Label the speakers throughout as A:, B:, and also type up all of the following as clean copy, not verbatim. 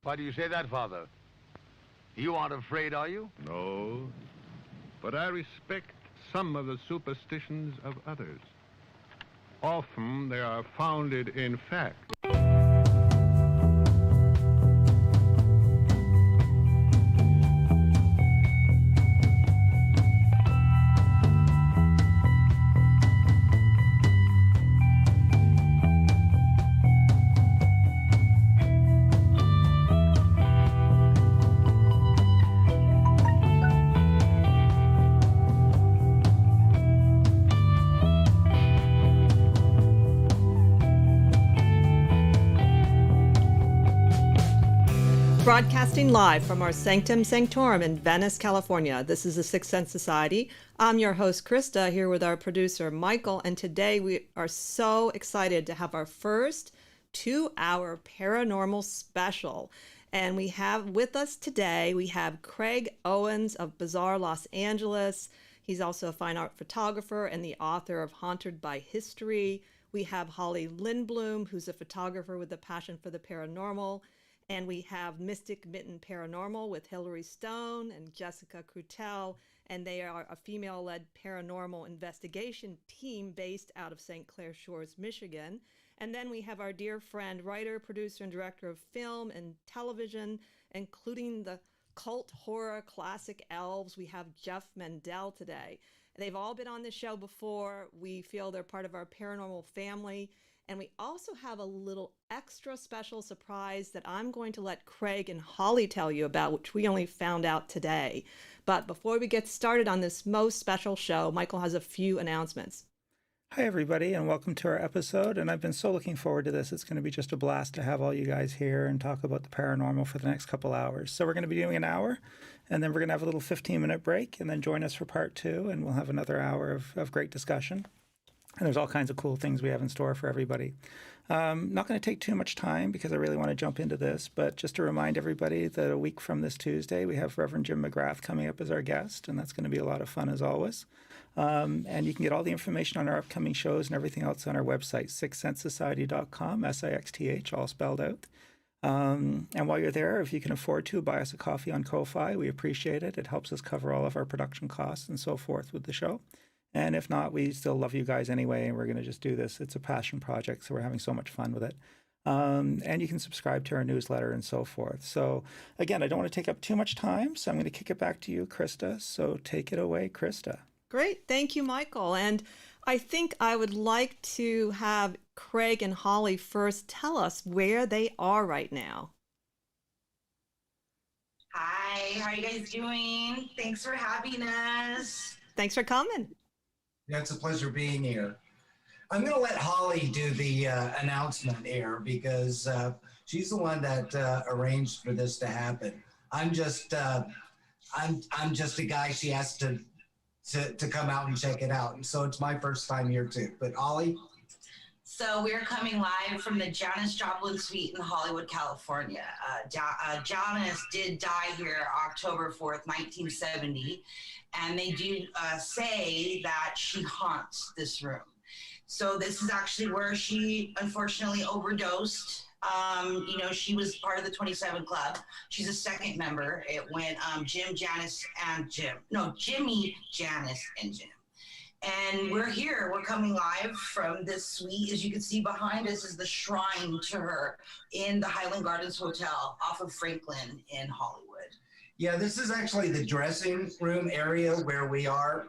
A: Why do you say that, Father? You aren't afraid, are you?
B: No, but I respect some of the superstitions of others. Often they are founded in fact.
C: Broadcasting live from our Sanctum Sanctorum in Venice, California. This is the Sixth Sense Society. I'm your host, Krista, here with our producer, Michael, and today we are so excited to have our first 2-hour paranormal special. And we have with us today, we have Craig Owens of Bizarre Los Angeles. He's also a fine art photographer and the author of Haunted by History. We have Holly Lindblom, who's a photographer with a passion for the paranormal. And we have Mystic Mitten Paranormal with Hillary Stone and Jessica Crutel, and they are a female-led paranormal investigation team based out of St. Clair Shores, Michigan. And then we have our dear friend, writer, producer, and director of film and television, including the cult horror classic Elves. We have Jeff Mandel today. They've all been on the show before. We feel they're part of our paranormal family. And we also have a little extra special surprise that I'm going to let Craig and Holly tell you about, which we only found out today. But before we get started on this most special show, Michael has a few announcements.
D: Hi, everybody, and welcome to our episode. And I've been so looking forward to this. It's going to be just a blast to have all you guys here and talk about the paranormal for the next couple hours. So we're going to be doing an hour, and then we're going to have a little 15-minute break, and then join us for part 2, and we'll have another hour of great discussion. And there's all kinds of cool things we have in store for everybody. Not going to take too much time because I really want to jump into this, but just to remind everybody that a week from this Tuesday, we have Reverend Jim McGrath coming up as our guest, and that's going to be a lot of fun as always. And you can get all the information on our upcoming shows and everything else on our website, sixthsensesociety.com, SIXTH, all spelled out. And while you're there, if you can afford to, buy us a coffee on Ko-Fi. We appreciate it. It helps us cover all of our production costs and so forth with the show. And if not, we still love you guys anyway, and we're going to just do this. It's a passion project, so we're having so much fun with it. And you can subscribe to our newsletter and so forth. So again, I don't want to take up too much time, so I'm going to kick it back to you, Krista. So take it away, Krista.
C: Great. Thank you, Michael. And I think I would like to have Craig and Holly first tell us where they are right now.
E: Hi, how are you guys doing? Thanks for having us.
C: Thanks for coming.
F: Yeah, it's a pleasure being here. I'm going to let Holly do the announcement here because she's the one that arranged for this to happen. I'm just a guy she asked to come out and check it out, and so it's my first time here too. But Holly.
E: So we're coming live from the Janis Joplin Suite in Hollywood, California. Janis did die here October 4th, 1970, and they do say that she haunts this room. So this is actually where she unfortunately overdosed. She was part of the 27 Club. She's a second member. It went Jimmy, Janis, and Jim. And we're here. We're coming live from this suite. As you can see behind us is the shrine to her in the Highland Gardens Hotel off of Franklin in Hollywood.
F: Yeah, this is actually the dressing room area where we are.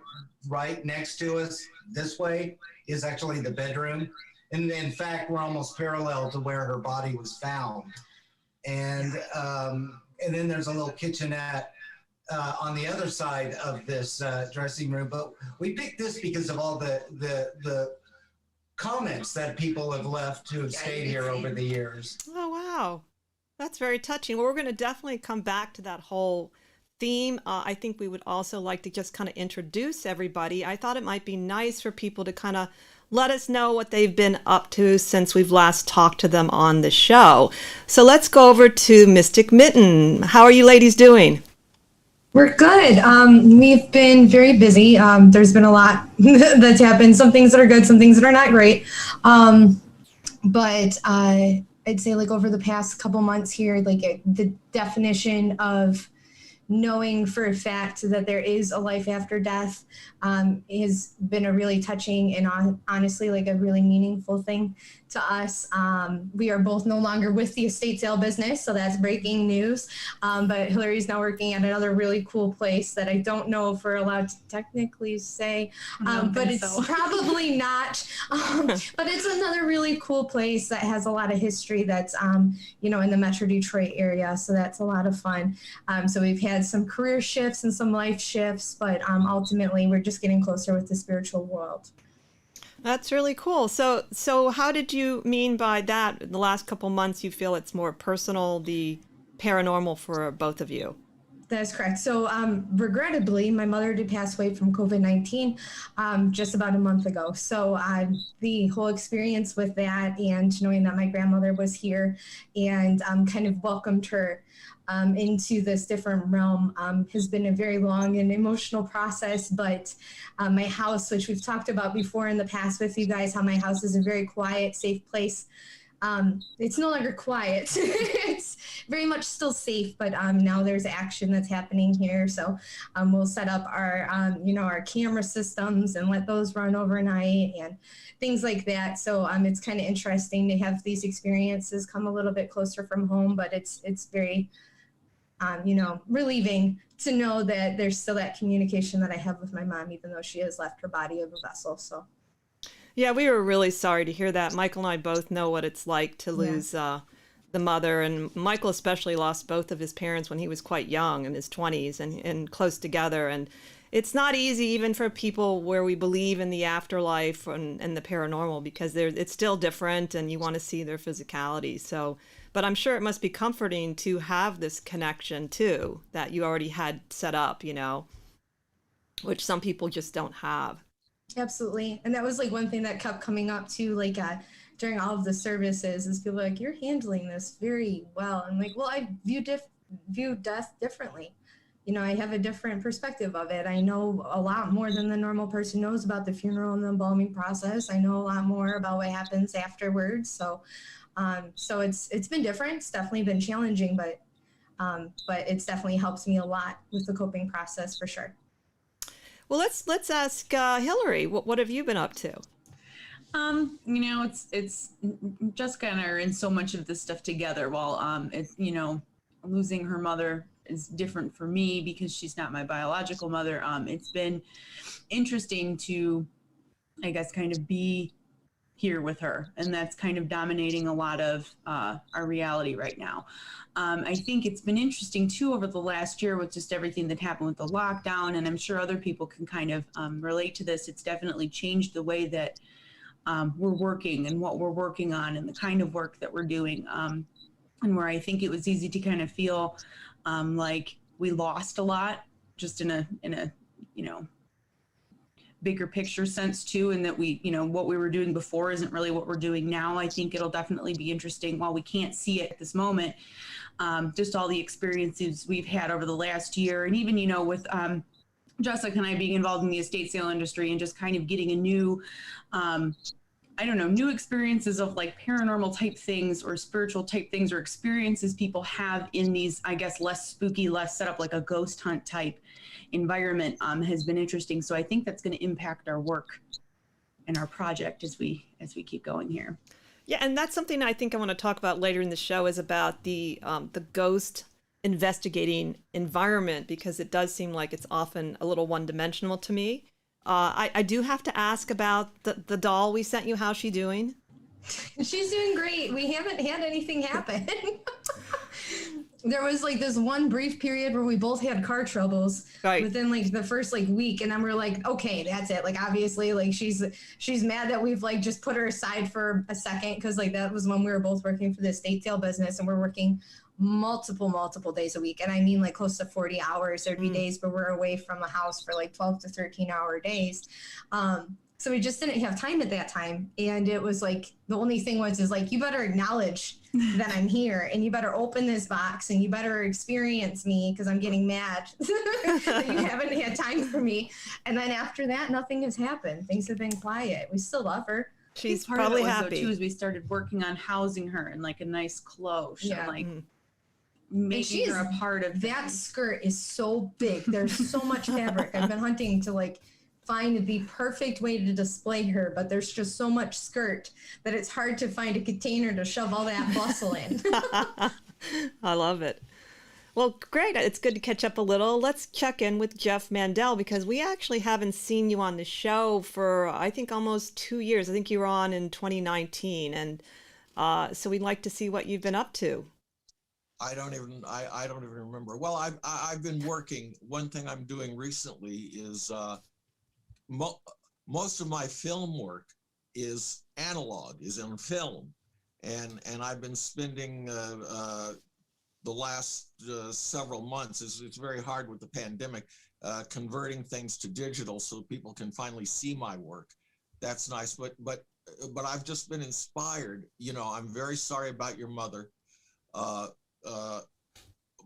F: Right next to us this way is actually the bedroom. And in fact, we're almost parallel to where her body was found. And then there's a little kitchenette on the other side of this dressing room. But we picked this because of all the comments that people have left who have stayed here over the years.
C: Oh, wow. That's very touching. Well, we're going to definitely come back to that whole theme. I think we would also like to just kind of introduce everybody. I thought it might be nice for people to kind of let us know what they've been up to since we've last talked to them on the show. So let's go over to Mystic Mitten. How are you ladies doing?
G: We're good. We've been very busy. There's been a lot that's happened. Some things that are good, some things that are not great. But I'd say like over the past couple months here, like the definition of knowing for a fact that there is a life after death has been a really touching and honestly like a really meaningful thing to us. We are both no longer with the estate sale business, so that's breaking news. But Hillary's now working at another really cool place that I don't know if we're allowed to technically say, but it's probably not. But it's another really cool place that has a lot of history that's, you know, in the Metro Detroit area. So that's a lot of fun. So we've had some career shifts and some life shifts, but ultimately we're just getting closer with the spiritual world.
C: That's really cool. So how did you mean by that? In the last couple months, you feel it's more personal, the paranormal for both of you?
G: That's correct. So regrettably, my mother did pass away from COVID-19 just about a month ago. So the whole experience with that and knowing that my grandmother was here and kind of welcomed her into this different realm has been a very long and emotional process. But my house, which we've talked about before in the past with you guys, how my house is a very quiet, safe place. It's no longer quiet. It's very much still safe, but now there's action that's happening here. So we'll set up our, you know, our camera systems and let those run overnight and things like that. So it's kind of interesting to have these experiences come a little bit closer from home, but it's very, you know, relieving to know that there's still that communication that I have with my mom, even though she has left her body of a vessel. So.
C: Yeah, we were really sorry to hear that. Michael and I both know what it's like to lose the mother, and Michael especially lost both of his parents when he was quite young, in his 20s, and close together. And it's not easy even for people where we believe in the afterlife and the paranormal, because it's still different and you want to see their physicality. So, but I'm sure it must be comforting to have this connection too, that you already had set up, you know, which some people just don't have.
G: Absolutely. And that was like one thing that kept coming up too, like during all of the services, is people like, you're handling this very well. And like, well, I view death differently. You know, I have a different perspective of it. I know a lot more than the normal person knows about the funeral and the embalming process. I know a lot more about what happens afterwards. So it's been different. It's definitely been challenging, but it's definitely helped me a lot with the coping process for sure.
C: Well, let's ask Hillary. What have you been up to?
H: You know, it's Jessica and I are in so much of this stuff together. While it's, you know, losing her mother is different for me because she's not my biological mother. It's been interesting to, I guess, kind of be here with her, and that's kind of dominating a lot of our reality right now. I think it's been interesting too over the last year with just everything that happened with the lockdown, and I'm sure other people can kind of relate to this. It's definitely changed the way that we're working and what we're working on and the kind of work that we're doing, and where I think it was easy to kind of feel like we lost a lot just in a you know, bigger picture sense too, and that we, you know, what we were doing before isn't really what we're doing now. I think it'll definitely be interesting, while we can't see it at this moment, just all the experiences we've had over the last year, and even, you know, with Jessica and I being involved in the estate sale industry and just kind of getting a new, I don't know, new experiences of like paranormal type things or spiritual type things or experiences people have in these, I guess, less spooky, less set up like a ghost hunt type environment has been interesting. So I think that's going to impact our work and our project as we keep going here.
C: Yeah, and that's something I think I want to talk about later in the show, is about the ghost investigating environment, because it does seem like it's often a little one-dimensional to me. I do have to ask about the doll we sent you. How's she doing?
G: She's doing great. We haven't had anything happen. There was like this one brief period where we both had car troubles within like the first like week, and then we're like, okay, that's it. Like obviously, like she's mad that we've like just put her aside for a second, because like that was when we were both working for the estate sale business, and we're working multiple days a week, and I mean like close to 40 hours. There'd be days where we're away from a house for like 12 to 13 hour days. So we just didn't have time at that time. And it was like, the only thing is like, you better acknowledge that I'm here, and you better open this box, and you better experience me, because I'm getting mad that you haven't had time for me. And then after that, nothing has happened. Things have been quiet. We still love her.
C: She's
H: Part of
C: probably
H: it was,
C: happy.
H: though, too, is we started working on housing her in like a nice cloche
G: Yeah.
H: and like
G: And
H: making
G: she
H: her
G: is-
H: a part of
G: That
H: things.
G: skirt is so big. There's so much fabric. I've been hunting to like find the perfect way to display her, but there's just so much skirt that it's hard to find a container to shove all that bustle in.
C: I love it. Well, great. It's good to catch up a little. Let's check in with Jeff Mandel because we actually haven't seen you on the show for, I think, almost 2 years. I think you were on in 2019. And so we'd like to see what you've been up to.
I: I don't even remember. Well, I've been working. One thing I'm doing recently is most of my film work is analog, is in film, and I've been spending the last several months. It's very hard with the pandemic, converting things to digital so people can finally see my work. That's nice, but I've just been inspired. You know, I'm very sorry about your mother.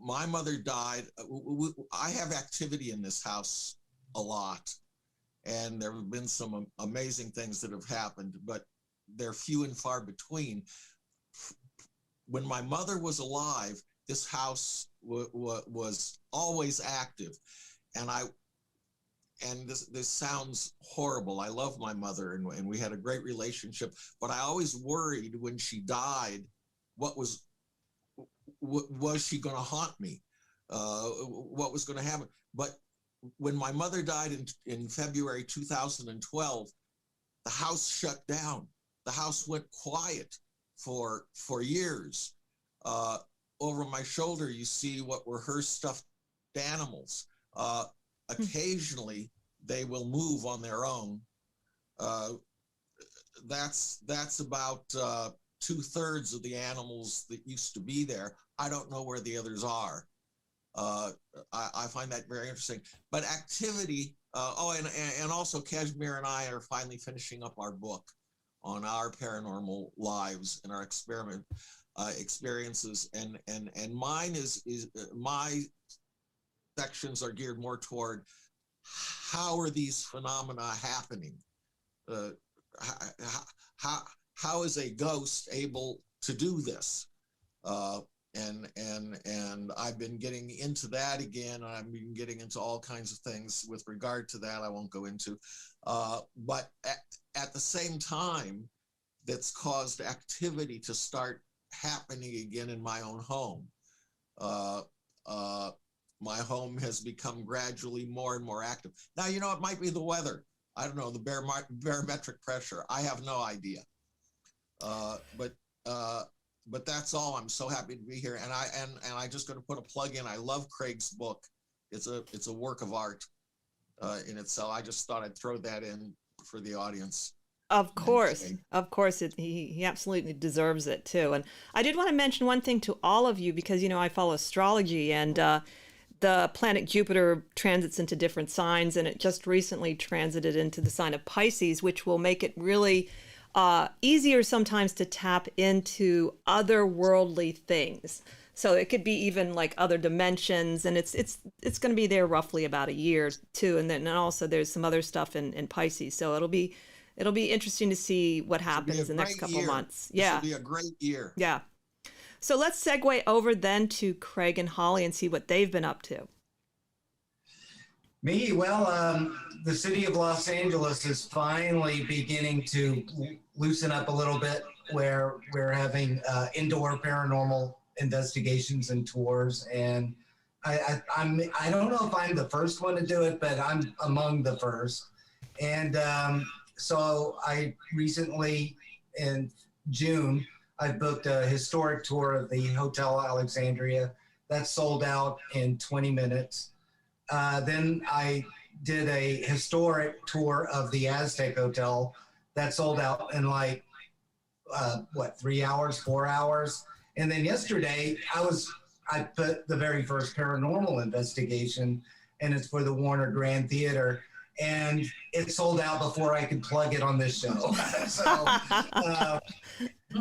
I: My mother died. I have activity in this house a lot, and there have been some amazing things that have happened, but they're few and far between. When my mother was alive, this house was always active, and this sounds horrible. I love my mother, and we had a great relationship, but I always worried when she died, was she going to haunt me? What was going to happen? But when my mother died in February 2012, the house shut down. The house went quiet for years. Over my shoulder, you see what were her stuffed animals. Occasionally, they will move on their own. That's about 2/3 of the animals that used to be there. I don't know where the others are. I find that very interesting. But activity, and also Kashmir and I are finally finishing up our book on our paranormal lives and our experiences, and mine is my sections are geared more toward how are these phenomena happening? How is a ghost able to do this? And I've been getting into that again. I've been getting into all kinds of things with regard to that I won't go into. But at the same time, that's caused activity to start happening again in my own home. My home has become gradually more and more active. Now, you know, it might be the weather. I don't know, the barometric pressure. I have no idea. But that's all. I'm so happy to be here. And I just going to put a plug in. I love Craig's book. It's a work of art in itself. I just thought I'd throw that in for the audience.
C: Of course, he absolutely deserves it too. And I did want to mention one thing to all of you because, you know, I follow astrology and the planet Jupiter transits into different signs, and it just recently transited into the sign of Pisces, which will make it really easier sometimes to tap into otherworldly things. So it could be even like other dimensions, and it's going to be there roughly about a year too. And then also there's some other stuff in Pisces. So it'll be interesting to see what happens in the next couple months. Yeah.
I: It'll be a great year.
C: Yeah. So let's segue over then to Craig and Holly and see what they've been up to.
F: Me, well, the city of Los Angeles is finally beginning to loosen up a little bit where we're having indoor paranormal investigations and tours. And I don't know if I'm the first one to do it, but I'm among the first. And so I recently, in June, I booked a historic tour of the Hotel Alexandria. That sold out in 20 minutes. Then I did a historic tour of the Aztec Hotel. That sold out in 3 hours, 4 hours. And then yesterday I put the very first paranormal investigation, and it's for the Warner Grand Theater. And it sold out before I could plug it on this show.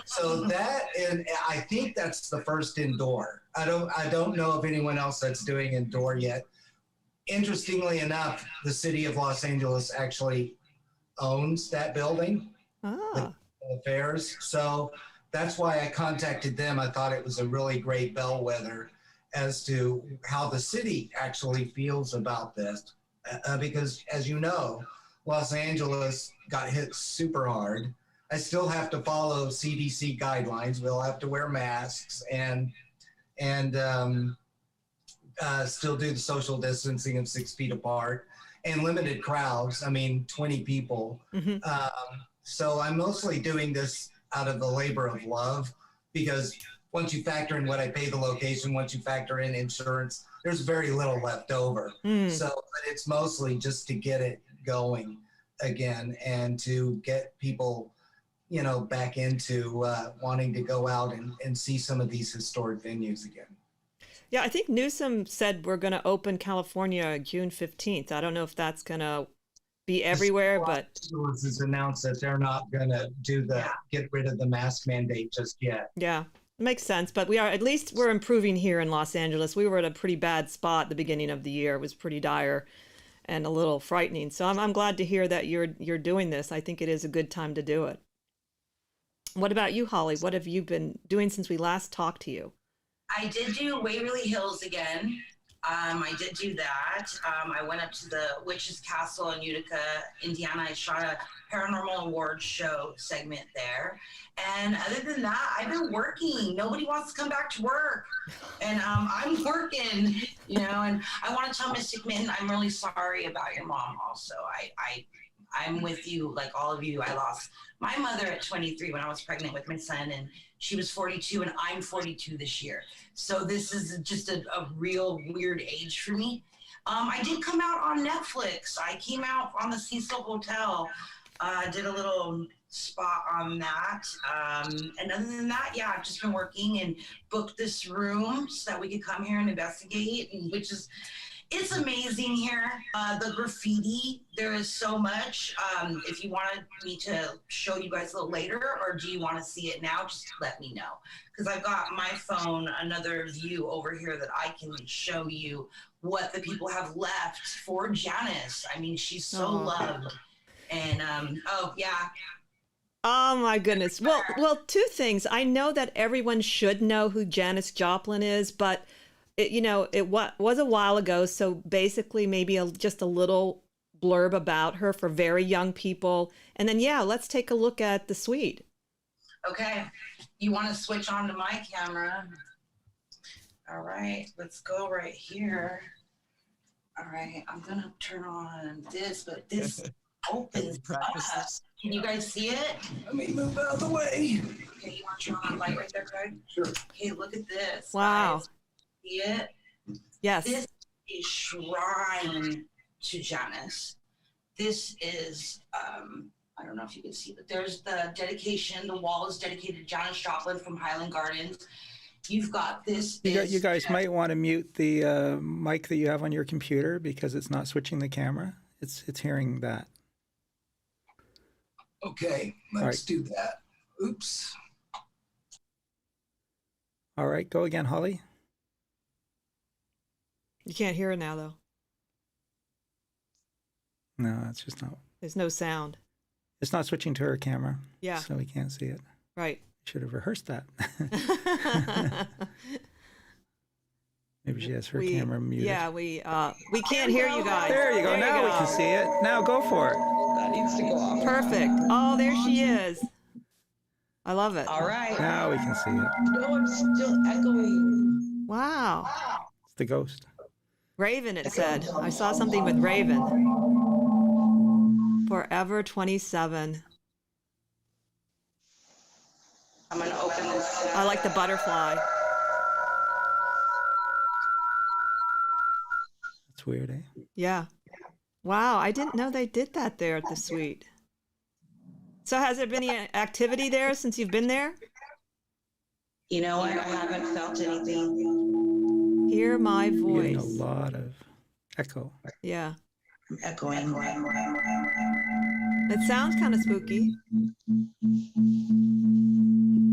F: So that, and I think that's the first indoor. I don't know of anyone else that's doing indoor yet. Interestingly enough, the city of Los Angeles actually owns that building.
C: Ah.
F: affairs. So that's why I contacted them. I thought it was a really great bellwether as to how the city actually feels about this. Because as you know, Los Angeles got hit super hard. I still have to follow CDC guidelines. We'll have to wear masks and still do the social distancing of 6 feet apart and limited crowds. I mean, 20 people.
C: Mm-hmm.
F: So I'm mostly doing this out of the labor of love, because once you factor in what I pay the location, once you factor in insurance, there's very little left over. So but it's mostly just to get it going again and to get people, you know, back into wanting to go out and see some of these historic venues again.
C: Yeah, I think Newsom said we're going to open California June 15th. I don't know if that's going to be everywhere, but
F: Los has announced that they're not going to get rid of the mask mandate just yet.
C: yeah, it makes sense. But at least we're improving here in Los Angeles. We were at a pretty bad spot at the beginning of the year. It was pretty dire and a little frightening. So I'm glad to hear that you're doing this. I think it is a good time to do it. What about you, Holly? What have you been doing since we last talked to you?
E: I did do Waverly Hills again. I did do that. I went up to the Witch's Castle in Utica, Indiana. I shot a Paranormal Awards show segment there. And other than that, I've been working. Nobody wants to come back to work. And I'm working, you know, and I want to tell Mystic Mitten, I'm really sorry about your mom also. I'm with you, like all of you. I lost my mother at 23 when I was pregnant with my son, and she was 42, and I'm 42 this year. So this is just a real weird age for me. I did come out on Netflix. I came out on the Cecil Hotel, did a little spot on that. And other than that, yeah, I've just been working and booked this room so that we could come here and investigate, which is, it's amazing here. The graffiti, there is so much. If you wanted me to show you guys a little later, or do you want to see it now, just let me know. Because I've got my phone, another view over here that I can show you what the people have left for Janice. I mean, she's so loved. And, oh, yeah.
C: Oh my goodness. Well, two things. I know that everyone should know who Janis Joplin is, but it was a while ago. So basically maybe just a little blurb about her for very young people. And then, yeah, let's take a look at the suite.
E: Okay. You want to switch on to my camera? All right. Let's go right here. All right. I'm going to turn on this, but this opens up. Can you guys see it?
F: Let me move out of the way.
E: Okay, you want to turn on a light right there, Craig?
F: Sure.
E: Okay, look at this.
C: Wow.
E: Guys. See it?
C: Yes.
E: This is a shrine to Janice. This is, I don't know if you can see, but there's the dedication. The wall is dedicated to Janis Joplin from Highland Gardens. You've got this.
D: You guys might want to mute the mic that you have on your computer because it's not switching the camera. It's hearing that.
F: Okay, let's do that. Oops.
D: All right, go again, Holly.
C: You can't hear it now, though.
D: No, it's just not.
C: There's no sound.
D: It's not switching to her camera.
C: Yeah.
D: So we can't see it.
C: Right.
D: Should have rehearsed that. Maybe she has her camera muted.
C: Yeah, we can't hear you guys.
D: There you go. Now we can see it. Now go for it.
J: That needs to go off.
C: Perfect. Oh, there she is. I love it.
J: All right.
D: Now we can see it.
J: No, I'm still echoing.
C: Wow.
D: It's the ghost.
C: Raven, it said. I saw something with Raven. Forever 27.
E: I'm going to open this.
C: I like the butterfly.
D: That's weird, eh?
C: Yeah. Wow, I didn't know they did that there at the suite. So has there been any activity there since you've been there?
E: You know, I haven't felt anything.
C: Hear my
D: You're
C: voice.
D: getting a lot of echo.
C: Yeah.
E: I'm echoing.
C: It sounds kind of spooky.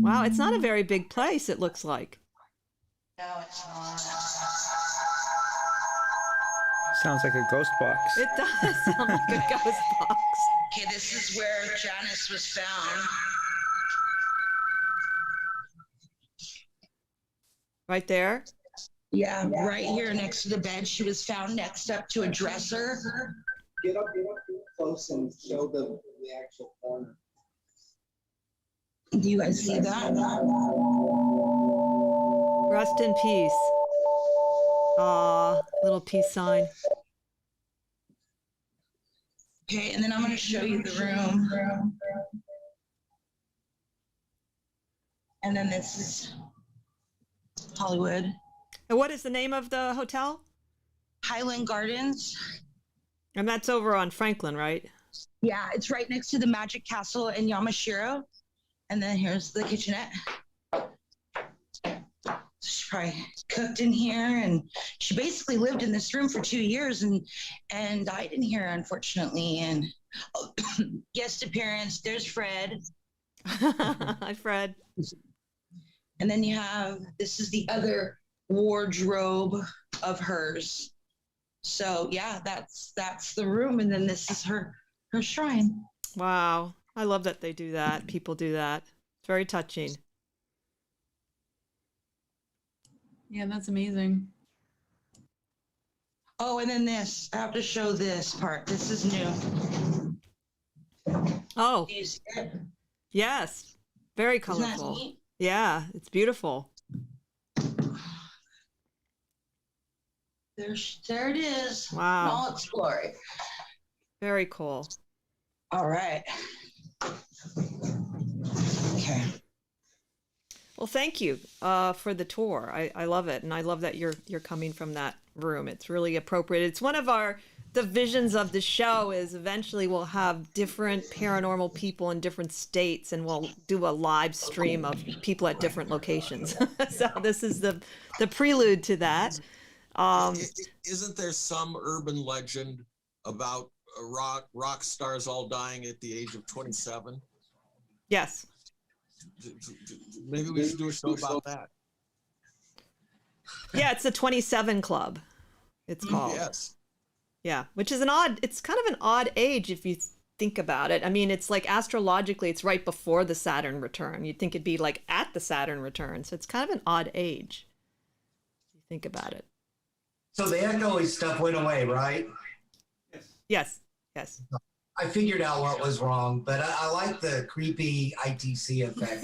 C: Wow, it's not a very big place, it looks like.
E: No, it's not.
D: Sounds like a ghost box.
C: It does sound like a ghost box.
E: Okay, this is where Janice was found.
C: Right there?
E: Yeah, right here next to the bed. She was found next up to a dresser.
J: Get up close and show the actual corner.
E: Do you guys see that?
C: Rest in peace. Aw, little peace sign.
E: Okay, and then I'm going to show you the room. And then this is Hollywood.
C: And what is the name of the hotel?
E: Highland Gardens.
C: And that's over on Franklin, right?
E: Yeah, it's right next to the Magic Castle in Yamashiro. And then here's the kitchenette. She probably cooked in here, and she basically lived in this room for 2 years and died in here, unfortunately. And guest appearance, there's Fred.
C: Hi, Fred.
E: And then you have, this is the other wardrobe of hers. So yeah, that's the room. And then this is her shrine.
C: Wow. I love that they do that. People do that. It's very touching.
H: Yeah, that's amazing.
E: Oh, and then this, I have to show this part. This is new.
C: Oh,
E: Do you see it?
C: yes. Very
E: Isn't that
C: colorful.
E: neat?
C: Yeah, it's beautiful.
E: There it is.
C: Wow.
E: In all its glory.
C: Very cool.
E: All right. Okay.
C: Well, thank you for the tour. I love it, and I love that you're coming from that room. It's really appropriate. It's one of the visions of the show is eventually we'll have different paranormal people in different states, and we'll do a live stream of people at different locations. So this is the prelude to that.
I: Isn't there some urban legend about rock stars all dying at the age of 27?
C: Yes.
I: Maybe we should do a show about that.
C: Yeah, it's the 27 Club. It's called.
I: Yes.
C: Yeah, which is it's kind of an odd age if you think about it. I mean, it's like astrologically, it's right before the Saturn return. You'd think it'd be like at the Saturn return. So it's kind of an odd age. If you think about it.
F: So the echoey stuff went away, right?
C: Yes. Yes.
F: I figured out what was wrong, but I like the creepy ITC effect.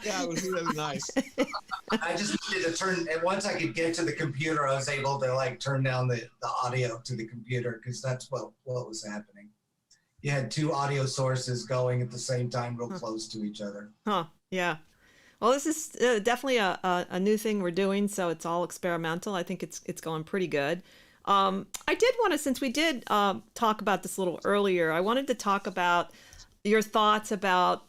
I: Yeah, it was really nice.
F: I just needed to turn, and once I could get to the computer, I was able to like turn down the audio to the computer because that's what was happening. You had two audio sources going at the same time, real close to each other.
C: Huh. Yeah. Well, this is definitely a new thing we're doing, so it's all experimental. I think it's going pretty good. I did want to, since we did talk about this a little earlier, I wanted to talk about your thoughts about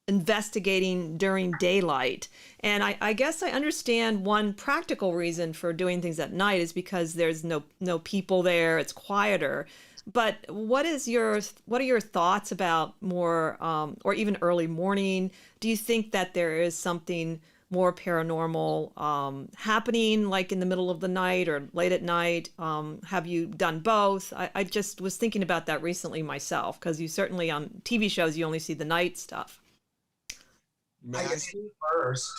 C: investigating during daylight. And I guess I understand one practical reason for doing things at night is because there's no people there, it's quieter. But what are your thoughts about more, or even early morning? Do you think that there is something more paranormal happening like in the middle of the night or late at night? Have you done both? I just was thinking about that recently myself, because you certainly on TV shows you only see the night stuff.
I: May
F: I
I: I
F: can
I: speak?
F: first,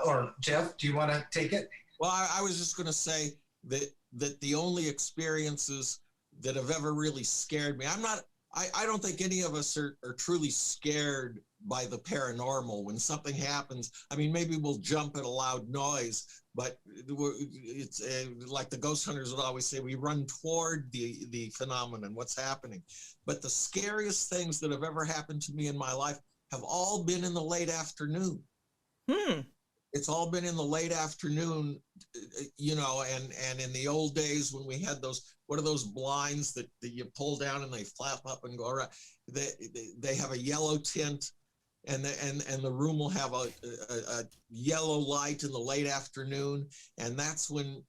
F: or Jeff, do you want to take it?
I: Well, I was just going to say that the only experiences that have ever really scared me, I don't think any of us are truly scared by the paranormal. When something happens, I mean, maybe we'll jump at a loud noise, but it's like the ghost hunters would always say, we run toward the phenomenon, what's happening. But the scariest things that have ever happened to me in my life have all been in the late afternoon. It's all been in the late afternoon, and in the old days when we had what are those blinds that you pull down and they flap up and go around? They have a yellow tint, and the room will have a yellow light in the late afternoon. And that's when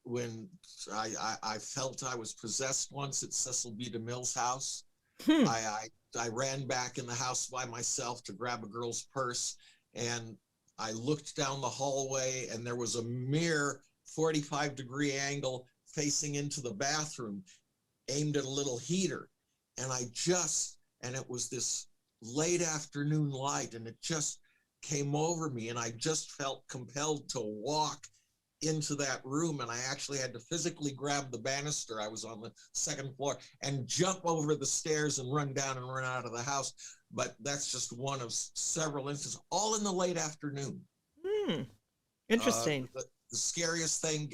I: I felt I was possessed once at Cecil B. DeMille's house. I ran back in the house by myself to grab a girl's purse, and I looked down the hallway, and there was a mere 45-degree angle facing into the bathroom, aimed at a little heater. And it was this late afternoon light, and it just came over me, and I just felt compelled to walk into that room, and I actually had to physically grab the banister. I was on the second floor and jump over the stairs and run down and run out of the house. But that's just one of several instances, all in the late afternoon.
C: Interesting.
I: The scariest thing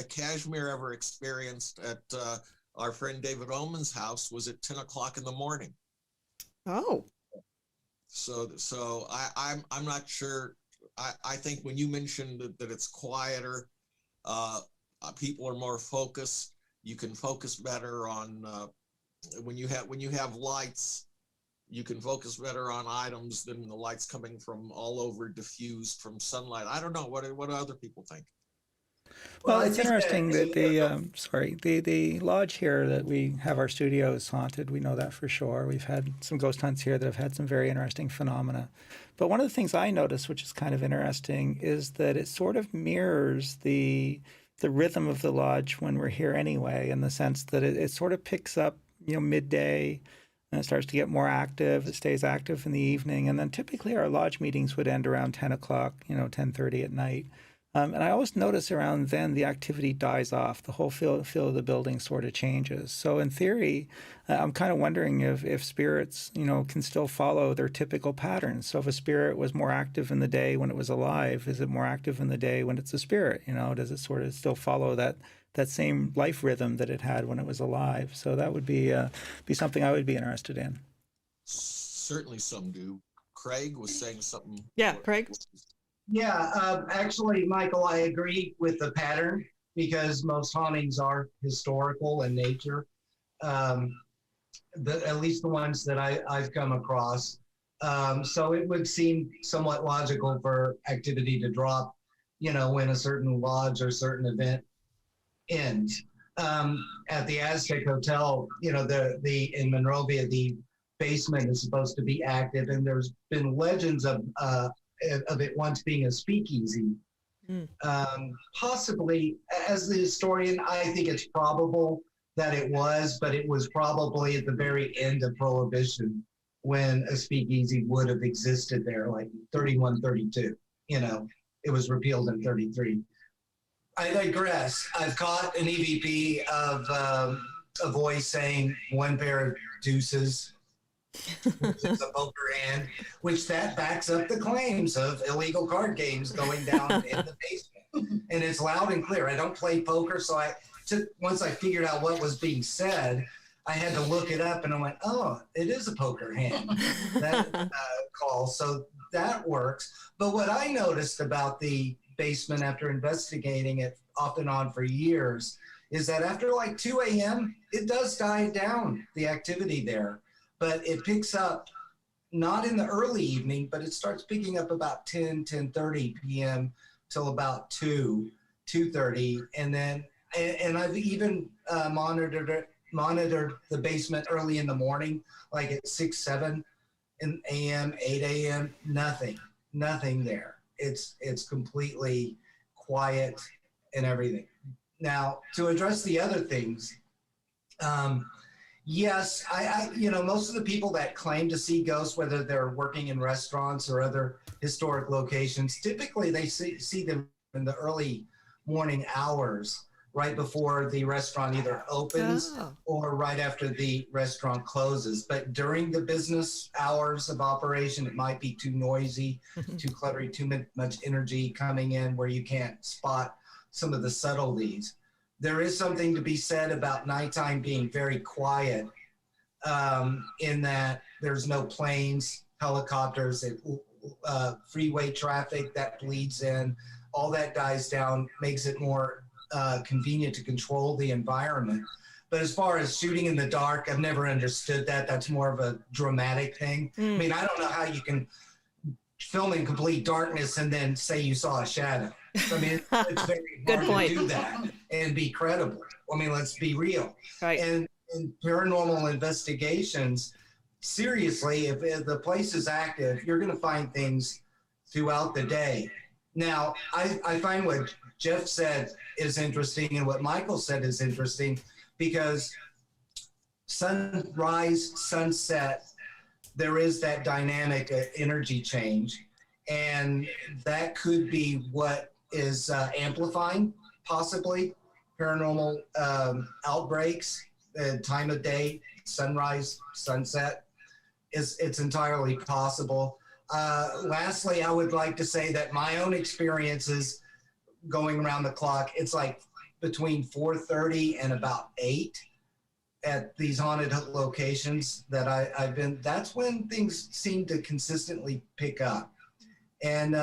I: Kashmir ever experienced at our friend David Owens' house was at 10 o'clock in the morning.
C: Oh.
I: So I'm not sure. I think when you mentioned that it's quieter, people are more focused. You can focus better on when you have lights. You can focus better on items than the lights coming from all over, diffused from sunlight. I don't know. What do other people think?
D: Well, it's interesting that the lodge here that we have our studios haunted. We know that for sure. We've had some ghost hunts here that have had some very interesting phenomena. But one of the things I noticed, which is kind of interesting, is that it sort of mirrors the rhythm of the lodge when we're here anyway, in the sense that it sort of picks up, midday, and it starts to get more active. It stays active in the evening, and then typically our lodge meetings would end around 10 o'clock, 10:30 at night. And I always notice around then the activity dies off. The whole feel of the building sort of changes. So in theory, I'm kind of wondering if spirits, can still follow their typical patterns. So if a spirit was more active in the day when it was alive, is it more active in the day when it's a spirit? Does it sort of still follow that same life rhythm that it had when it was alive? So that would be something I would be interested in.
I: Certainly some do. Craig was saying something.
C: Yeah, Craig.
F: Yeah, actually, Michael, I agree with the pattern because most hauntings are historical in nature. At least the ones that I've come across. So it would seem somewhat logical for activity to drop, when a certain lodge or certain event ends. At the Aztec Hotel, in Monrovia, the basement is supposed to be active, and there's been legends of it once being a speakeasy. Possibly, as the historian, I think it's probable that it was, but it was probably at the very end of Prohibition when a speakeasy would have existed there, like 31, 32. It was repealed in 33. I digress. I've caught an EVP of a voice saying one pair of deuces, which is a poker hand, which that backs up the claims of illegal card games going down in the basement. And it's loud and clear. I don't play poker, so once I figured out what was being said, I had to look it up, and I went, oh, it is a poker hand, that call. So that works. But what I noticed about the basement after investigating it off and on for years is that after like 2 a.m., it does die down, the activity there. But it picks up not in the early evening, but it starts picking up about 10:30 p.m. till about 2:30. And I've even monitored the basement early in the morning, like at 6, 7 a.m., 8 a.m., nothing there. It's completely quiet and everything. Now, to address the other things, yes, I most of the people that claim to see ghosts, whether they're working in restaurants or other historic locations, typically they see them in the early morning hours, right before the restaurant either opens or right after the restaurant closes. But during the business hours of operation, it might be too noisy, too cluttery, too much energy coming in where you can't spot some of the subtleties. There is something to be said about nighttime being very quiet, in that there's no planes, helicopters, freeway traffic that bleeds in. All that dies down, makes it more convenient to control the environment. But as far as shooting in the dark, I've never understood that. That's more of a dramatic thing. I mean, I don't know how you can film in complete darkness and then say you saw a shadow. I mean, it's very hard to do that and be credible. I mean, let's be real.
C: Right.
F: And in paranormal investigations, seriously, if the place is active, you're going to find things throughout the day. Now, I find what Jeff said is interesting and what Michael said is interesting, because sunrise, sunset, there is that dynamic energy change. And that could be what is amplifying possibly paranormal outbreaks, time of day, sunrise, sunset. It's entirely possible. Lastly, I would like to say that my own experiences going around the clock, it's like between 4:30 and about 8 at these haunted locations that I've been. That's when things seem to consistently pick up. And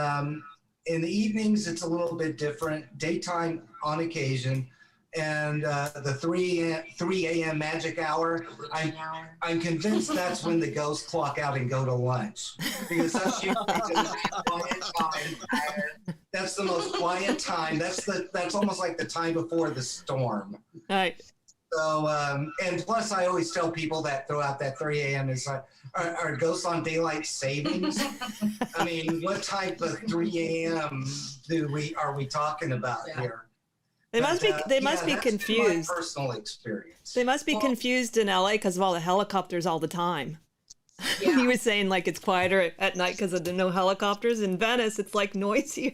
F: in the evenings, it's a little bit different. Daytime on occasion. And the 3 a.m. magic hour, I'm convinced that's when the ghosts clock out and go to lunch, because that's usually the quiet time. That's the most quiet time. That's almost like the time before the storm.
C: Right.
F: So, and plus, I always tell people that throughout that 3 a.m. is are ghosts on daylight savings? I mean, what type of 3 a.m. are we talking about here?
C: They must be confused.
F: My personal experience.
C: They must be confused in LA because of all the helicopters all the time. Yeah. He was saying like it's quieter at night because of the no helicopters. In Venice, it's like noisier.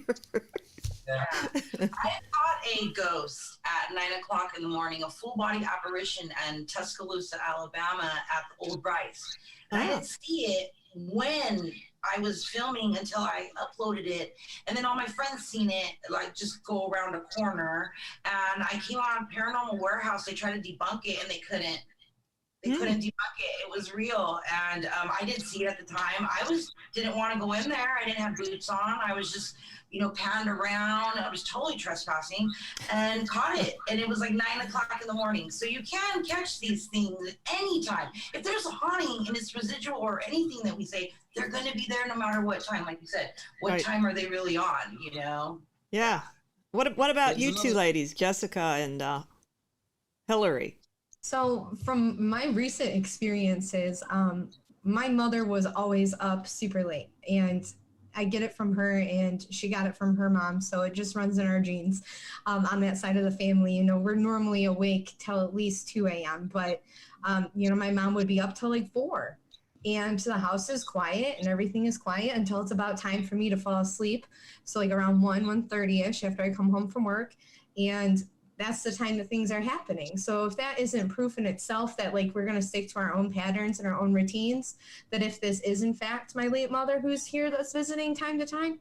E: Yeah. I caught a ghost at 9 o'clock in the morning, a full body apparition in Tuscaloosa, Alabama at the Old Bryce. And I didn't see it when I was filming until I uploaded it, and then all my friends seen it like just go around a corner, and I came on Paranormal Warehouse. They tried to debunk it and they couldn't debunk it. It was real, and I didn't see it at the time. Didn't want to go in there. I didn't have boots on. I was just panned around. I was totally trespassing and caught it. And it was like 9 o'clock in the morning. So you can catch these things at any time. If there's a haunting and it's residual or anything that we say, they're going to be there no matter what time. Like you said, what time are they really on,
C: Yeah. What about you two ladies, Jessica and Hillary?
G: So from my recent experiences, my mother was always up super late, and I get it from her, and she got it from her mom. So it just runs in our genes on that side of the family. We're normally awake till at least 2 a.m. But, my mom would be up till like 4. And the house is quiet and everything is quiet until it's about time for me to fall asleep. So like around 1:30ish after I come home from work. And that's the time that things are happening. So if that isn't proof in itself that like we're going to stick to our own patterns and our own routines, that if this is in fact my late mother who's here that's visiting time to time,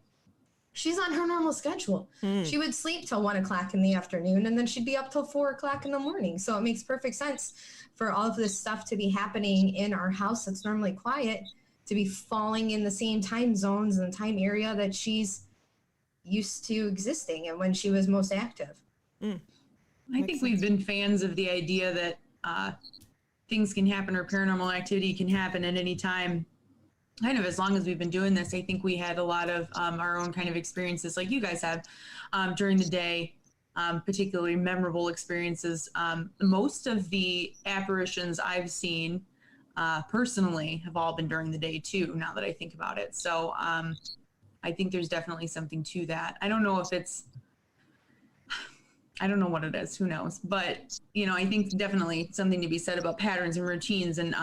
G: she's on her normal schedule. She would sleep till 1 o'clock in the afternoon, and then she'd be up till 4 o'clock in the morning. So it makes perfect sense for all of this stuff to be happening in our house that's normally quiet, to be falling in the same time zones and time area that she's used to existing and when she was most active.
H: I think we've been fans of the idea that things can happen or paranormal activity can happen at any time. Kind of as long as we've been doing this, I think we had a lot of our own kind of experiences like you guys have during the day, particularly memorable experiences. Most of the apparitions I've seen personally have all been during the day too, now that I think about it. So I think there's definitely something to that. I don't know what it is, who knows, but I think definitely something to be said about patterns and routines. And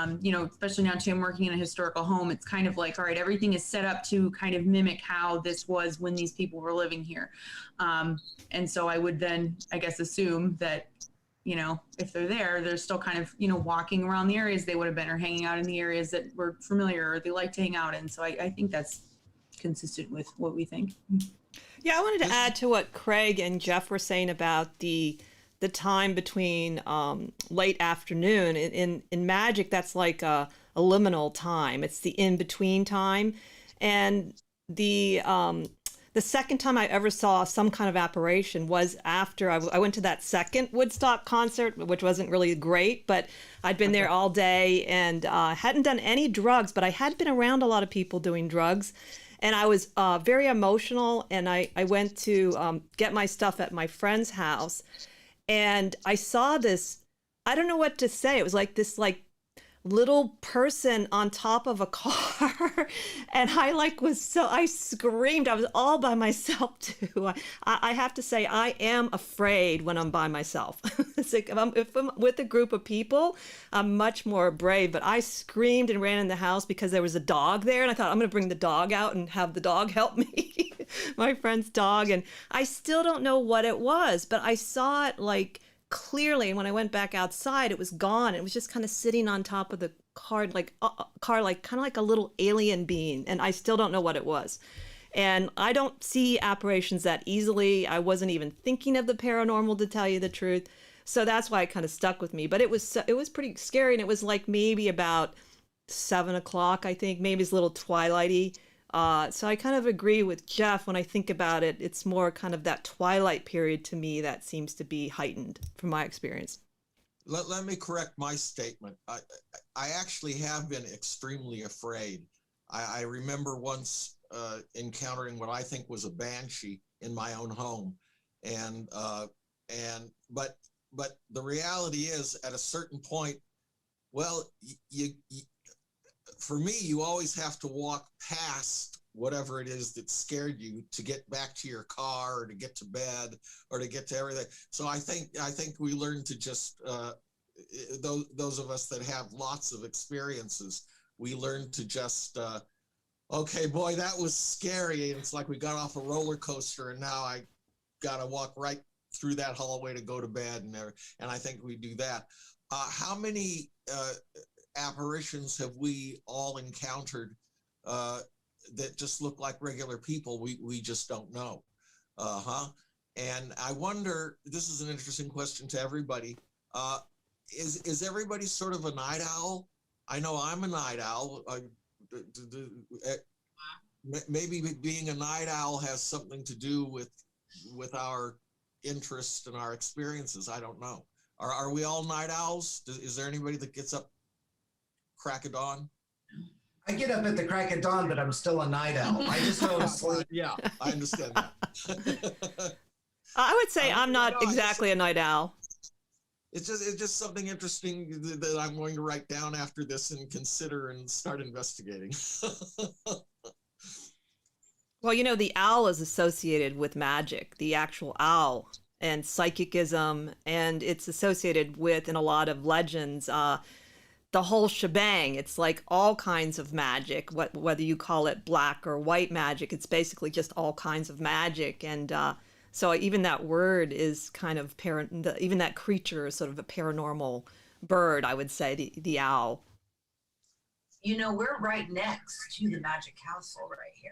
H: especially now too, I'm working in a historical home. It's kind of like, all right, everything is set up to kind of mimic how this was when these people were living here. And so I would then, I guess, assume that, if they're there, they're still kind of, walking around the areas they would have been, or hanging out in the areas that were familiar or they like to hang out in. So I think that's consistent with what we think.
C: Yeah, I wanted to add to what Craig and Jeff were saying about the time between late afternoon. In magic, that's like a liminal time. It's the in-between time. And the second time I ever saw some kind of apparition was after I went to that second Woodstock concert, which wasn't really great, but I'd been there all day and hadn't done any drugs, but I had been around a lot of people doing drugs. And I was very emotional, and I went to get my stuff at my friend's house, and I saw this, I don't know what to say. It was like this little person on top of a car. And I I screamed. I was all by myself too. I have to say, I am afraid when I'm by myself. It's like if I'm with a group of people, I'm much more brave, but I screamed and ran in the house because there was a dog there. And I thought, I'm going to bring the dog out and have the dog help me, my friend's dog. And I still don't know what it was, but I saw it like clearly. And when I went back outside, it was gone. It was just kind of sitting on top of the car, like kind of like a little alien being. And I still don't know what it was. And I don't see apparitions that easily. I wasn't even thinking of the paranormal, to tell you the truth. So that's why it kind of stuck with me. But it was pretty scary. And it was like maybe about 7 o'clock, I think. Maybe it's a little twilighty. So I kind of agree with Jeff. When I think about it, it's more kind of that twilight period to me that seems to be heightened from my experience.
I: Let me correct my statement. I actually have been extremely afraid. I remember once encountering what I think was a banshee in my own home, but the reality is, at a certain point, well, you for me, you always have to walk past whatever it is that scared you to get back to your car or to get to bed or to get to everything. So I think we learn to just those of us that have lots of experiences, we learn to just okay, boy, that was scary. And it's like we got off a roller coaster and now I got to walk right through that hallway to go to bed. And I think we do that. How many apparitions have we all encountered that just look like regular people? We just don't know. And I wonder, this is an interesting question to everybody. Is everybody sort of a night owl? I know I'm a night owl. Maybe being a night owl has something to do with our interests and our experiences. I don't know. Are we all night owls? Is there anybody that gets up crack of dawn?
F: I get up at the crack of dawn, but I'm still a night owl. I just go to sleep.
I: Yeah, I understand that.
C: I would say I'm not exactly a night owl.
I: It's just something interesting that I'm going to write down after this and consider and start investigating.
C: Well, you know, the owl is associated with magic, the actual owl, and psychicism, and it's associated with, in a lot of legends, the whole shebang. It's like all kinds of magic, whether you call it black or white magic, it's basically just all kinds of magic. And so even that word is kind of, even that creature is sort of a paranormal bird, I would say, the owl.
E: You know, we're right next to the Magic Castle right here.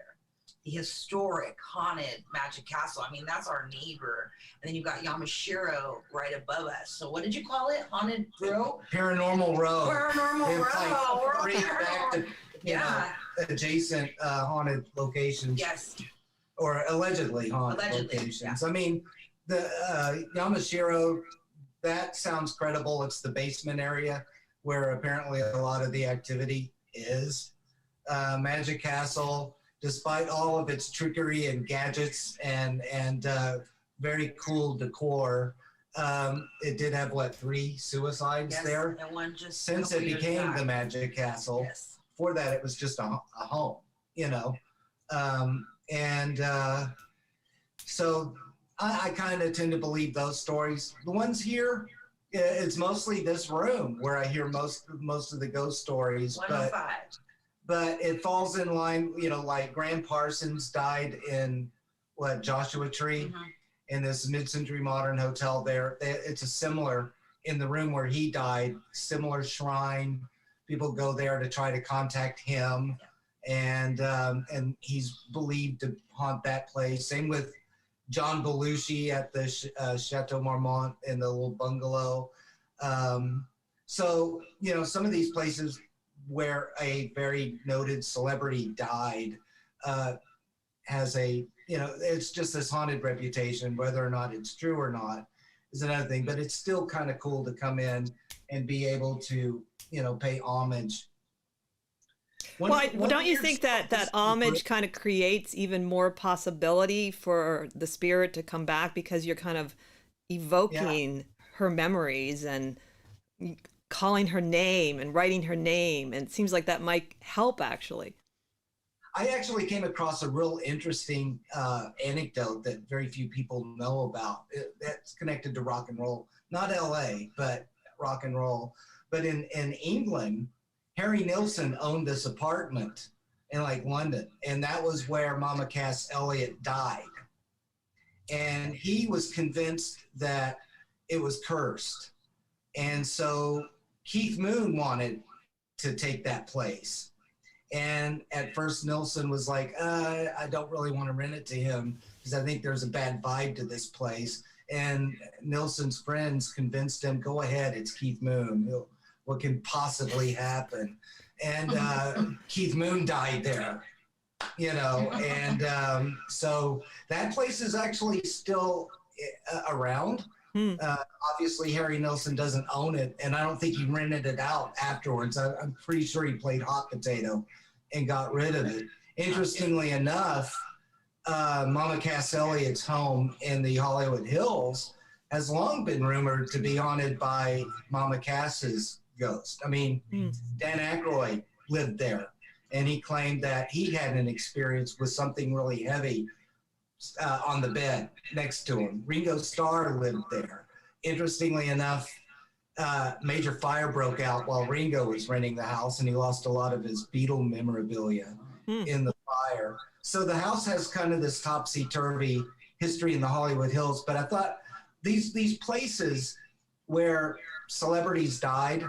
E: The historic haunted Magic Castle. I mean, that's our neighbor. And then you've got Yamashiro right above us. So what did you call it? Haunted Row?
F: Paranormal Row.
E: Paranormal Row.
F: Like, bring back to, you know, adjacent haunted locations.
E: Yes.
F: Or allegedly haunted locations. Yeah. I mean, the Yamashiro, that sounds credible. It's the basement area where apparently a lot of the activity is. Magic Castle, despite all of its trickery and gadgets and very cool decor, it did have, 3 suicides there?
E: And one just
F: since it became the Magic Castle.
E: Yes.
F: Before that, it was just a home, you know. So I kind of tend to believe those stories. The ones here, it's mostly this room where I hear most of the ghost stories.
E: 105.
F: But it falls in line, you know, like Graham Parsons died in Joshua Tree, in this mid-century modern hotel there. It's a similar, in the room where he died, similar shrine. People go there to try to contact him, and he's believed to haunt that place. Same with John Belushi at the Chateau Marmont in the little bungalow. So, you know, some of these places where a very noted celebrity died has a, you know, it's just this haunted reputation. Whether or not it's true or not is another thing, but it's still kind of cool to come in and be able to, you know, pay homage.
C: Don't you think that homage kind of creates even more possibility for the spirit to come back, because you're kind of evoking her memories and calling her name and writing her name. And it seems like that might help, actually.
F: I actually came across a real interesting anecdote that very few people know about. That's connected to rock and roll, not LA, but rock and roll. But in England, Harry Nilsson owned this apartment in like London, and that was where Mama Cass Elliot died. And he was convinced that it was cursed. And so Keith Moon wanted to take that place. And at first Nilsson was like, I don't really want to rent it to him because I think there's a bad vibe to this place. And Nilsson's friends convinced him, go ahead, it's Keith Moon. What can possibly happen? And Keith Moon died there, you know. And so that place is actually still around. Obviously, Harry Nilsson doesn't own it, and I don't think he rented it out afterwards. I'm pretty sure he played hot potato and got rid of it. Interestingly enough, Mama Cass Elliot's home in the Hollywood Hills has long been rumored to be haunted by Mama Cass's ghost. I mean, Dan Aykroyd lived there, and he claimed that he had an experience with something really heavy on the bed next to him. Ringo Starr lived there. Interestingly enough, major fire broke out while Ringo was renting the house, and he lost a lot of his Beatle memorabilia in the fire. So the house has kind of this topsy-turvy history in the Hollywood Hills. But I thought these places where celebrities died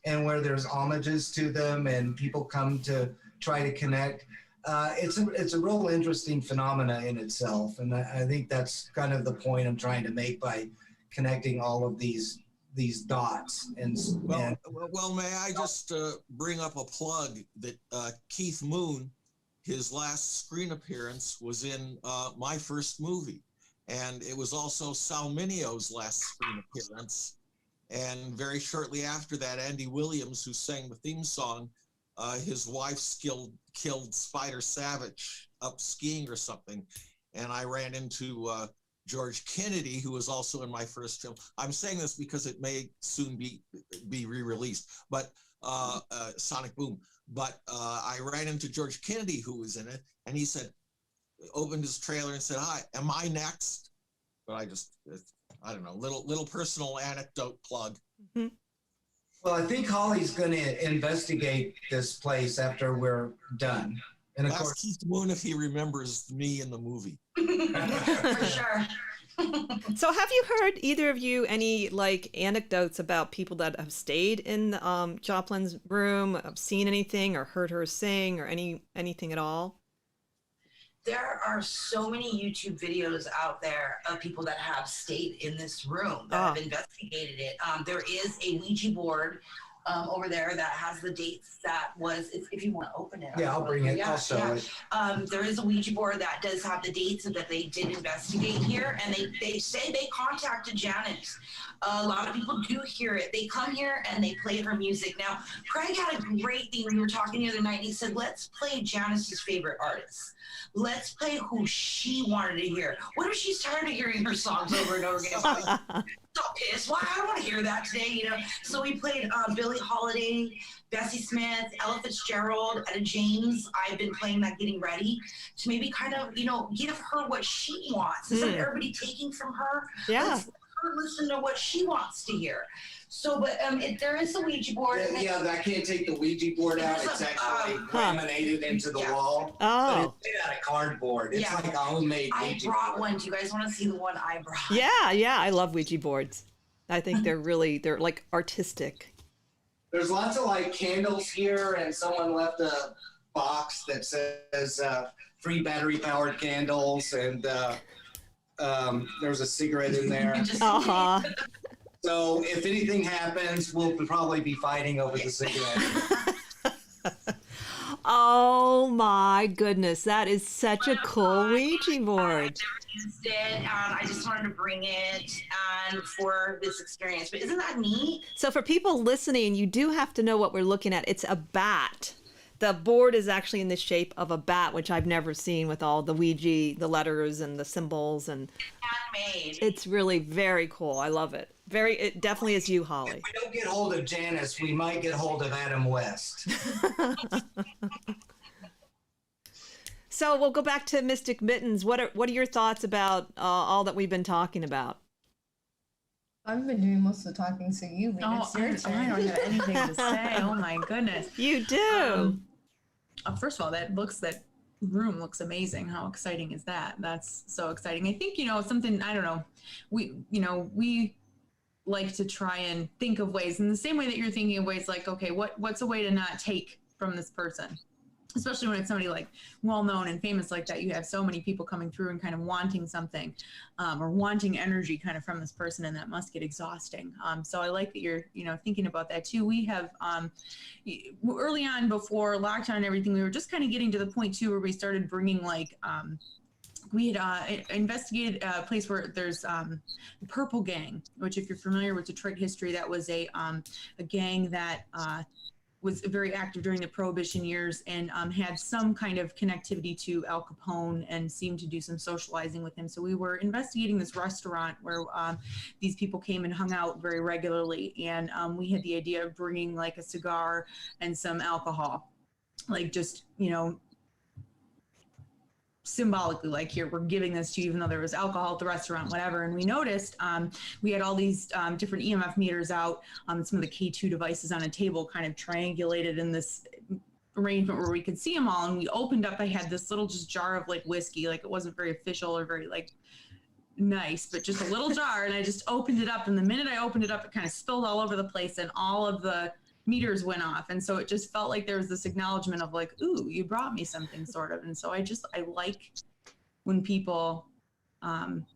F: and where there's homages to them and people come to try to connect, it's a real interesting phenomena in itself. And I think that's kind of the point I'm trying to make by connecting all of these dots.
I: Well, may I just bring up a plug that Keith Moon, his last screen appearance was in my first movie, and it was also Sal Minio's last screen appearance. And very shortly after that, Andy Williams, who sang the theme song, his wife killed Spider Savage up skiing or something, and I ran into George Kennedy, who was also in my first film. I'm saying this because it may soon be re-released, but Sonic Boom. But I ran into George Kennedy, who was in it, and he said, opened his trailer and said, "Hi, am I next?" But I don't know, little personal anecdote plug.
F: Well, I think Holly's going to investigate this place after we're done. And of course,
I: Keith Moon if he remembers me in the movie.
E: For sure.
C: So have you heard, either of you, any like anecdotes about people that have stayed in Joplin's room, have seen anything or heard her sing or anything at all?
E: There are so many YouTube videos out there of people that have stayed in this room, that have investigated it. There is a Ouija board over there that has the dates that was, if you want to open it.
F: Yeah, I'll bring it. I'll show it.
E: There is a Ouija board that does have the dates that they did investigate here, and they say they contacted Janice. A lot of people do hear it. They come here and they play her music. Now, Craig had a great thing. We were talking the other night, and he said, let's play Janice's favorite artists. Let's play who she wanted to hear. What if she's tired of hearing her songs over and over again? So pissed. Why? I don't want to hear that today, you know. So we played Billie Holiday, Bessie Smith, Ella Fitzgerald, Etta James. I've been playing that, getting ready to maybe kind of, you know, give her what she wants. Instead of everybody taking from her, let's let her listen to what she wants to hear. So, but there is a Ouija board.
F: Yeah, I can't take the Ouija board out. It's actually laminated into the wall.
C: Oh.
F: But it's made out of cardboard. It's like a homemade Ouija board.
E: I brought one. Do you guys want to see the one I brought?
C: Yeah, I love Ouija boards. I think they're like artistic.
F: There's lots of like candles here, and someone left a box that says free battery powered candles, and there's a cigarette in there. So if anything happens, we'll probably be fighting over the cigarette.
C: Oh my goodness, that is such a cool Ouija board.
E: I just wanted to bring it for this experience. But isn't that neat?
C: So for people listening, you do have to know what we're looking at. It's a bat The board is actually in the shape of a bat, which I've never seen, with all the Ouija, the letters and the symbols, and
E: Handmade.
C: it's really very cool. I love it. It definitely is you, Holly.
F: If we don't get hold of Janice, we might get hold of Adam West.
C: So we'll go back to Mystic Mittens. What are your thoughts about all that we've been talking about?
G: I've been doing most of the talking, so you lead.
H: Oh, I don't have anything to say. Oh my goodness.
C: You do.
H: First of all, that room looks amazing. How exciting is that? That's so exciting. I think, something, I don't know, we like to try and think of ways in the same way that you're thinking of ways like, okay, what's a way to not take from this person? Especially when it's somebody like well-known and famous like that. You have so many people coming through and kind of wanting something or wanting energy kind of from this person, and that must get exhausting. So I like that you're, thinking about that too. We have early on before lockdown and everything, we were just kind of getting to the point too where we started bringing like we had investigated a place where there's the Purple Gang, which if you're familiar with Detroit history, that was a gang that was very active during the Prohibition years and had some kind of connectivity to Al Capone and seemed to do some socializing with him. So we were investigating this restaurant where these people came and hung out very regularly. And we had the idea of bringing like a cigar and some alcohol, like just, symbolically, like, here, we're giving this to you, even though there was alcohol at the restaurant, whatever. And we noticed we had all these different EMF meters out, some of the K2 devices on a table kind of triangulated in this arrangement where we could see them all. And we opened up, I had this little just jar of like whiskey, like it wasn't very official or very like nice, but just a little jar. And I just opened it up. And the minute I opened it up, it kind of spilled all over the place and all of the meters went off. And so it just felt like there was this acknowledgement of like, ooh, you brought me something, sort of. And so I like when people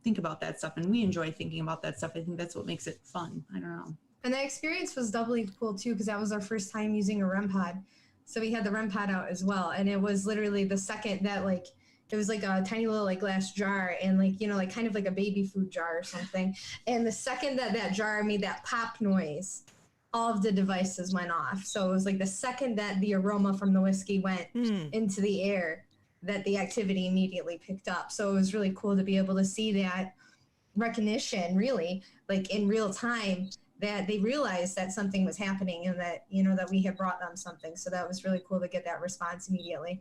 H: think about that stuff, and we enjoy thinking about that stuff. I think that's what makes it fun. I don't know.
G: And the experience was doubly cool too, because that was our first time using a REM pod. So we had the REM pod out as well. And it was literally the second that like, it was like a tiny little like glass jar and like, like kind of like a baby food jar or something. And the second that jar made that pop noise, all of the devices went off. So it was like the second that the aroma from the whiskey went into the air, that the activity immediately picked up. So it was really cool to be able to see that recognition, really, like in real time, that they realized that something was happening and that, that we had brought them something. So that was really cool to get that response immediately.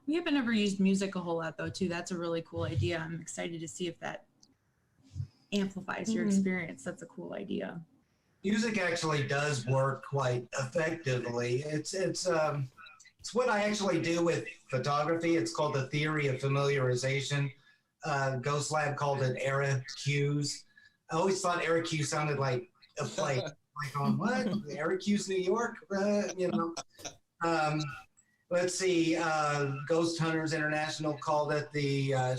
H: We haven't ever used music a whole lot though, too. That's a really cool idea. I'm excited to see if that amplifies your experience. That's a cool idea.
F: Music actually does work quite effectively. It's what I actually do with photography. It's called the theory of familiarization. Ghost Lab called it era cues. I always thought era cue sounded like a play. Like on what? Era cues, New York? Let's see. Ghost Hunters International called it the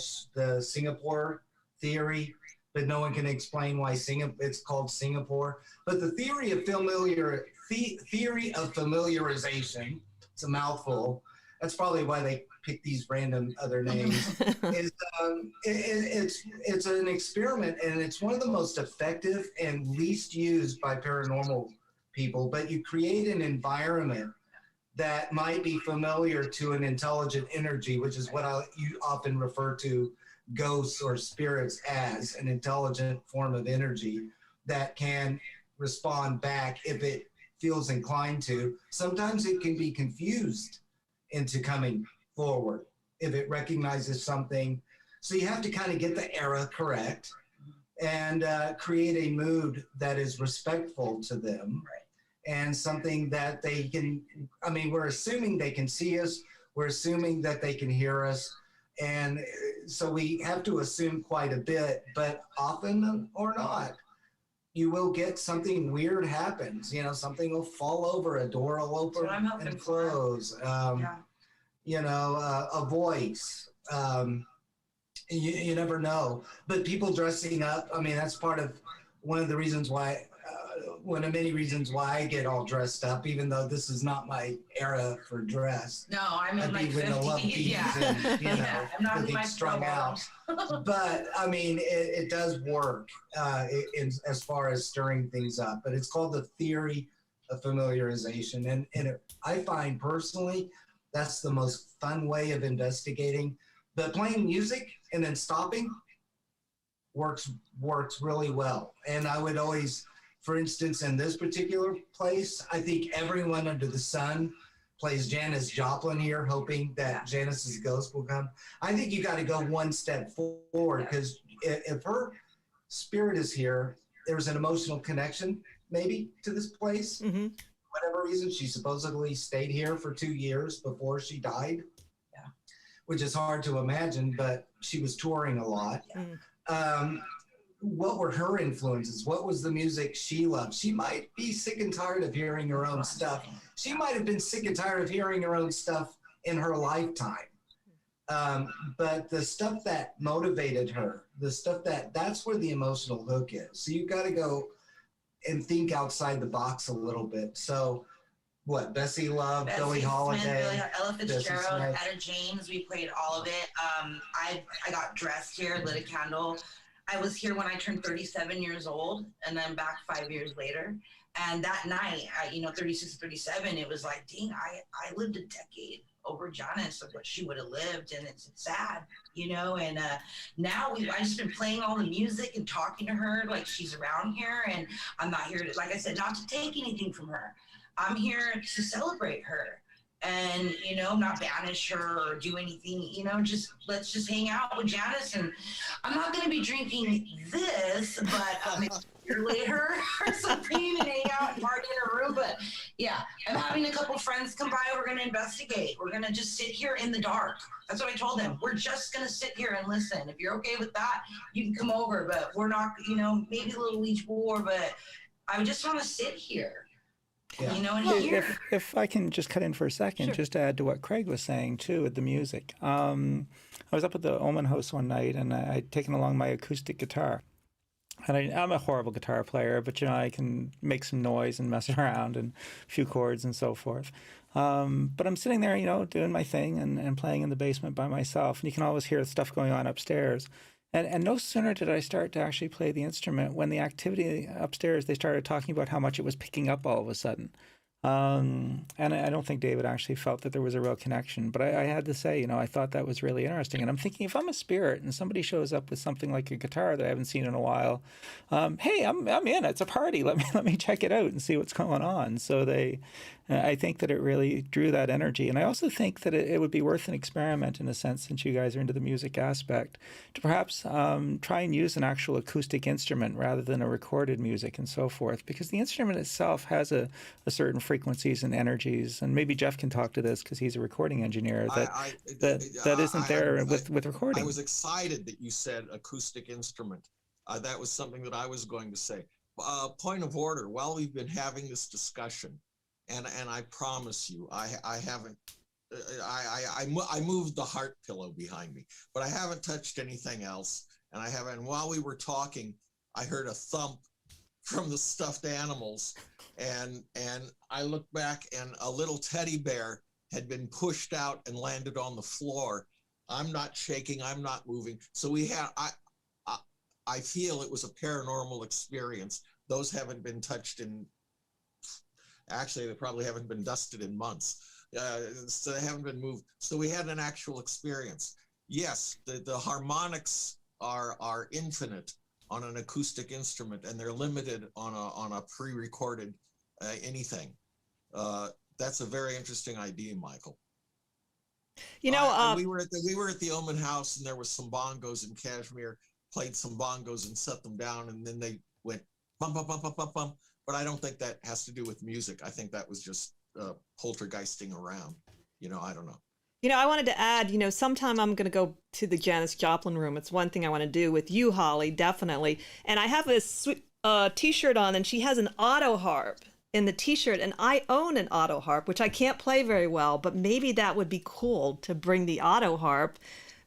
F: Singapore theory. But no one can explain why it's called Singapore. But the theory of familiarization, it's a mouthful. That's probably why they pick these random other names. It's an experiment, and it's one of the most effective and least used by paranormal people. But you create an environment that might be familiar to an intelligent energy, which is what you often refer to ghosts or spirits as, an intelligent form of energy that can respond back if it feels inclined to. Sometimes it can be confused into coming forward if it recognizes something. So you have to kind of get the era correct and create a mood that is respectful to them, and something that they can, we're assuming they can see us, we're assuming that they can hear us. And so we have to assume quite a bit, but often or not, you will get something weird happens. Something will fall over, a door will open and close. A voice. You never know. But people dressing up, that's part of one of the reasons why. One of many reasons why I get all dressed up, even though this is not my era for dress.
E: No, I'm in my 50s.
F: And,
E: I'm not in my
F: strung out. But it does work as far as stirring things up. But it's called the theory of familiarization, and I find personally That's the most fun way of investigating. But playing music and then stopping works really well. And I would always, for instance, in this particular place, I think everyone under the sun plays Janis Joplin here, hoping that Janis's ghost will come. I think you got to go one step forward, because if her spirit is here, there's an emotional connection maybe to this place.
C: Mm-hmm.
F: Whatever reason, she supposedly stayed here for 2 years before she died.
E: Yeah.
F: Which is hard to imagine, but she was touring a lot.
E: Yeah.
F: What were her influences? What was the music she loved? She might be sick and tired of hearing her own stuff. She might have been sick and tired of hearing her own stuff in her lifetime. But the stuff that motivated her, the stuff that's where the emotional hook is. So you've got to go and think outside the box a little bit. So what, Bessie Love, Billie Holiday,
E: Ella Fitzgerald,
F: Smith.
E: Etta James, we played all of it. I got dressed here, lit a candle. I was here when I turned 37 years old, and then back 5 years later. And that night, 36, 37, it was like, dang, I lived a decade over Janis of what she would have lived, and it's sad, and now I've just been playing all the music and talking to her like she's around here, and I'm not here to, like I said, not to take anything from her. I'm here to celebrate her and, not banish her or do anything, let's just hang out with Janis. And I'm not going to be drinking this, but later or something and hang out and party in a room. But yeah, I'm having a couple friends come by. We're going to investigate. We're going to just sit here in the dark. That's what I told them. We're just going to sit here and listen. If you're okay with that, you can come over, but we're not, maybe a little Ouija board, but I just want to sit here.
F: Yeah.
E: And hear.
D: If I can just cut in for a second,
C: Sure.
D: just to add to what Craig was saying too with the music. I was up at the Owens house one night, and I'd taken along my acoustic guitar. And I'm a horrible guitar player, but I can make some noise and mess around and a few chords and so forth. But I'm sitting there, doing my thing and playing in the basement by myself, and you can always hear stuff going on upstairs. And no sooner did I start to actually play the instrument when the activity upstairs, they started talking about how much it was picking up all of a sudden. And I don't think David actually felt that there was a real connection. But I had to say, I thought that was really interesting. And I'm thinking, if I'm a spirit and somebody shows up with something like a guitar that I haven't seen in a while, hey, I'm in. It's a party. Let me check it out and see what's going on. So I think that it really drew that energy. And I also think that it would be worth an experiment in a sense, since you guys are into the music aspect, to perhaps try and use an actual acoustic instrument rather than a recorded music and so forth, because the instrument itself has a certain frequencies and energies. And maybe Jeff can talk to this because he's a recording engineer that isn't there with recording.
I: I was excited that you said acoustic instrument. That was something that I was going to say. Point of order, while we've been having this discussion, and I promise you, I haven't, I moved the heart pillow behind me, but I haven't touched anything else. And while we were talking, I heard a thump from the stuffed animals, and I looked back, and a little teddy bear had been pushed out and landed on the floor. I'm not shaking, I'm not moving. So I feel it was a paranormal experience. Those haven't been touched in, actually, they probably haven't been dusted in months. So they haven't been moved. So we had an actual experience. Yes, the harmonics are infinite on an acoustic instrument, and they're limited on a pre-recorded anything. That's a very interesting idea, Michael.
C: We
I: were at the Omen house, and there was some bongos, and Kashmir played some bongos and set them down, and then they went bum bum bum bum bum bum. But I don't think that has to do with music. I think that was just poltergeisting around. I don't know.
C: I wanted to add, sometime I'm going to go to the Janis Joplin room. It's one thing I want to do with you, Holly, definitely. And I have this T-shirt on, and she has an auto harp in the T-shirt, and I own an auto harp, which I can't play very well, but maybe that would be cool to bring the auto harp,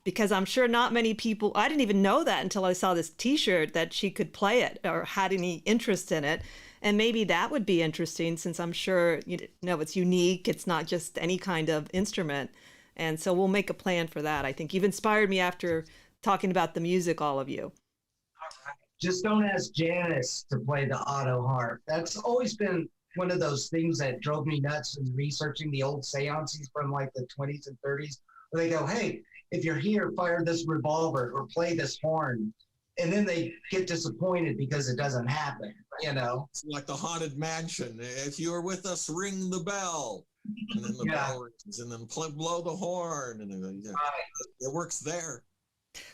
C: because I'm sure not many people, I didn't even know that until I saw this T-shirt that she could play it or had any interest in it. And maybe that would be interesting, since I'm sure, it's unique. It's not just any kind of instrument. And so we'll make a plan for that. I think you've inspired me after talking about the music, all of you.
F: All right. Just don't ask Janis to play the auto harp. That's always been one of those things that drove me nuts in researching the old seances from like the 20s and 30s, where they go, hey, if you're here, fire this revolver or play this horn. And then they get disappointed because it doesn't happen, you know?
I: It's like the Haunted Mansion. If you're with us, ring the bell. And then the bell rings, and then blow the horn. And then, it works there.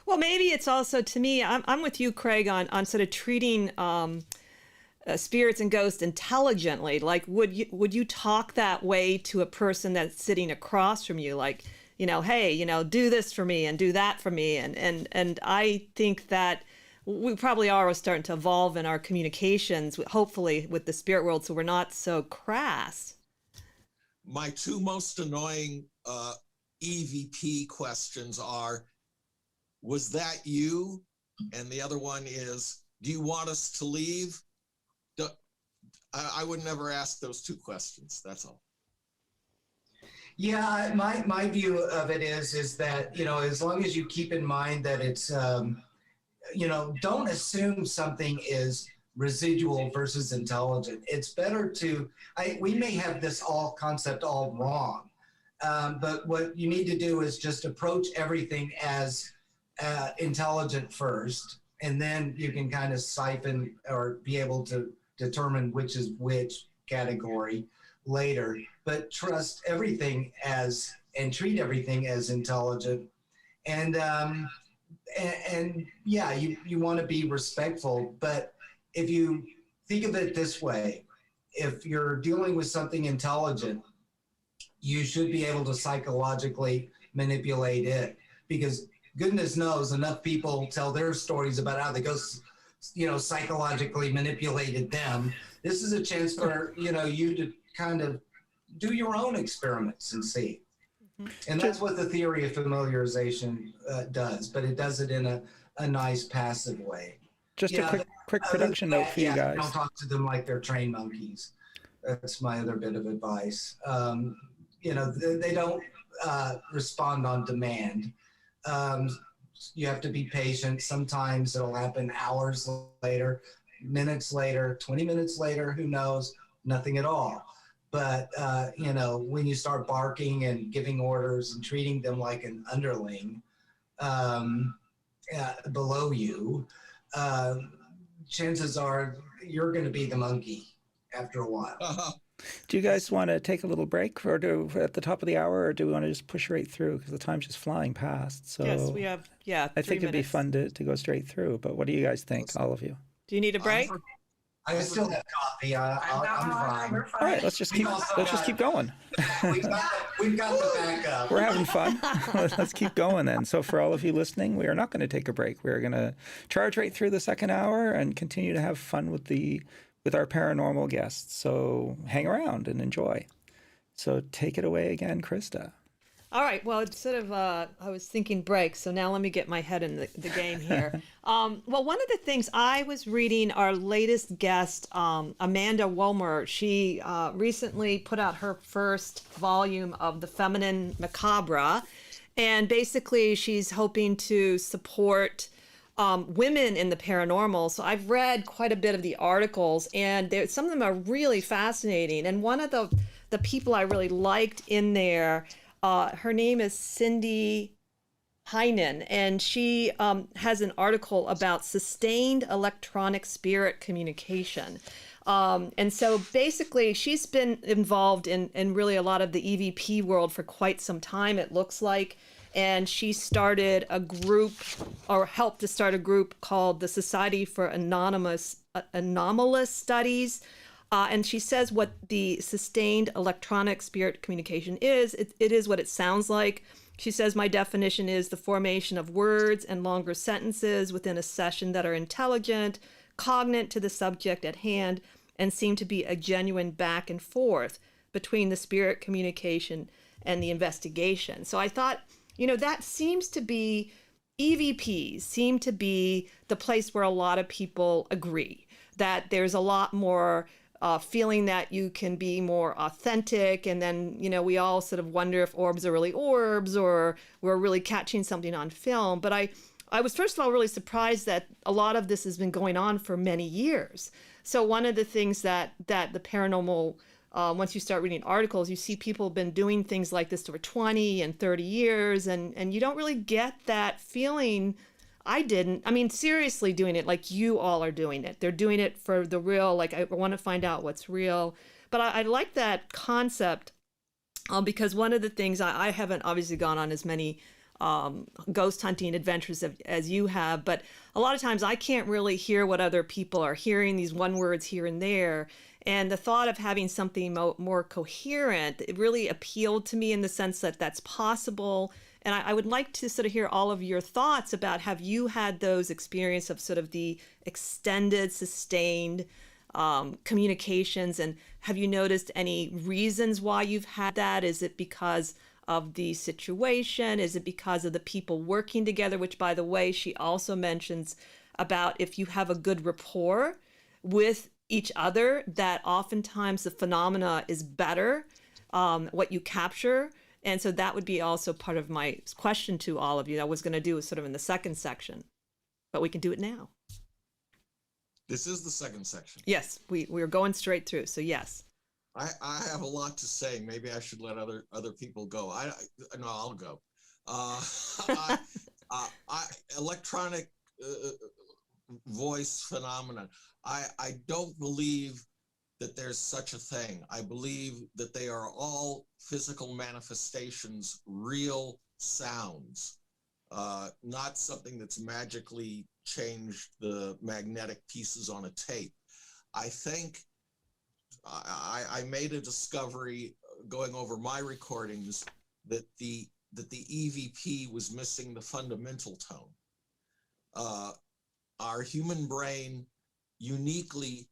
C: Well, maybe it's also, to me, I'm with you, Craig, on sort of treating spirits and ghosts intelligently. Like, would you talk that way to a person that's sitting across from you? Like, hey, do this for me and do that for me. And I think that we probably are starting to evolve in our communications, hopefully with the spirit world, so we're not so crass.
I: My two most annoying EVP questions are, was that you? And the other one is, do you want us to leave? I would never ask those two questions. That's all.
F: Yeah, my view of it is that, as long as you keep in mind that it's, don't assume something is residual versus intelligent. It's better we may have this concept all wrong, but what you need to do is just approach everything as intelligent first, and then you can kind of siphon or be able to determine which is which category later. But trust everything and treat everything as intelligent, and yeah, you want to be respectful. But if you think of it this way, if you're dealing with something intelligent, you should be able to psychologically manipulate it, because goodness knows enough people tell their stories about how the ghosts, psychologically manipulated them. This is a chance for, you to kind of do your own experiments and see. And that's what the theory of familiarization does, but it does it in a nice passive way.
D: Just a quick production note for you guys.
F: Don't talk to them like they're trained monkeys. That's my other bit of advice. They don't respond on demand. You have to be patient. Sometimes it'll happen hours later, minutes later, 20 minutes later, who knows, nothing at all. But, when you start barking and giving orders and treating them like an underling below you, chances are you're going to be the monkey after a while.
D: Do you guys want to take a little break at the top of the hour, or do we want to just push right through, because the time's just flying past? So
C: yes, we have,
D: I think it'd be fun to go straight through, but what do you guys think, all of you?
C: Do you need a break?
F: I still have coffee. I'm fine.
D: All right, let's just keep going.
F: We've got the backup.
D: We're having fun. Let's keep going then. So for all of you listening, we are not going to take a break. We're going to charge right through the second hour and continue to have fun with our paranormal guests. So hang around and enjoy. So take it away again, Krista.
C: All right. Well, instead of, I was thinking break, so now let me get my head in the game here. Well, one of the things I was reading, our latest guest, Amanda Womer, she recently put out her first volume of The Feminine Macabre. And basically, she's hoping to support women in the paranormal. So I've read quite a bit of the articles, and some of them are really fascinating. And one of the people I really liked in there, her name is Cindy Heinen, and she has an article about sustained electronic spirit communication. And so basically, she's been involved in really a lot of the EVP world for quite some time, it looks like. And she started a group, or helped to start a group called the Society for Anomalous Studies. And she says what the sustained electronic spirit communication is. It is what it sounds like. She says, my definition is the formation of words and longer sentences within a session that are intelligent, cognate to the subject at hand, and seem to be a genuine back and forth between the spirit communication and the investigation. So I thought, that seems to be, EVPs seem to be the place where a lot of people agree that there's a lot more feeling that you can be more authentic. And then, we all sort of wonder if orbs are really orbs or we're really catching something on film. But I was first of all really surprised that a lot of this has been going on for many years. So one of the things that the paranormal, once you start reading articles, you see people have been doing things like this for 20 and 30 years, and you don't really get that feeling. I didn't. I mean, seriously doing it like you all are doing it. They're doing it for the real, like, I want to find out what's real. But I like that concept because one of the things, I haven't obviously gone on as many ghost hunting adventures as you have, but a lot of times I can't really hear what other people are hearing, these one words here and there. And the thought of having something more coherent, it really appealed to me in the sense that that's possible. And I would like to sort of hear all of your thoughts about, have you had those experiences of sort of the extended, sustained communications, and have you noticed any reasons why you've had that? Is it because of the situation? Is it because of the people working together? Which, by the way, she also mentions about if you have a good rapport with each other, that oftentimes the phenomena is better, what you capture. And so that would be also part of my question to all of you. I was going to do it sort of in the second section, but we can do it now.
I: This is the second section.
C: Yes, we're going straight through. So yes.
I: I have a lot to say. Maybe I should let other people go. No, I'll go. Electronic voice phenomenon. I don't believe that there's such a thing. I believe that they are all physical manifestations, real sounds, not something that's magically changed the magnetic pieces on a tape. I think I made a discovery going over my recordings that the EVP was missing the fundamental tone. Our human brain uniquely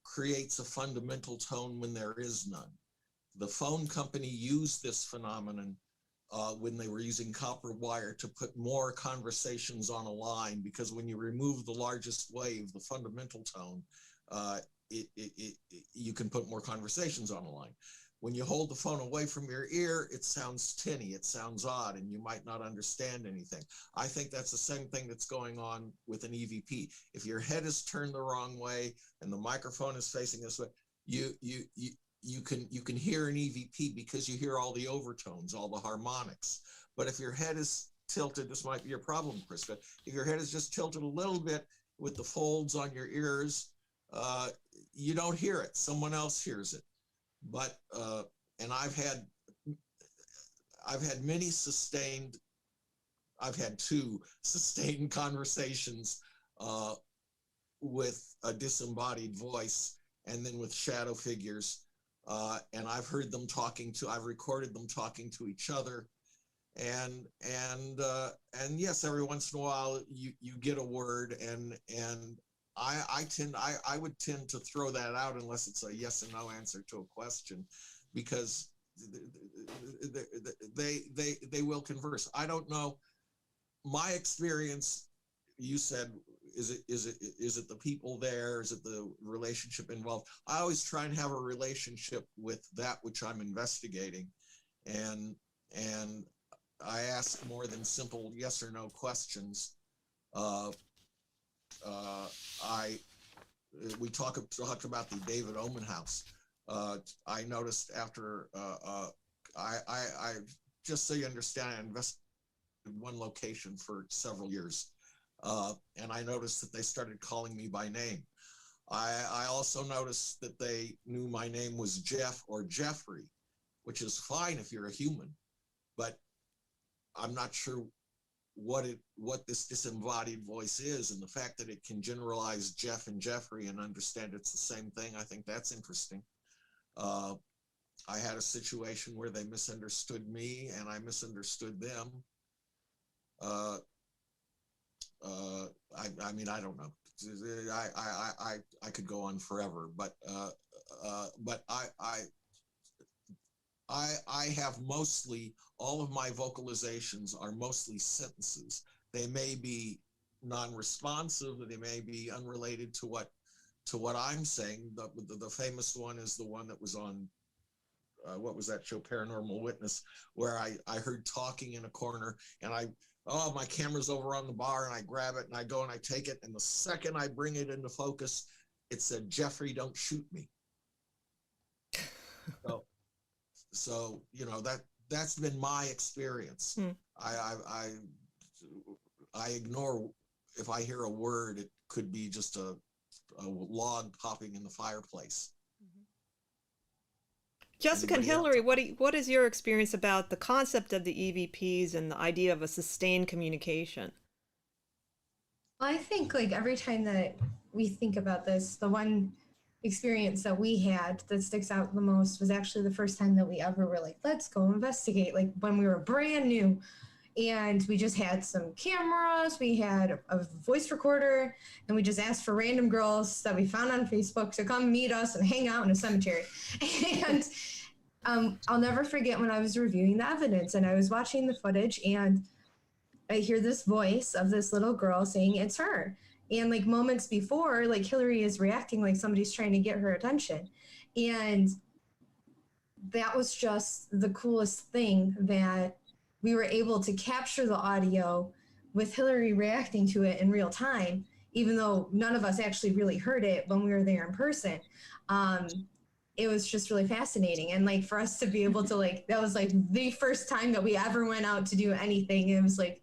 I: creates a fundamental tone when there is none. The phone company used this phenomenon when they were using copper wire to put more conversations on a line, because when you remove the largest wave, the fundamental tone, you can put more conversations on a line. When you hold the phone away from your ear, it sounds tinny, it sounds odd, and you might not understand anything. I think that's the same thing that's going on with an EVP. If your head is turned the wrong way and the microphone is facing this way, you can hear an EVP because you hear all the overtones, all the harmonics. But if your head is tilted, this might be your problem, Krista. If your head is just tilted a little bit with the folds on your ears, you don't hear it. Someone else hears it. But and I've had many sustained. I've had 2 sustained conversations with a disembodied voice, and then with shadow figures. And I've heard them I've recorded them talking to each other, and yes, every once in a while you get a word, and I would tend to throw that out unless it's a yes and no answer to a question, because they will converse. I don't know. My experience, you said, is it the people there? Is it the relationship involved? I always try and have a relationship with that which I'm investigating, and I ask more than simple yes or no questions. We talked about the David Oman house. I noticed after I just so you understand, I invested in one location for several years, and I noticed that they started calling me by name. I also noticed that they knew my name was Jeff or Jeffrey, which is fine if you're a human, but I'm not sure what this disembodied voice is, and the fact that it can generalize Jeff and Jeffrey and understand it's the same thing, I think that's interesting. I had a situation where they misunderstood me and I misunderstood them. I mean, I don't know. I could go on forever, but I have mostly, all of my vocalizations are mostly sentences. They may be non-responsive, they may be unrelated to what I'm saying. The famous one is the one that was on, what was that show, Paranormal Witness, where I heard talking in a corner, and oh, my camera's over on the bar, and I grab it and I go and I take it. And the second I bring it into focus, it said, Jeffrey, don't shoot me. So you know, that's been my experience. I ignore, if I hear a word, it could be just a log popping in the fireplace.
C: Jessica and Hillary, what is your experience about the concept of the EVPs and the idea of a sustained communication?
G: Well, I think like every time that we think about this, the one experience that we had that sticks out the most was actually the first time that we ever were like, let's go investigate, like when we were brand new. And we just had some cameras, we had a voice recorder, and we just asked for random girls that we found on Facebook to come meet us and hang out in a cemetery. And I'll never forget when I was reviewing the evidence and I was watching the footage and I hear this voice of this little girl saying it's her. And like moments before, like Hillary is reacting like somebody's trying to get her attention. And that was just the coolest thing, that we were able to capture the audio with Hillary reacting to it in real time, even though none of us actually really heard it when we were there in person. It was just really fascinating. And like for us to be able to like, that was like the first time that we ever went out to do anything. It was like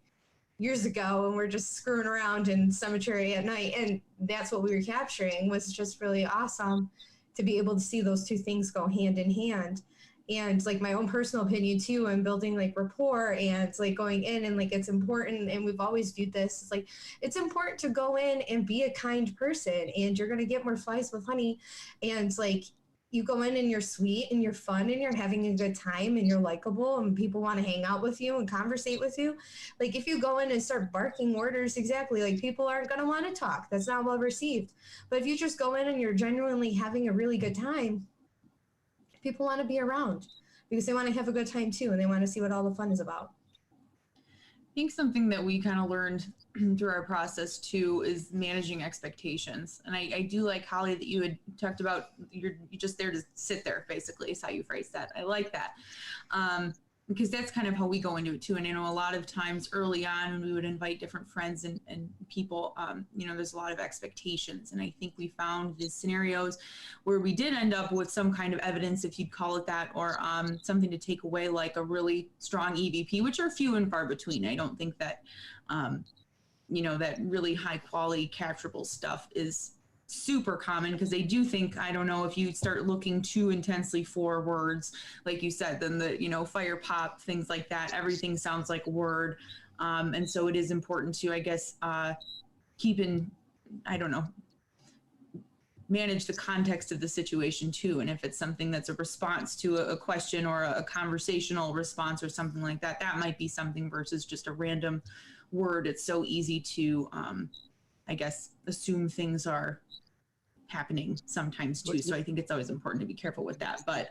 G: years ago, and we're just screwing around in cemetery at night. And that's what we were capturing. Was just really awesome to be able to see those two things go hand in hand. And like my own personal opinion too, I'm building like rapport and like going in, and like it's important, and we've always viewed this, it's like it's important to go in and be a kind person, and you're gonna get more flies with honey. And like you go in and you're sweet and you're fun and you're having a good time and you're likable and people want to hang out with you and conversate with you. Like if you go in and start barking orders, exactly, like people aren't going to want to talk. That's not well received. But if you just go in and you're genuinely having a really good time, people want to be around because they want to have a good time too, and they want to see what all the fun is about.
H: I think something that we kind of learned through our process too is managing expectations. And I do like, Holly, that you had talked about you're just there to sit there, basically is how you phrased that. I like that. Because that's kind of how we go into it too. And you know, a lot of times early on when we would invite different friends and people, you know, there's a lot of expectations. And I think we found these scenarios where we did end up with some kind of evidence, if you'd call it that, or something to take away, like a really strong EVP, which are few and far between. I don't think that, you know, that really high quality capturable stuff is super common, because they do think, I don't know, if you start looking too intensely for words, like you said, then the, you know, fire pop, things like that, everything sounds like a word. And so it is important to, I guess, keep in, I don't know, manage the context of the situation too. And if it's something that's a response to a question or a conversational response or something like that, that might be something versus just a random word. It's so easy to, I guess, assume things are happening sometimes too. So I think it's always important to be careful with that. But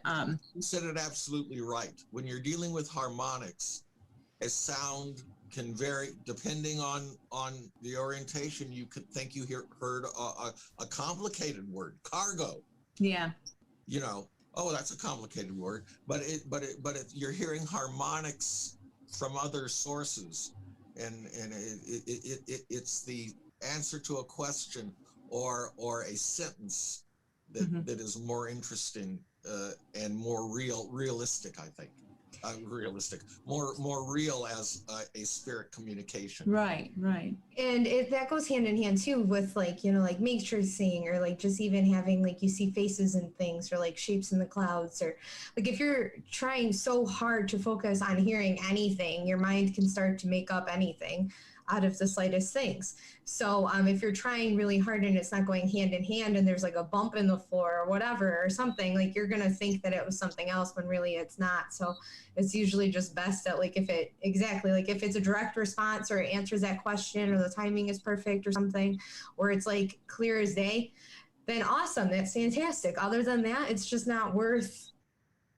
I: you said it absolutely right. When you're dealing with harmonics, a sound can vary depending on the orientation. You could think you heard a complicated word, cargo.
H: Yeah.
I: You know, oh, that's a complicated word, but you're hearing harmonics from other sources, and it's the answer to a question or a sentence that is more interesting and more realistic, I think. More real as a spirit communication.
H: Right.
G: And that goes hand in hand too with, like, you know, like matrixing, or like just even having, like, you see faces and things, or like shapes in the clouds, or like if you're trying so hard to focus on hearing anything, your mind can start to make up anything out of the slightest things. So if you're trying really hard and it's not going hand in hand, and there's like a bump in the floor or whatever or something, like you're gonna think that it was something else when really it's not. So it's usually just best that, like, if it's a direct response, or it answers that question, or the timing is perfect or something, or it's like clear as day, then awesome, that's fantastic. Other than that, it's just not worth,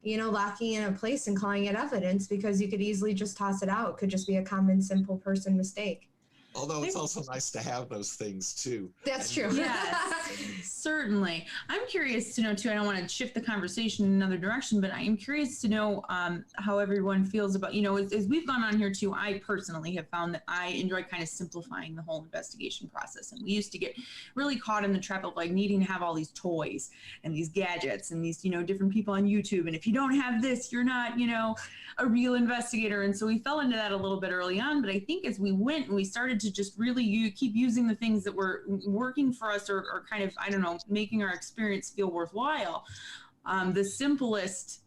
G: you know, locking in a place and calling it evidence, because you could easily just toss it out. It could just be a common, simple person mistake.
I: Although it's also nice to have those things too.
G: That's true.
H: Yes, certainly. I'm curious to know too. I don't want to shift the conversation in another direction, but I am curious to know how everyone feels about, as we've gone on here too. I personally have found that I enjoy kind of simplifying the whole investigation process. And we used to get really caught in the trap of like needing to have all these toys and these gadgets and these, different people on YouTube. And if you don't have this, you're not, a real investigator. And so we fell into that a little bit early on. But I think as we went and we started to just really keep using the things that were working for us or kind of, I don't know, making our experience feel worthwhile, the simplest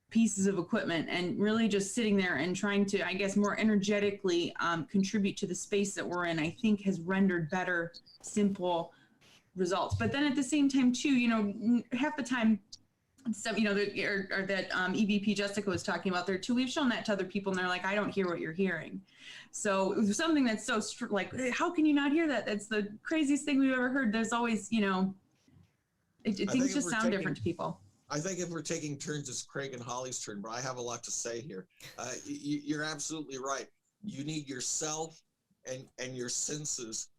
H: pieces of equipment and really just sitting there and trying to, I guess, more energetically contribute to the space that we're in, I think has rendered better, simple results. But then at the same time too, half the time, stuff, that EVP Jessica was talking about there too. We've shown that to other people and they're like, I don't hear what you're hearing. So it was something that's so like, how can you not hear that? That's the craziest thing we've ever heard. There's always, things just sound different to people.
I: I think if we're taking turns, it's Craig and Holly's turn, but I have a lot to say here. You're absolutely right. You need yourself and your senses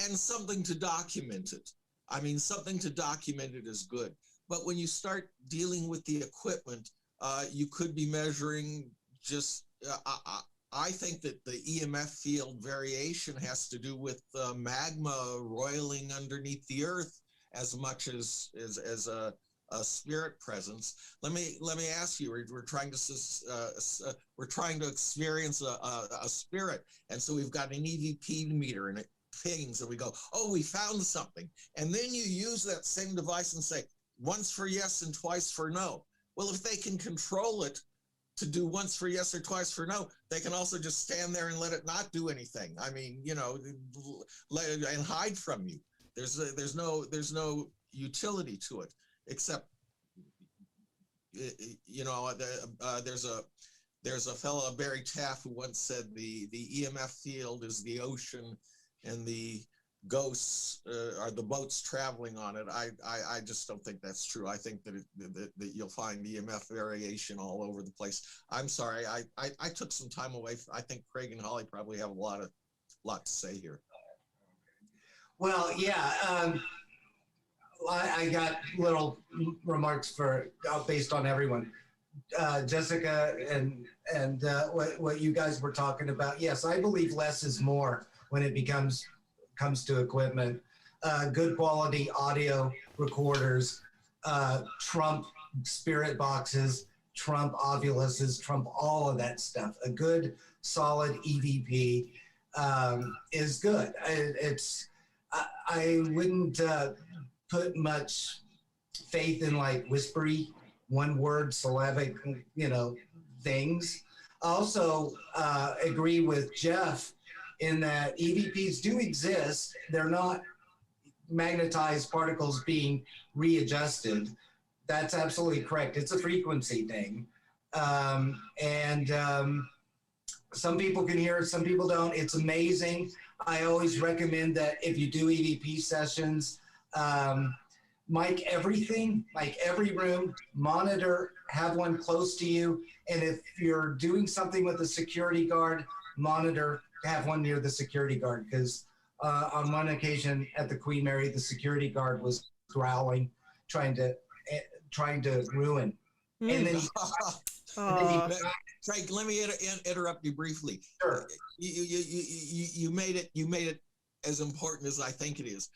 I: and something to document it. I mean, something to document it is good. But when you start dealing with the equipment, you could be measuring just, I think that the EMF field variation has to do with magma roiling underneath the earth as much as a spirit presence. Let me ask you, we're trying to experience a spirit. And so we've got an EVP meter and it pings and we go, oh, we found something. And then you use that same device and say, once for yes and twice for no. Well, if they can control it to do once for yes or twice for no, they can also just stand there and let it not do anything. I mean, and hide from you. There's no utility to it, except, there's a fellow, Barry Taff, who once said the EMF field is the ocean and the ghosts are the boats traveling on it. I just don't think that's true. I think that that you'll find EMF variation all over the place. I'm sorry, I took some time away. I think Craig and Holly probably have a lot to say here.
F: Well, yeah, I got little remarks based on everyone. Jessica and what you guys were talking about. Yes, I believe less is more when it comes to equipment. Good quality audio recorders, trump spirit boxes, trump ovuluses, trump all of that stuff. A good solid EVP is good. I wouldn't put much faith in like whispery, one word syllabic, things. Also agree with Jeff in that EVPs do exist. They're not magnetized particles being readjusted. That's absolutely correct. It's a frequency thing. Some people can hear it, some people don't. It's amazing. I always recommend that if you do EVP sessions, mic everything, mic every room, monitor, have one close to you. And if you're doing something with a security guard, monitor, have one near the security guard. Because on one occasion at the Queen Mary, the security guard was growling, trying to ruin. And then
I: Craig, let me interrupt you briefly.
F: Sure.
I: You made it as important as I think it is.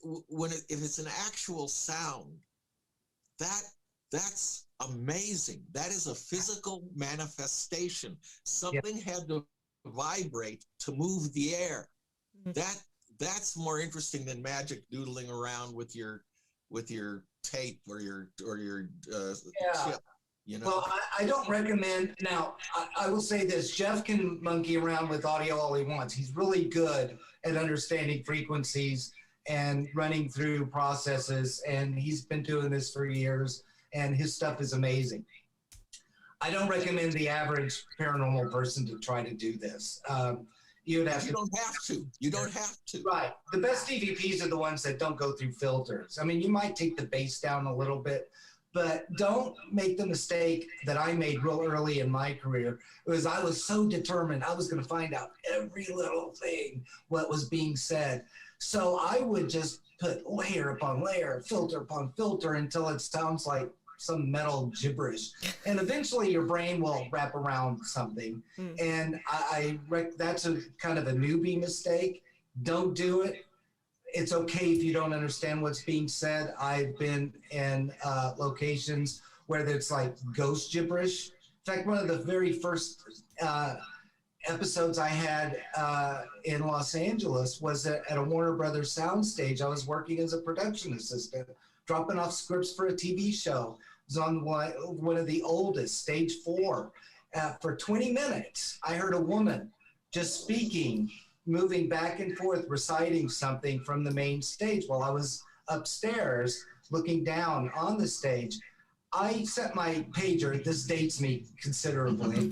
I: If it's an actual sound, that's amazing. That is a physical manifestation. Something had to vibrate to move the air. That's more interesting than magic doodling around with your tape or your chip.
F: Well, I don't recommend. Now, I will say this: Jeff can monkey around with audio all he wants. He's really good at understanding frequencies and running through processes, and he's been doing this for years, and his stuff is amazing. I don't recommend the average paranormal person to try to do this. You don't have to. Right. The best EVPs are the ones that don't go through filters. I mean, you might take the bass down a little bit, But don't make the mistake that I made real early in my career. It was I was so determined I was going to find out every little thing what was being said. So I would just put layer upon layer, filter upon filter until it sounds like some metal gibberish. And eventually your brain will wrap around something. And that's a kind of a newbie mistake. Don't do it. It's okay if you don't understand what's being said. I've been in locations where it's like ghost gibberish. In fact, one of the very first episodes I had in Los Angeles was at a Warner Brothers soundstage. I was working as a production assistant, dropping off scripts for a TV show. It was on one of the oldest, stage 4. For 20 minutes, I heard a woman just speaking, moving back and forth, reciting something from the main stage while I was upstairs looking down on the stage. I set my pager, this dates me considerably,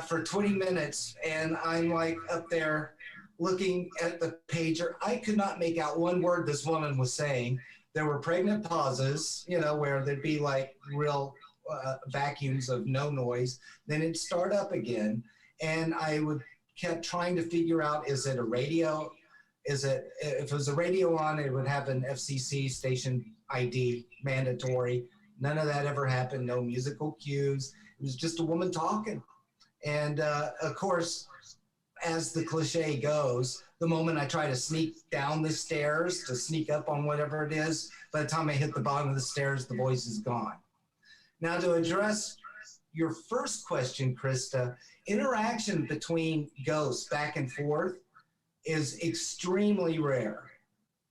F: for 20 minutes, and I'm like up there looking at the pager. I could not make out one word this woman was saying. There were pregnant pauses, where there'd be like real vacuums of no noise. Then it'd start up again, and I kept trying to figure out, is it a radio? If it was a radio on, it would have an FCC station ID mandatory. None of that ever happened. No musical cues. It was just a woman talking. And of course, as the cliche goes, the moment I try to sneak down the stairs to sneak up on whatever it is, by the time I hit the bottom of the stairs, the voice is gone. Now, to address your first question, Krista, interaction between ghosts back and forth is extremely rare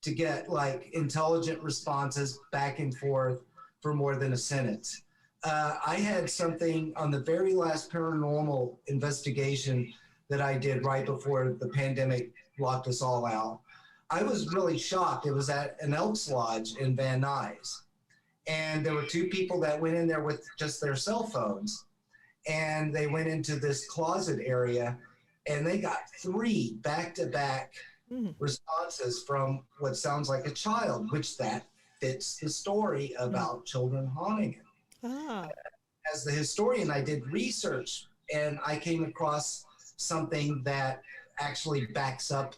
F: to get like intelligent responses back and forth for more than a sentence. I had something on the very last paranormal investigation that I did right before the pandemic locked us all out. I was really shocked. It was at an Elks Lodge in Van Nuys. And there were 2 people that went in there with just their cell phones. And they went into this closet area, and they got 3 back-to-back responses from what sounds like a child, which that fits the story about children haunting it. As the historian, I did research, and I came across something that actually backs up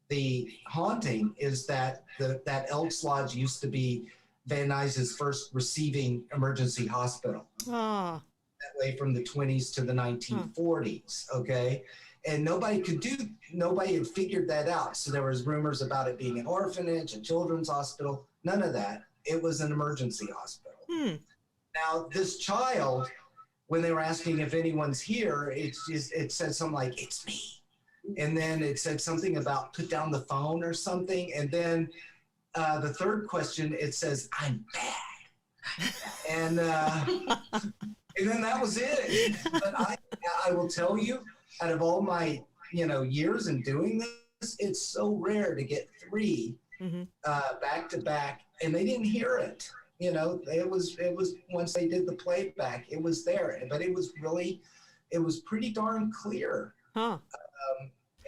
F: the haunting, is that that Elks Lodge used to be Van Nuys' first receiving emergency hospital. That way from the 20s to the 1940s, okay? And nobody had figured that out. So there was rumors about it being an orphanage, a children's hospital, none of that. It was an emergency hospital. Now, this child, when they were asking if anyone's here, it said something like, "It's me." And then it said something about put down the phone or something. And then the third question, it says, "I'm bad." And then that was it. But I will tell you, out of all my years in doing this, it's so rare to get 3 back to back, and they didn't hear it. It was once they did the playback, it was there, but it was pretty darn clear.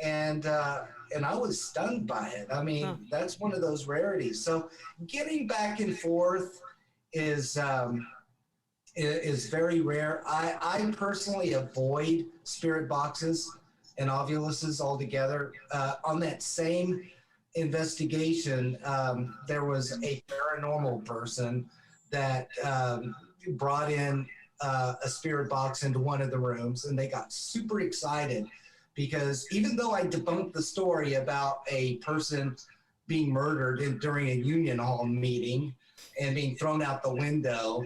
F: And I was stunned by it. I mean, that's one of those rarities. So getting back and forth is very rare. I personally avoid spirit boxes and ovuluses altogether. On that same investigation, there was a paranormal person that brought in a spirit box into one of the rooms, and they got super excited because even though I debunked the story about a person being murdered during a union hall meeting and being thrown out the window,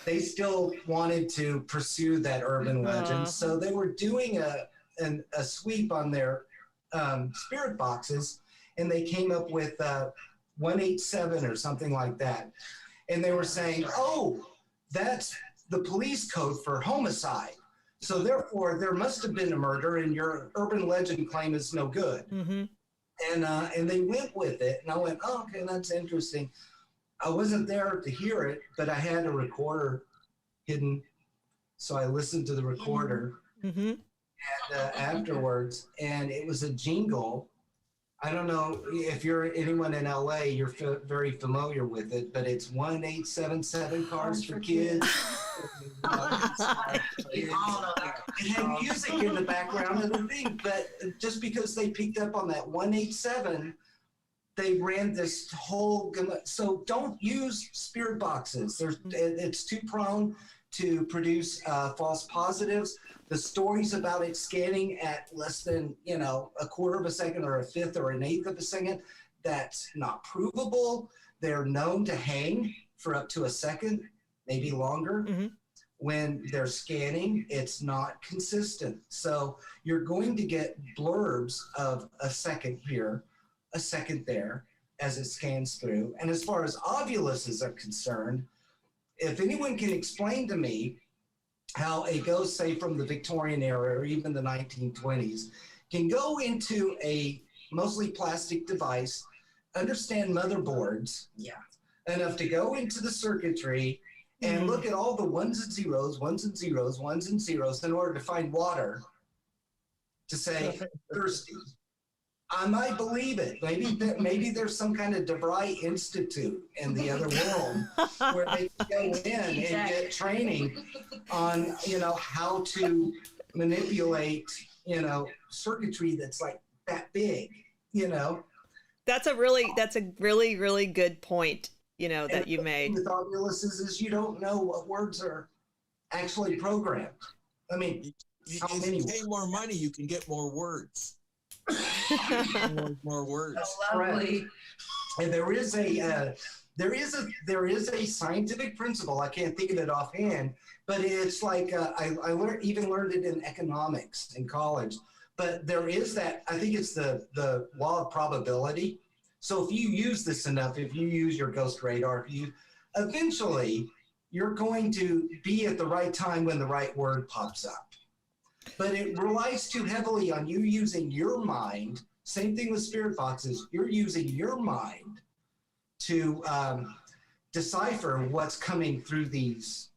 F: they still wanted to pursue that urban legend. So they were doing a sweep on their spirit boxes, and they came up with 187 or something like that. And they were saying, "Oh, that's the police code for homicide. So therefore, there must have been a murder, and your urban legend claim is no good." And they went with it, and I went, "Oh, okay, that's interesting." I wasn't there to hear it, but I had a recorder hidden, so I listened to the recorder and afterwards, and it was a jingle. I don't know if you're anyone in LA, you're very familiar with it, but it's 1877 Cars for Kids. It had music in the background of the thing, but just because they picked up on that 187, they ran this whole gamut. So don't use spirit boxes. It's too prone to produce false positives. The stories about it scanning at less than, a quarter of a second or a fifth or an eighth of a second, that's not provable. They're known to hang for up to a second, maybe longer. Mm-hmm. When they're scanning, it's not consistent. So you're going to get blurbs of a second here, a second there, as it scans through. And as far as ovuluses are concerned, if anyone can explain to me how a ghost, say from the Victorian era or even the 1920s, can go into a mostly plastic device, understand motherboards, enough to go into the circuitry and look at all the ones and zeros, ones and zeros, ones and zeros in order to find water to say thirsty. I might believe it. Maybe there's some kind of DeVry Institute in the other world where they can go in and get training on, how to manipulate, circuitry that's like that big,
C: That's a really, really good point, that you made.
F: With ovuluses is you don't know what words are actually programmed. I mean,
I: you pay more money, you can get more words. more words.
F: Lovely. And there is a scientific principle. I can't think of it offhand, but it's like I learned it in economics in college. But there is that. I think it's the law of probability. So if you use this enough, if you use your ghost radar, eventually you're going to be at the right time when the right word pops up. But it relies too heavily on you using your mind. Same thing with spirit boxes. You're using your mind to decipher what's coming through these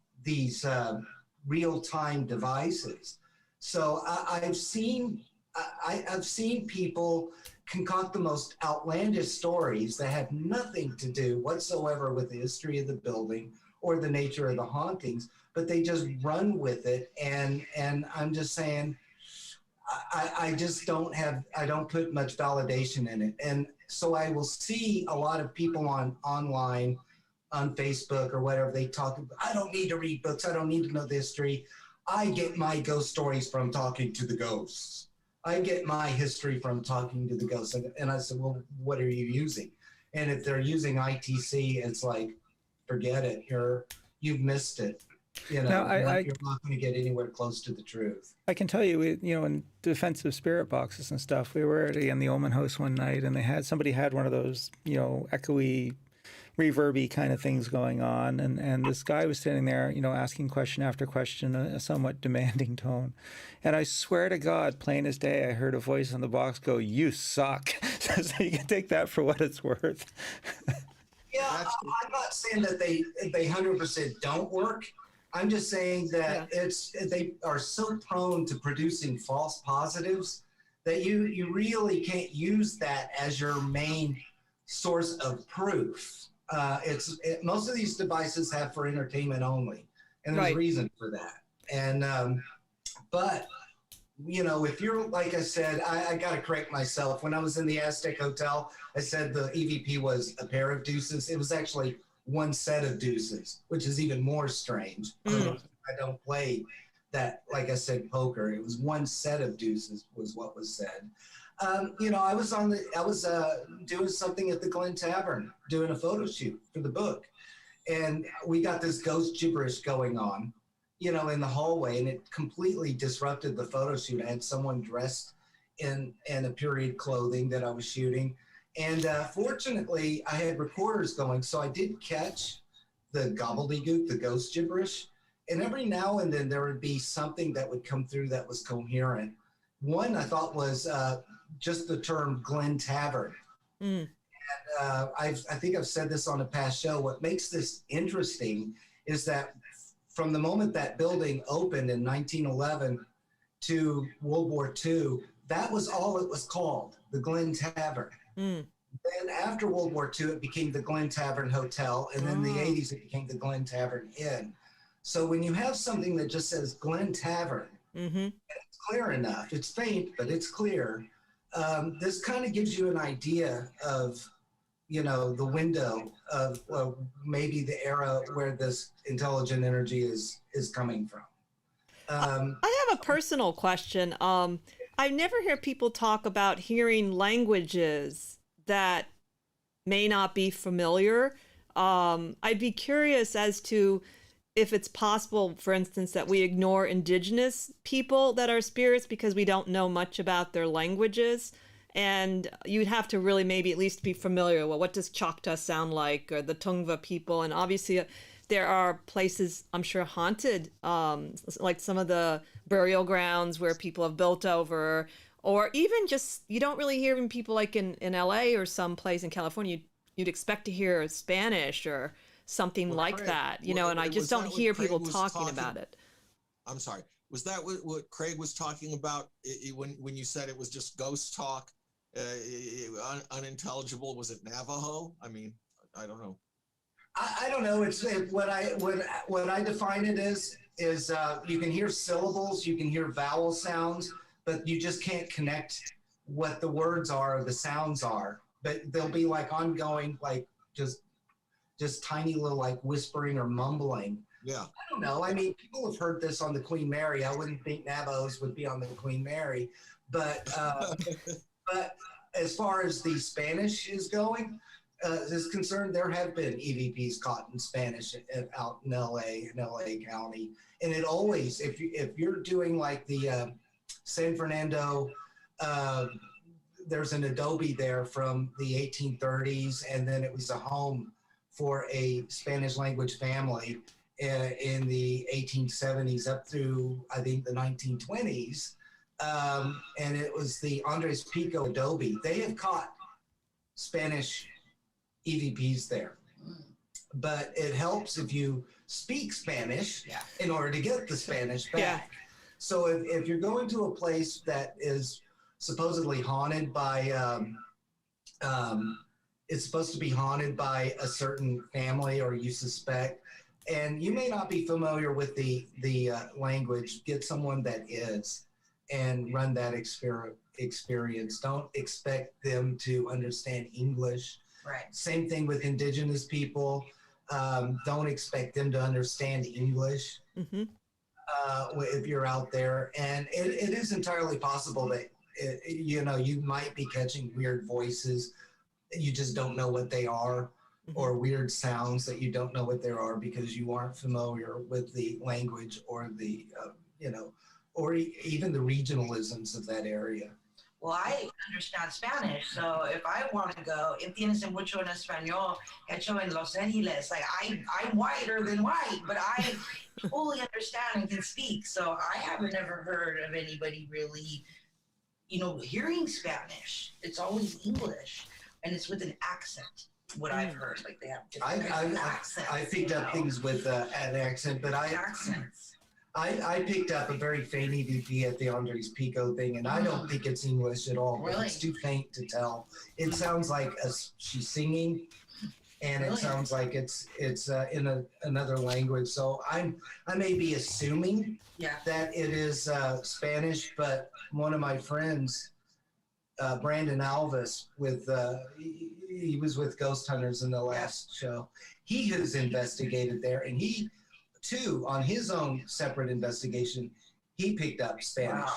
F: real-time devices. So I've seen people concoct the most outlandish stories that have nothing to do whatsoever with the history of the building or the nature of the hauntings, but they just run with it. And I'm just saying, I don't put much validation in it. And so I will see a lot of people online, on Facebook or whatever, they talk about, I don't need to read books. I don't need to know the history. I get my ghost stories from talking to the ghosts. I get my history from talking to the ghosts. And I said, well, what are you using? And if they're using ITC, it's like, forget it. You've missed it. You're not going to get anywhere close to the truth.
D: I can tell you, in defense of spirit boxes and stuff, we were in the Omen house one night, and somebody had one of those, echoey, reverby kind of things going on, and this guy was standing there, asking question after question, a somewhat demanding tone. And I swear to God, plain as day, I heard a voice in the box go, "You suck." So you can take that for what it's worth.
F: Yeah, I'm not saying that they 100% don't work. I'm just saying that they are so prone to producing false positives that you really can't use that as your main source of proof. Most of these devices have for entertainment only, and there's a reason for that. And but if you're, like I said, I got to correct myself. When I was in the Aztec Hotel, I said the EVP was a pair of deuces. It was actually one set of deuces, which is even more strange. I don't play that, like I said, poker. It was one set of deuces was what was said. I was doing something at the Glen Tavern, doing a photo shoot for the book, and we got this ghost gibberish going on, in the hallway, and it completely disrupted the photo shoot. I had someone dressed in a period clothing that I was shooting. And fortunately, I had recorders going, so I did catch the gobbledygook, the ghost gibberish. And every now and then there would be something that would come through that was coherent. One I thought was just the term Glen Tavern. And I think I've said this on a past show. What makes this interesting is that from the moment that building opened in 1911 to World War II, That was all it was called, the Glen Tavern.
C: Mm.
F: Then after World War II, it became the Glen Tavern Hotel. And in the 80s, it became the Glen Tavern Inn. So when you have something that just says Glen Tavern,
C: Mm-hmm.
F: it's clear enough. It's faint, but it's clear. This kind of gives you an idea of, the window of maybe the era where this intelligent energy is coming from.
C: I have a personal question. I never hear people talk about hearing languages that may not be familiar. I'd be curious as to if it's possible, for instance, that we ignore indigenous people that are spirits because we don't know much about their languages. And you'd have to really maybe at least be familiar. Well, what does Choctaw sound like, or the Tongva people? And obviously there are places, I'm sure, haunted, like some of the burial grounds where people have built over, or even just, you don't really hear from people like in LA or someplace in California. You'd expect to hear Spanish or something like
I: Craig,
C: that, and I just don't hear people talking about it.
I: I'm sorry. Was that what Craig was talking about when you said it was just ghost talk, unintelligible? Was it Navajo? I mean, I don't know.
F: I don't know. It's what I define it as is you can hear syllables, you can hear vowel sounds, but you just can't connect what the words are or the sounds are. But they'll be like ongoing, like just tiny little like whispering or mumbling.
I: Yeah.
F: I don't know. I mean, people have heard this on the Queen Mary. I wouldn't think Navajos would be on the Queen Mary, but as far as the Spanish is concerned, there have been EVPs caught in Spanish out in LA County, and it always, if you're doing like the San Fernando, there's an adobe there from the 1830s, and then it was a home for a Spanish language family in the 1870s up through, I think, the 1920s. And it was the Andres Pico adobe. They have caught Spanish EVPs there. But it helps if you speak Spanish in order to get the Spanish back.
C: Yeah.
F: So if you're going to a place that is supposedly haunted by, it's supposed to be haunted by a certain family, or you suspect, and you may not be familiar with the language, get someone that is and run that experience. Don't expect them to understand English.
E: Right.
F: Same thing with indigenous people. Don't expect them to understand English.
C: Mm-hmm.
F: If you're out there. And it is entirely possible that, you might be catching weird voices. You just don't know what they are, or weird sounds that you don't know what they are because you aren't familiar with the language or the, or even the regionalisms of that area.
E: Well, I understand Spanish, so if I want to go, entiendes mucho en español, hecho en Los Angeles. Like I'm whiter than white, but I fully understand and can speak. So I haven't ever heard of anybody really, hearing Spanish. It's always English, and it's with an accent. What I've heard, like they have different accents.
F: I picked up things with an accent, but I picked up a very faint EVP at the Andres Pico thing, and I don't think it's English at all.
E: Really?
F: It's too faint to tell. It sounds like she's singing, and it sounds like it's in another language. So I may be assuming that it is Spanish, but one of my friends, Brandon Alvis, he was with Ghost Hunters in the last show. He has investigated there, and he too, on his own separate investigation, he picked up Spanish.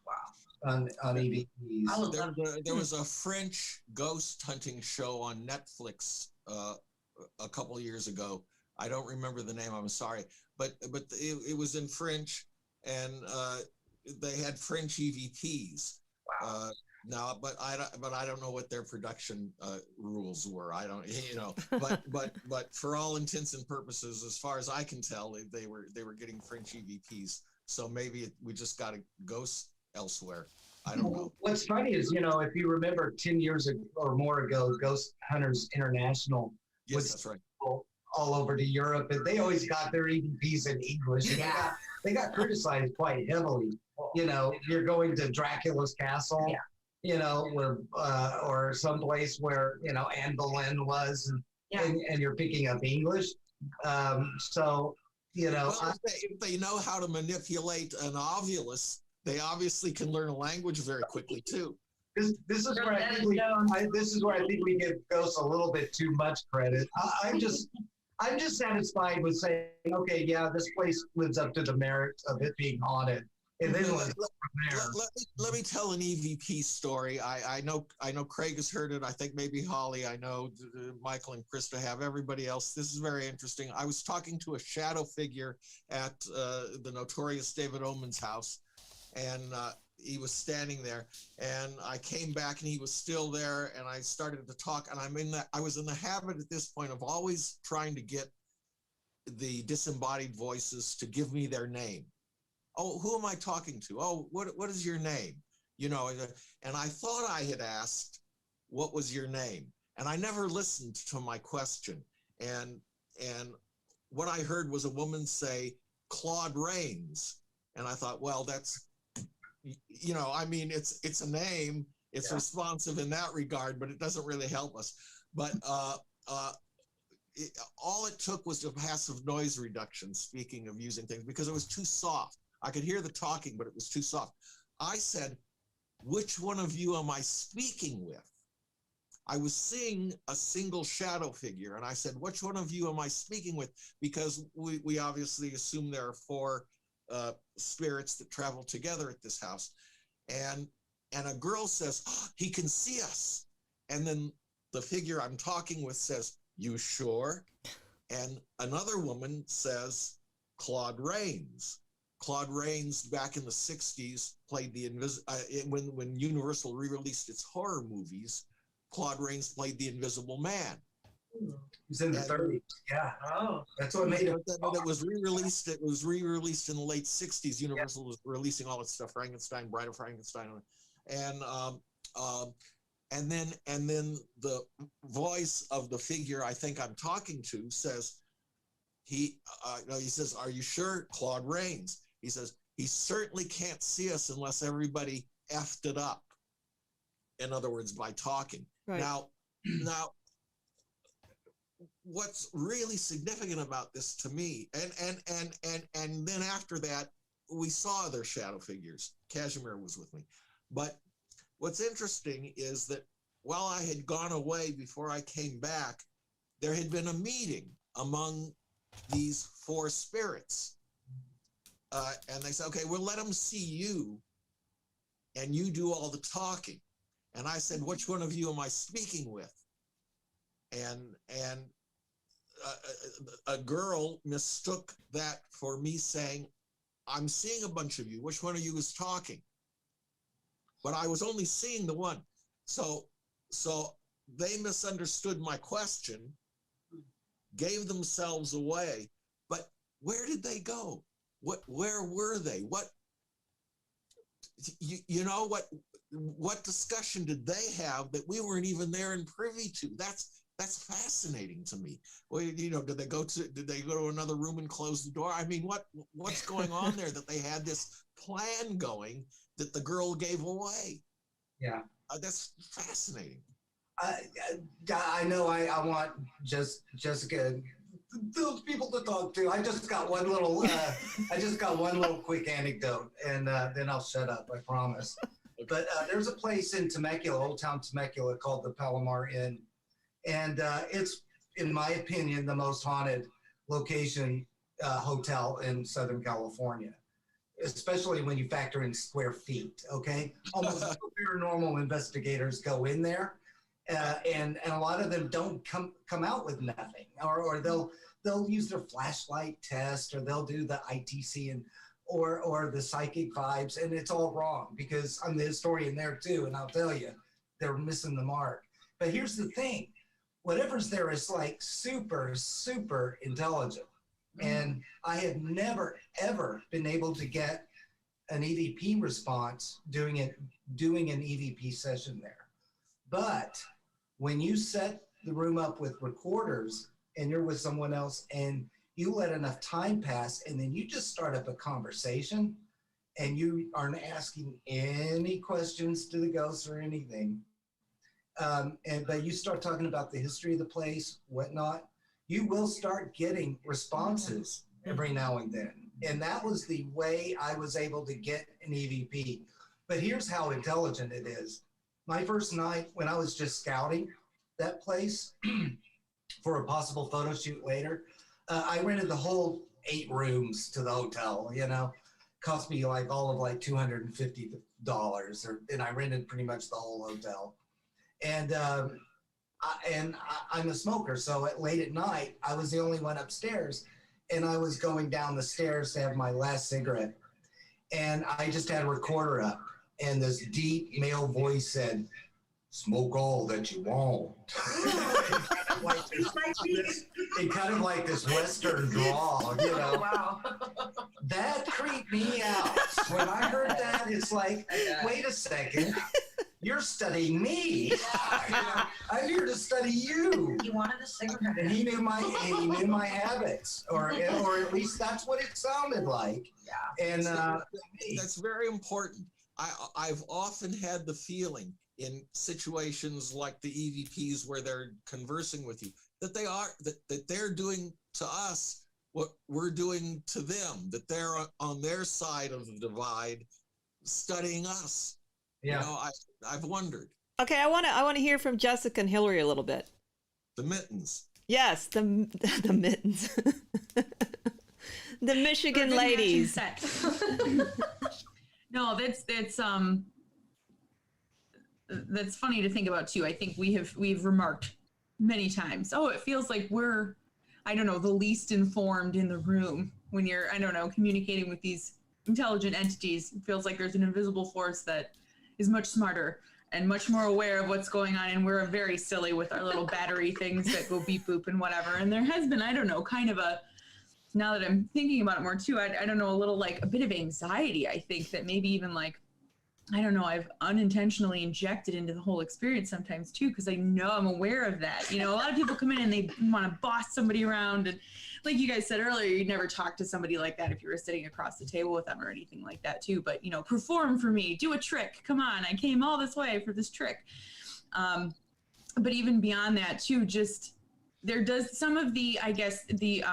E: Wow.
F: On EVPs.
I: There was a French ghost hunting show on Netflix a couple of years ago. I don't remember the name. I'm sorry, but it was in French, and they had French EVPs.
E: Wow.
I: Now, but I don't know what their production rules were. I don't, but for all intents and purposes, as far as I can tell, they were getting French EVPs. So maybe we just got to ghost elsewhere. I don't know.
F: What's funny is, if you remember 10 years or more ago, Ghost Hunters International
I: Yes, that's right.
F: all over to Europe, and they always got their EVPs in English. And they got criticized quite heavily. You know, you're going to Dracula's castle, you know, where or someplace where, you know, Anne Boleyn was, and you're picking up English. So, you know,
I: well, if they know how to manipulate an ovulus, they obviously can learn a language very quickly too.
F: This is where I think we give ghosts a little bit too much credit. I'm just satisfied with saying, okay, yeah, this place lives up to the merits of it being haunted. And then
I: let me tell an EVP story. I know Craig has heard it. I think maybe Holly. I know Michael and Krista have. Everybody else. This is very interesting. I was talking to a shadow figure at the notorious David Owens house, and he was standing there. And I came back, and he was still there. And I started to talk. And I was in the habit at this point of always trying to get the disembodied voices to give me their name. Oh, who am I talking to? Oh, what is your name? You know, and I thought I had asked, what was your name? And I never listened to my question. And what I heard was a woman say, Claude Rains. And I thought, well, that's, you know, I mean, it's a name. It's responsive in that regard, but it doesn't really help us. But all it took was a passive noise reduction, speaking of using things, because it was too soft. I could hear the talking, but it was too soft. I said, which one of you am I speaking with? I was seeing a single shadow figure, and I said, which one of you am I speaking with? Because we obviously assume there are 4 spirits that travel together at this house. And a girl says, oh, he can see us. And then the figure I'm talking with says, you sure? And another woman says, Claude Rains. Claude Rains, back in the 60s, played the when Universal re-released its horror movies, Claude Rains played the Invisible Man.
F: He's in the 30s. Yeah. Oh, that's what made it.
I: But it was re-released. It was re-released in the late 60s. Universal was releasing all its stuff, Frankenstein, Bride of Frankenstein, and then the voice of the figure I think I'm talking to says, he says, are you sure? Claude Rains. He says, he certainly can't see us unless everybody effed it up. In other words, by talking. Right. Now, what's really significant about this to me, and then after that, we saw other shadow figures. Kashmir was with me. But what's interesting is that while I had gone away before I came back, there had been a meeting among these 4 spirits. And they said, okay, we'll let them see you, and you do all the talking. And I said, which one of you am I speaking with? And a girl mistook that for me saying, I'm seeing a bunch of you. Which one of you is talking? But I was only seeing the one. So they misunderstood my question, gave themselves away. But where did they go? Where were they? What, you know, what discussion did they have that we weren't even there and privy to? That's fascinating to me. Well, you know, did they go to another room and close the door? I mean, what's going on there that they had this plan going that the girl gave away?
F: Yeah.
I: That's fascinating.
F: I know I want Jessica, those people to talk to. I just got one little quick anecdote, and then I'll shut up, I promise. But there's a place in Temecula, Old Town Temecula, called the Palomar Inn. And it's, in my opinion, the most haunted location hotel in Southern California, especially when you factor in square feet, okay? Almost no paranormal investigators go in there, and a lot of them don't come out with nothing, or they'll use their flashlight test, or they'll do the ITC and or the psychic vibes, and it's all wrong, because I'm the historian there too, and I'll tell you, they're missing the mark. But here's the thing. Whatever's there is like super, super intelligent. And I have never, ever been able to get an EVP response doing an EVP session there. But when you set the room up with recorders, and you're with someone else and you let enough time pass and then you just start up a conversation and you aren't asking any questions to the ghosts or anything. But you start talking about the history of the place, whatnot, you will start getting responses every now and then. And that was the way I was able to get an EVP. But here's how intelligent it is. My first night when I was just scouting that place for a possible photo shoot later, I rented the whole 8 rooms to the hotel, you know, cost me like all of like $250, and I rented pretty much the whole hotel. And I'm a smoker, so late at night, I was the only one upstairs, and I was going down the stairs to have my last cigarette, and I just had a recorder up, and this deep male voice said, "Smoke all that you want." kind of like this Western drawl, you know.
E: Wow.
F: That creeped me out. When I heard that, it's like, wait a second. You're studying me. I'm here to study you.
E: He wanted a cigarette.
F: And he knew my habits, or at least that's what it sounded like.
E: Yeah.
F: And
I: that's very important. I've often had the feeling in situations like the EVPs where they're conversing with you that they're doing to us what we're doing to them, that they're on their side of the divide studying us.
F: Yeah.
I: You know, I've wondered.
C: Okay, I want to hear from Jessica and Hillary a little bit.
I: The mittens.
C: Yes, the mittens. The Michigan ladies.
H: No, that's funny to think about too. I think we've remarked many times, oh, it feels like we're, I don't know, the least informed in the room when you're, I don't know, communicating with these intelligent entities. It feels like there's an invisible force that is much smarter and much more aware of what's going on, and we're very silly with our little battery things that go beep boop and whatever. And there has been, I don't know, kind of a, now that I'm thinking about it more too, I don't know, a little like a bit of anxiety, I think, that maybe even like, I don't know, I've unintentionally injected into the whole experience sometimes too, because I know I'm aware of that. You know, a lot of people come in and they want to boss somebody around, and like you guys said earlier, you'd never talk to somebody like that if you were sitting across the table with them or anything like that too. But, you know, perform for me, do a trick. Come on, I came all this way for this trick. But even beyond that too, just there does some of the, I guess, the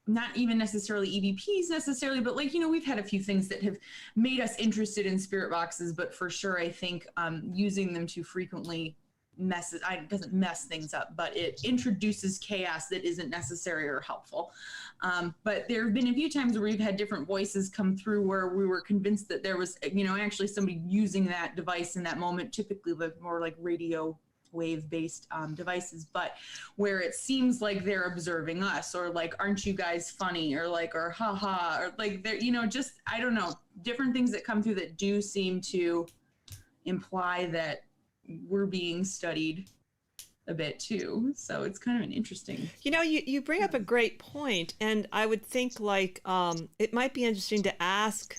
H: not even necessarily EVPs necessarily, but like, you know, we've had a few things that have made us interested in spirit boxes, but for sure, I think using them too frequently doesn't mess things up, but it introduces chaos that isn't necessary or helpful. But there have been a few times where we've had different voices come through where we were convinced that there was, you know, actually somebody using that device in that moment, typically the more like radio wave-based devices, but where it seems like they're observing us, or like, aren't you guys funny, or like, or haha, or like, they're, you know, just, I don't know, different things that come through that do seem to imply that we're being studied a bit too. So it's kind of an interesting.
C: You know, you bring up a great point, and I would think like it might be interesting to ask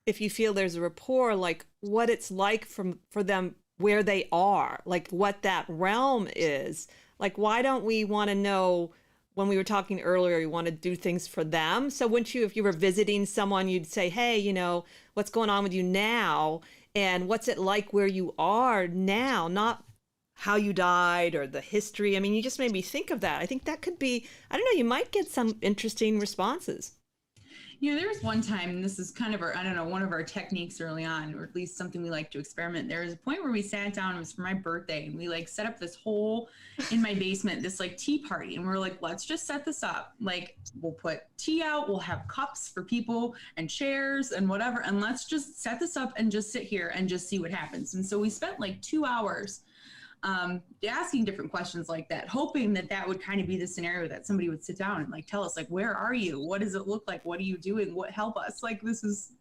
C: if you feel there's a rapport, like what it's like for them where they are, like what that realm is. Like, why don't we want to know, when we were talking earlier, you want to do things for them. So wouldn't you, if you were visiting someone, you'd say, hey, you know, what's going on with you now? And what's it like where you are now? Not how you died or the history. I mean, you just made me think of that. I think that could be, I don't know, you might get some interesting responses.
H: You know, there was one time, and this is kind of our, I don't know, one of our techniques early on, or at least something we like to experiment. There was a point where we sat down, it was for my birthday, and we like set up this whole, in my basement, this like tea party. And we were like, let's just set this up. Like, we'll put tea out, we'll have cups for people and chairs and whatever. And let's just set this up and just sit here and just see what happens. And so we spent like 2 hours asking different questions like that, hoping that that would kind of be the scenario that somebody would sit down and like tell us, like, where are you? What does it look like? What are you doing? What, help us? Like, this is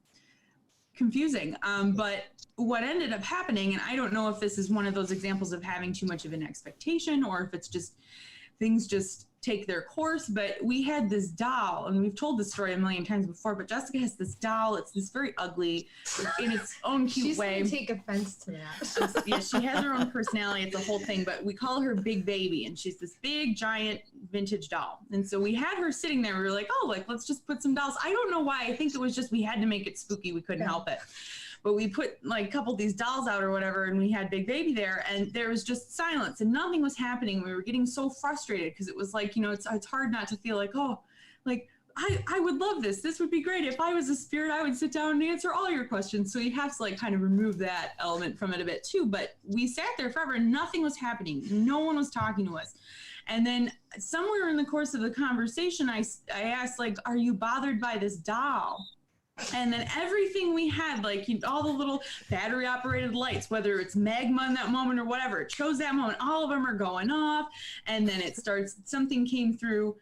H: confusing. But what ended up happening, and I don't know if this is one of those examples of having too much of an expectation, or if it's just things just take their course. But we had this doll, and we've told this story a million times before, but Jessica has this doll. It's this very ugly in its own cute
G: She's
H: way.
G: gonna take offense to that.
H: Yeah, she has her own personality. It's a whole thing, but we call her Big Baby, and she's this big, giant vintage doll. And so we had her sitting there. We were like, oh, like, let's just put some dolls. I don't know why. I think it was just we had to make it spooky. We couldn't help it. But we put like a couple of these dolls out or whatever, and we had Big Baby there, and there was just silence and nothing was happening. We were getting so frustrated because it was like, you know, it's hard not to feel like, oh, like I would love this. This would be great. If I was a spirit, I would sit down and answer all your questions. So you have to like kind of remove that element from it a bit too. But we sat there forever and nothing was happening. No one was talking to us. And then somewhere in the course of the conversation, I asked, like, are you bothered by this doll? And then everything we had, like, you know, all the little battery operated lights, whether it's magma in that moment or whatever, it chose that moment, all of them are going off. And then it starts, something came through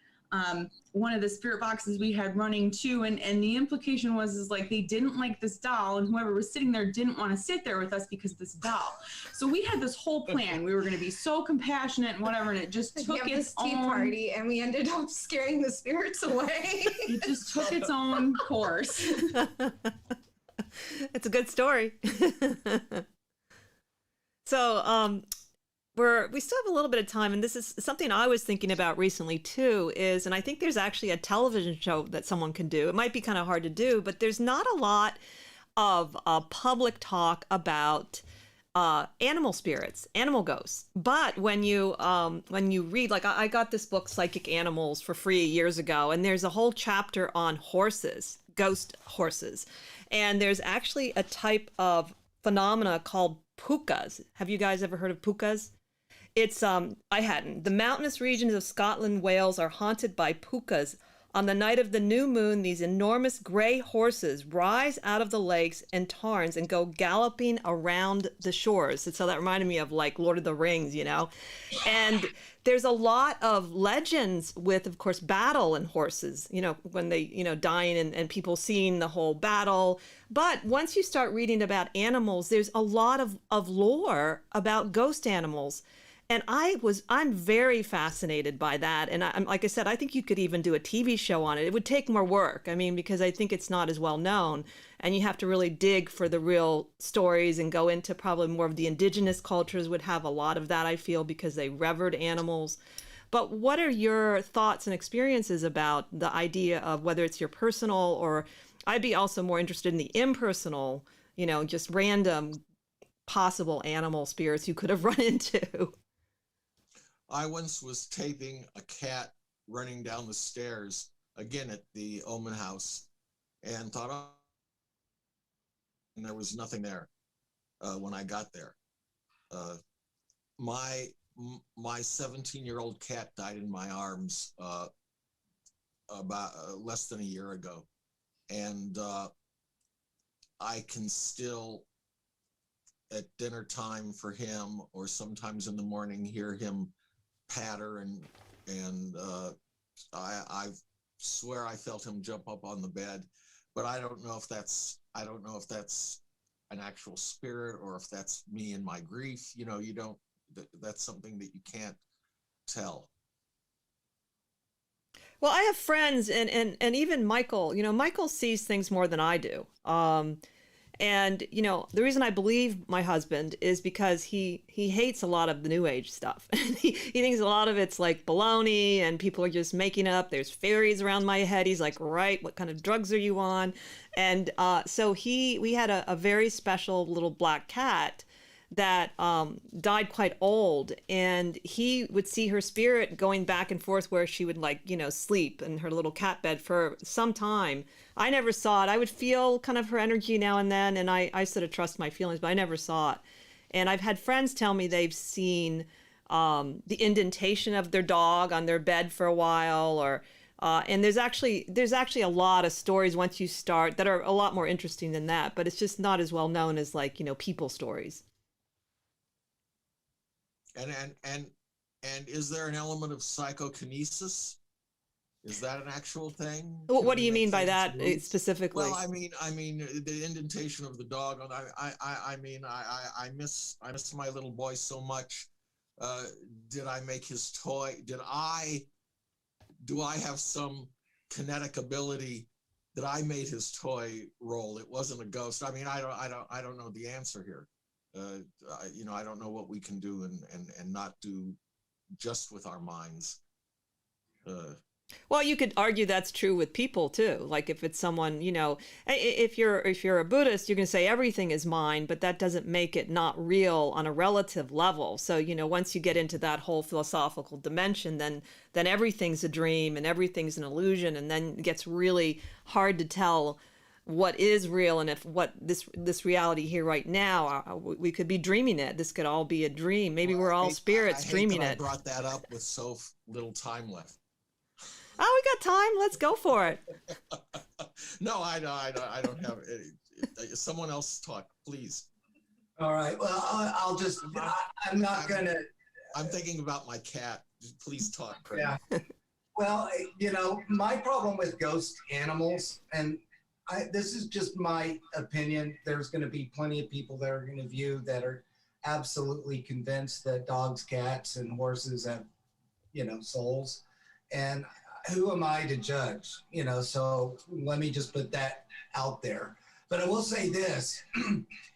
H: one of the spirit boxes we had running too. And the implication was like, they didn't like this doll, and whoever was sitting there didn't want to sit there with us because of this doll. So we had this whole plan. We were going to be so compassionate and whatever. And it just took its
G: tea
H: own
G: party, and we ended up scaring the spirits away.
H: It just took its own course.
C: It's a good story. So, we still have a little bit of time, and this is something I was thinking about recently too, and I think there's actually a television show that someone can do. It might be kind of hard to do, but there's not a lot of public talk about animal spirits, animal ghosts. But when you read, like I got this book, Psychic Animals, for free years ago, and there's a whole chapter on horses, ghost horses. And there's actually a type of phenomena called pukas. Have you guys ever heard of pukas? It's, I hadn't. The mountainous regions of Scotland, Wales are haunted by pukas. On the night of the new moon, these enormous gray horses rise out of the lakes and tarns and go galloping around the shores. And so that reminded me of like Lord of the Rings, you know? And there's a lot of legends with, of course, battle and horses, you know, when they, you know, dying and people seeing the whole battle. But once you start reading about animals, there's a lot of lore about ghost animals. And I'm very fascinated by that. And I'm, like I said, I think you could even do a TV show on it. It would take more work. I mean, because I think it's not as well known, and you have to really dig for the real stories and go into probably more of the indigenous cultures would have a lot of that, I feel, because they revered animals. But what are your thoughts and experiences about the idea of whether it's your personal, or I'd be also more interested in the impersonal, you know, just random possible animal spirits you could have run into?
I: I once was taping a cat running down the stairs, again at the Omen house, and thought, oh, and there was nothing there when I got there. My 17-year-old cat died in my arms about less than a year ago. And I can still, at dinner time for him, or sometimes in the morning, hear him patter, and I swear I felt him jump up on the bed, but I don't know if that's an actual spirit or if that's me in my grief. You know, that's something that you can't tell.
C: Well, I have friends and even Michael, you know, Michael sees things more than I do. And, you know, the reason I believe my husband is because he hates a lot of the New Age stuff. he thinks a lot of it's like baloney and people are just making up. There's fairies around my head. He's like, right, what kind of drugs are you on? And so we had a very special little black cat that died quite old, and he would see her spirit going back and forth where she would, like, you know, sleep in her little cat bed for some time. I never saw it. I would feel kind of her energy now and then, and I sort of trust my feelings, but I never saw it. And I've had friends tell me they've seen the indentation of their dog on their bed for a while, or and there's actually a lot of stories once you start that are a lot more interesting than that, but it's just not as well known as, like, you know, people stories.
I: And is there an element of psychokinesis? Is that an actual thing?
C: What do you mean by that specifically?
I: Well, I mean the indentation of the dog. I miss my little boy so much. Did I make his toy? Did I do I have some kinetic ability that I made his toy roll? It wasn't a ghost. I mean, I don't know the answer here. I don't know what we can do and not do just with our minds.
C: Well, you could argue that's true with people too. Like if it's someone, if you're a Buddhist, you can say everything is mind, but that doesn't make it not real on a relative level. So, once you get into that whole philosophical dimension, then everything's a dream and everything's an illusion, and then it gets really hard to tell what is real and if what this reality here right now, we could be dreaming it. This could all be a dream. Maybe we're all spirits dreaming it.
I: I brought that up with so little time left.
C: Oh, we got time. Let's go for it.
I: No, I don't have any. Someone else talk, please.
F: All right. Well, I'm not going to.
I: I'm thinking about my cat. Please talk, Craig.
F: Yeah. Well, my problem with ghost animals, and this is just my opinion. There's going to be plenty of people that are going to view that are absolutely convinced that dogs, cats, and horses have, souls. And who am I to judge? So let me just put that out there. But I will say this,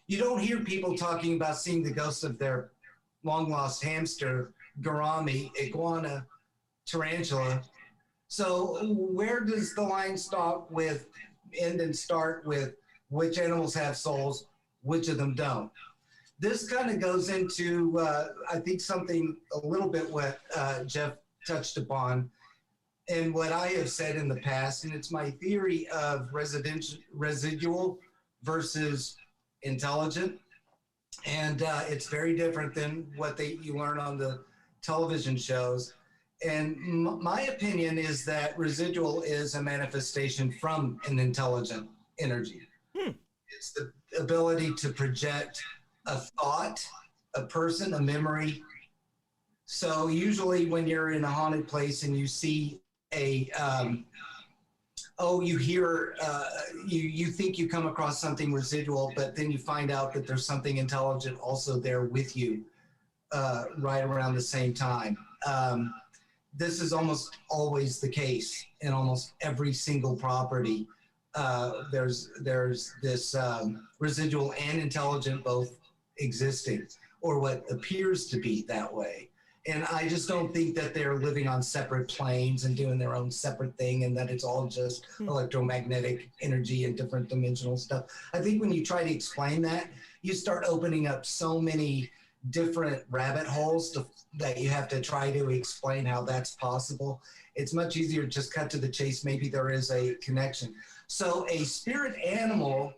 F: you don't hear people talking about seeing the ghost of their long lost hamster, gourami, iguana, tarantula. So where does the line end and start with which animals have souls, which of them don't? This kind of goes into, I think, something a little bit what Jeff touched upon, and what I have said in the past, and it's my theory of residual versus intelligent. And it's very different than what you learn on the television shows. And my opinion is that residual is a manifestation from an intelligent energy. It's the ability to project a thought, a person, a memory. So usually when you're in a haunted place and you see you hear, you think you come across something residual, but then you find out that there's something intelligent also there with you right around the same time. This is almost always the case in almost every single property. There's this residual and intelligent both existing, or what appears to be that way. And I just don't think that they're living on separate planes and doing their own separate thing, and that it's all just electromagnetic energy and different dimensional stuff. I think when you try to explain that, you start opening up so many different rabbit holes that you have to try to explain how that's possible. It's much easier to just cut to the chase. Maybe there is a connection. So a spirit animal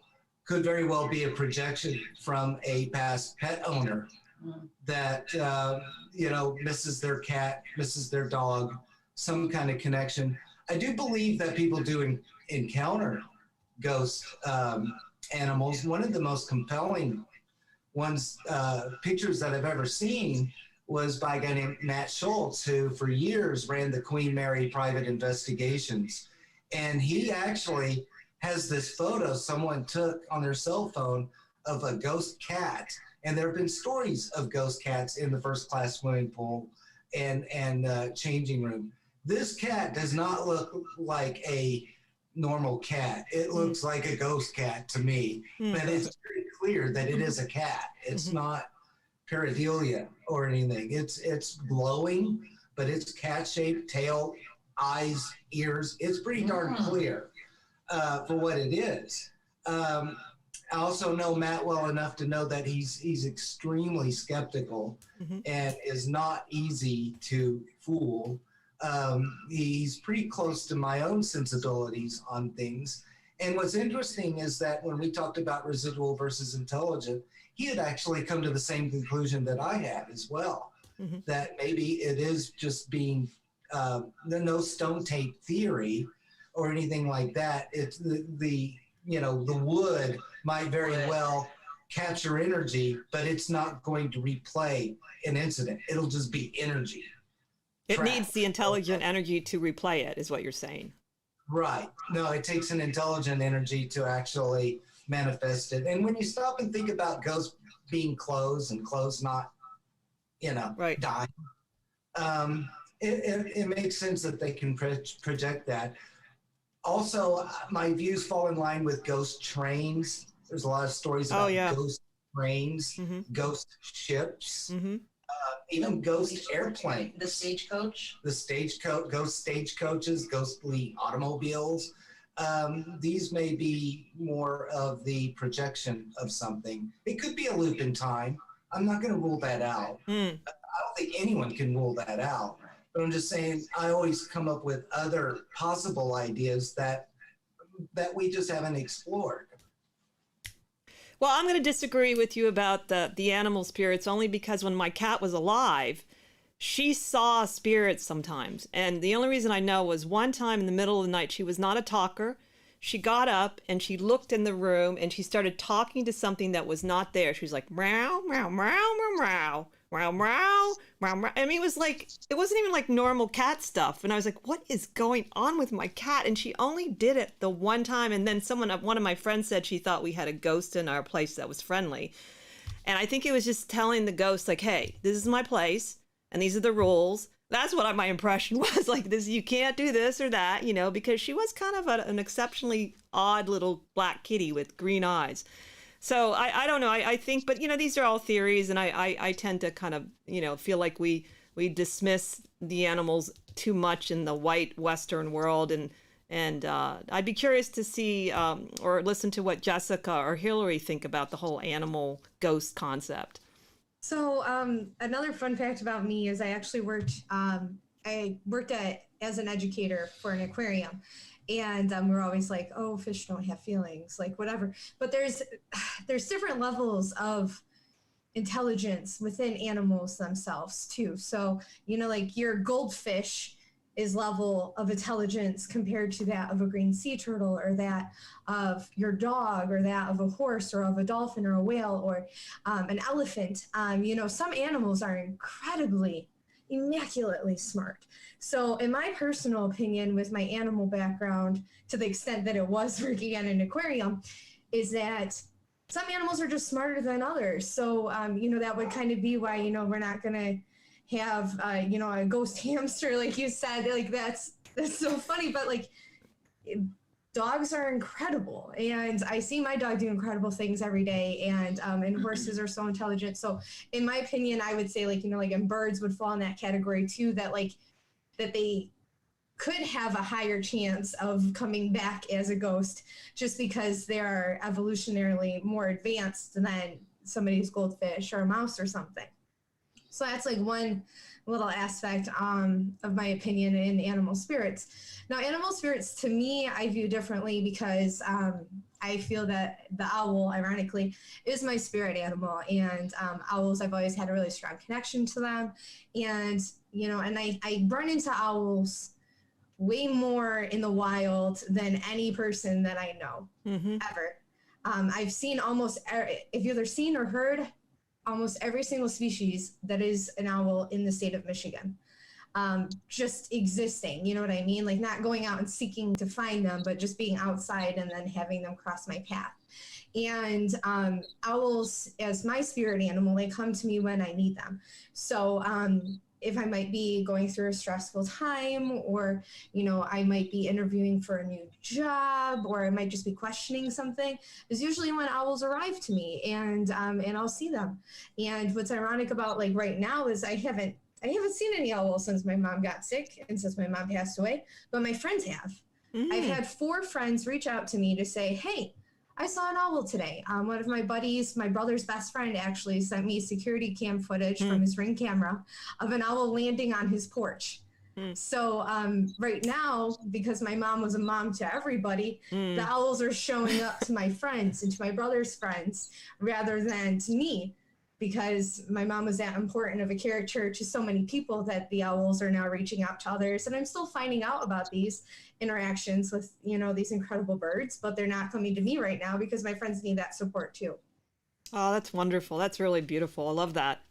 F: could very well be a projection from a past pet owner that misses their cat, misses their dog, some kind of connection. I do believe that people do encounter ghost animals. One of the most compelling pictures that I've ever seen was by a guy named Matt Schultz, who for years ran the Queen Mary private investigations. And he actually has this photo someone took on their cell phone of a ghost cat. And there have been stories of ghost cats in the first class swimming pool and changing room. This cat does not look like a normal cat. It looks like a ghost cat to me, but it's very clear that it is a cat. It's not pareidolia or anything. It's glowing, but it's cat-shaped, tail, eyes, ears. It's pretty darn clear for what it is. I also know Matt well enough to know that he's extremely skeptical and is not easy to fool. He's pretty close to my own sensibilities on things. And what's interesting is that when we talked about residual versus intelligent, he had actually come to the same conclusion that I had as well, that maybe it is just being no stone tape theory or anything like that. It's the wood might very well capture energy, but it's not going to replay an incident. It'll just be energy.
C: It needs the intelligent energy to replay it, is what you're saying.
F: Right. No, it takes an intelligent energy to actually manifest it. And when you stop and think about ghosts being clothes and clothes not, dying, it makes sense that they can project that. Also, my views fall in line with ghost trains. There's a lot of stories about ghost trains, ghost ships, even ghost airplanes.
E: The stagecoach?
F: Ghost stagecoaches, ghostly automobiles. These may be more of the projection of something. It could be a loop in time. I'm not going to rule that out. I don't think anyone can rule that out. But I'm just saying, I always come up with other possible ideas that we just haven't explored.
C: Well, I'm going to disagree with you about the animal spirits, only because when my cat was alive, she saw spirits sometimes. And the only reason I know was one time in the middle of the night, she was not a talker. She got up and she looked in the room and she started talking to something that was not there. She was like, meow, meow, meow, meow, meow. Meow, meow, meow, meow. I mean, it wasn't even like normal cat stuff. And I was like, what is going on with my cat? And she only did it the one time. And then one of my friends said she thought we had a ghost in our place that was friendly. And I think it was just telling the ghost, like, hey, this is my place and these are the rules. That's what my impression was, like, this, you can't do this or that, because she was kind of an exceptionally odd little black kitty with green eyes. So I don't know. I think, but these are all theories, and I tend to kind of feel like we dismiss the animals too much in the white Western world, and I'd be curious to see or listen to what Jessica or Hillary think about the whole animal ghost concept.
G: So another fun fact about me is I actually worked as an educator for an aquarium. And we're always like, oh, fish don't have feelings, like whatever. But there's different levels of intelligence within animals themselves too. So, like your goldfish is level of intelligence compared to that of a green sea turtle, or that of your dog, or that of a horse, or of a dolphin, or a whale, or an elephant. Some animals are immaculately smart. So in my personal opinion, with my animal background, to the extent that it was working at an aquarium, is that some animals are just smarter than others. So, that would kind of be why, we're not going to have, a ghost hamster, like you said, like that's so funny, but like dogs are incredible. And I see my dog do incredible things every day. And horses are so intelligent. So in my opinion, I would say and birds would fall in that category too, that they could have a higher chance of coming back as a ghost just because they are evolutionarily more advanced than somebody's goldfish or a mouse or something. So that's one little aspect of my opinion in animal spirits. Now, animal spirits, to me, I view differently because I feel that the owl, ironically, is my spirit animal. And owls, I've always had a really strong connection to them. And, and I run into owls way more in the wild than any person that I know, ever. I've seen if you've either seen or heard almost every single species that is an owl in the state of Michigan, just existing, you know what I mean? Like not going out and seeking to find them, but just being outside and then having them cross my path. And owls, as my spirit animal, they come to me when I need them. So if I might be going through a stressful time, or, I might be interviewing for a new job, or I might just be questioning something, is usually when owls arrive to me, and I'll see them. And what's ironic about right now is I haven't seen any owls since my mom got sick and since my mom passed away, but my friends have. I've had 4 friends reach out to me to say, hey, I saw an owl today. One of my buddies, my brother's best friend, actually sent me security cam footage from his Ring camera of an owl landing on his porch. So right now, because my mom was a mom to everybody, the owls are showing up to my friends and to my brother's friends rather than to me, because my mom was that important of a character to so many people that the owls are now reaching out to others. And I'm still finding out about these interactions with, these incredible birds, but they're not coming to me right now because my friends need that support too.
C: Oh, that's wonderful. That's really beautiful. I love that.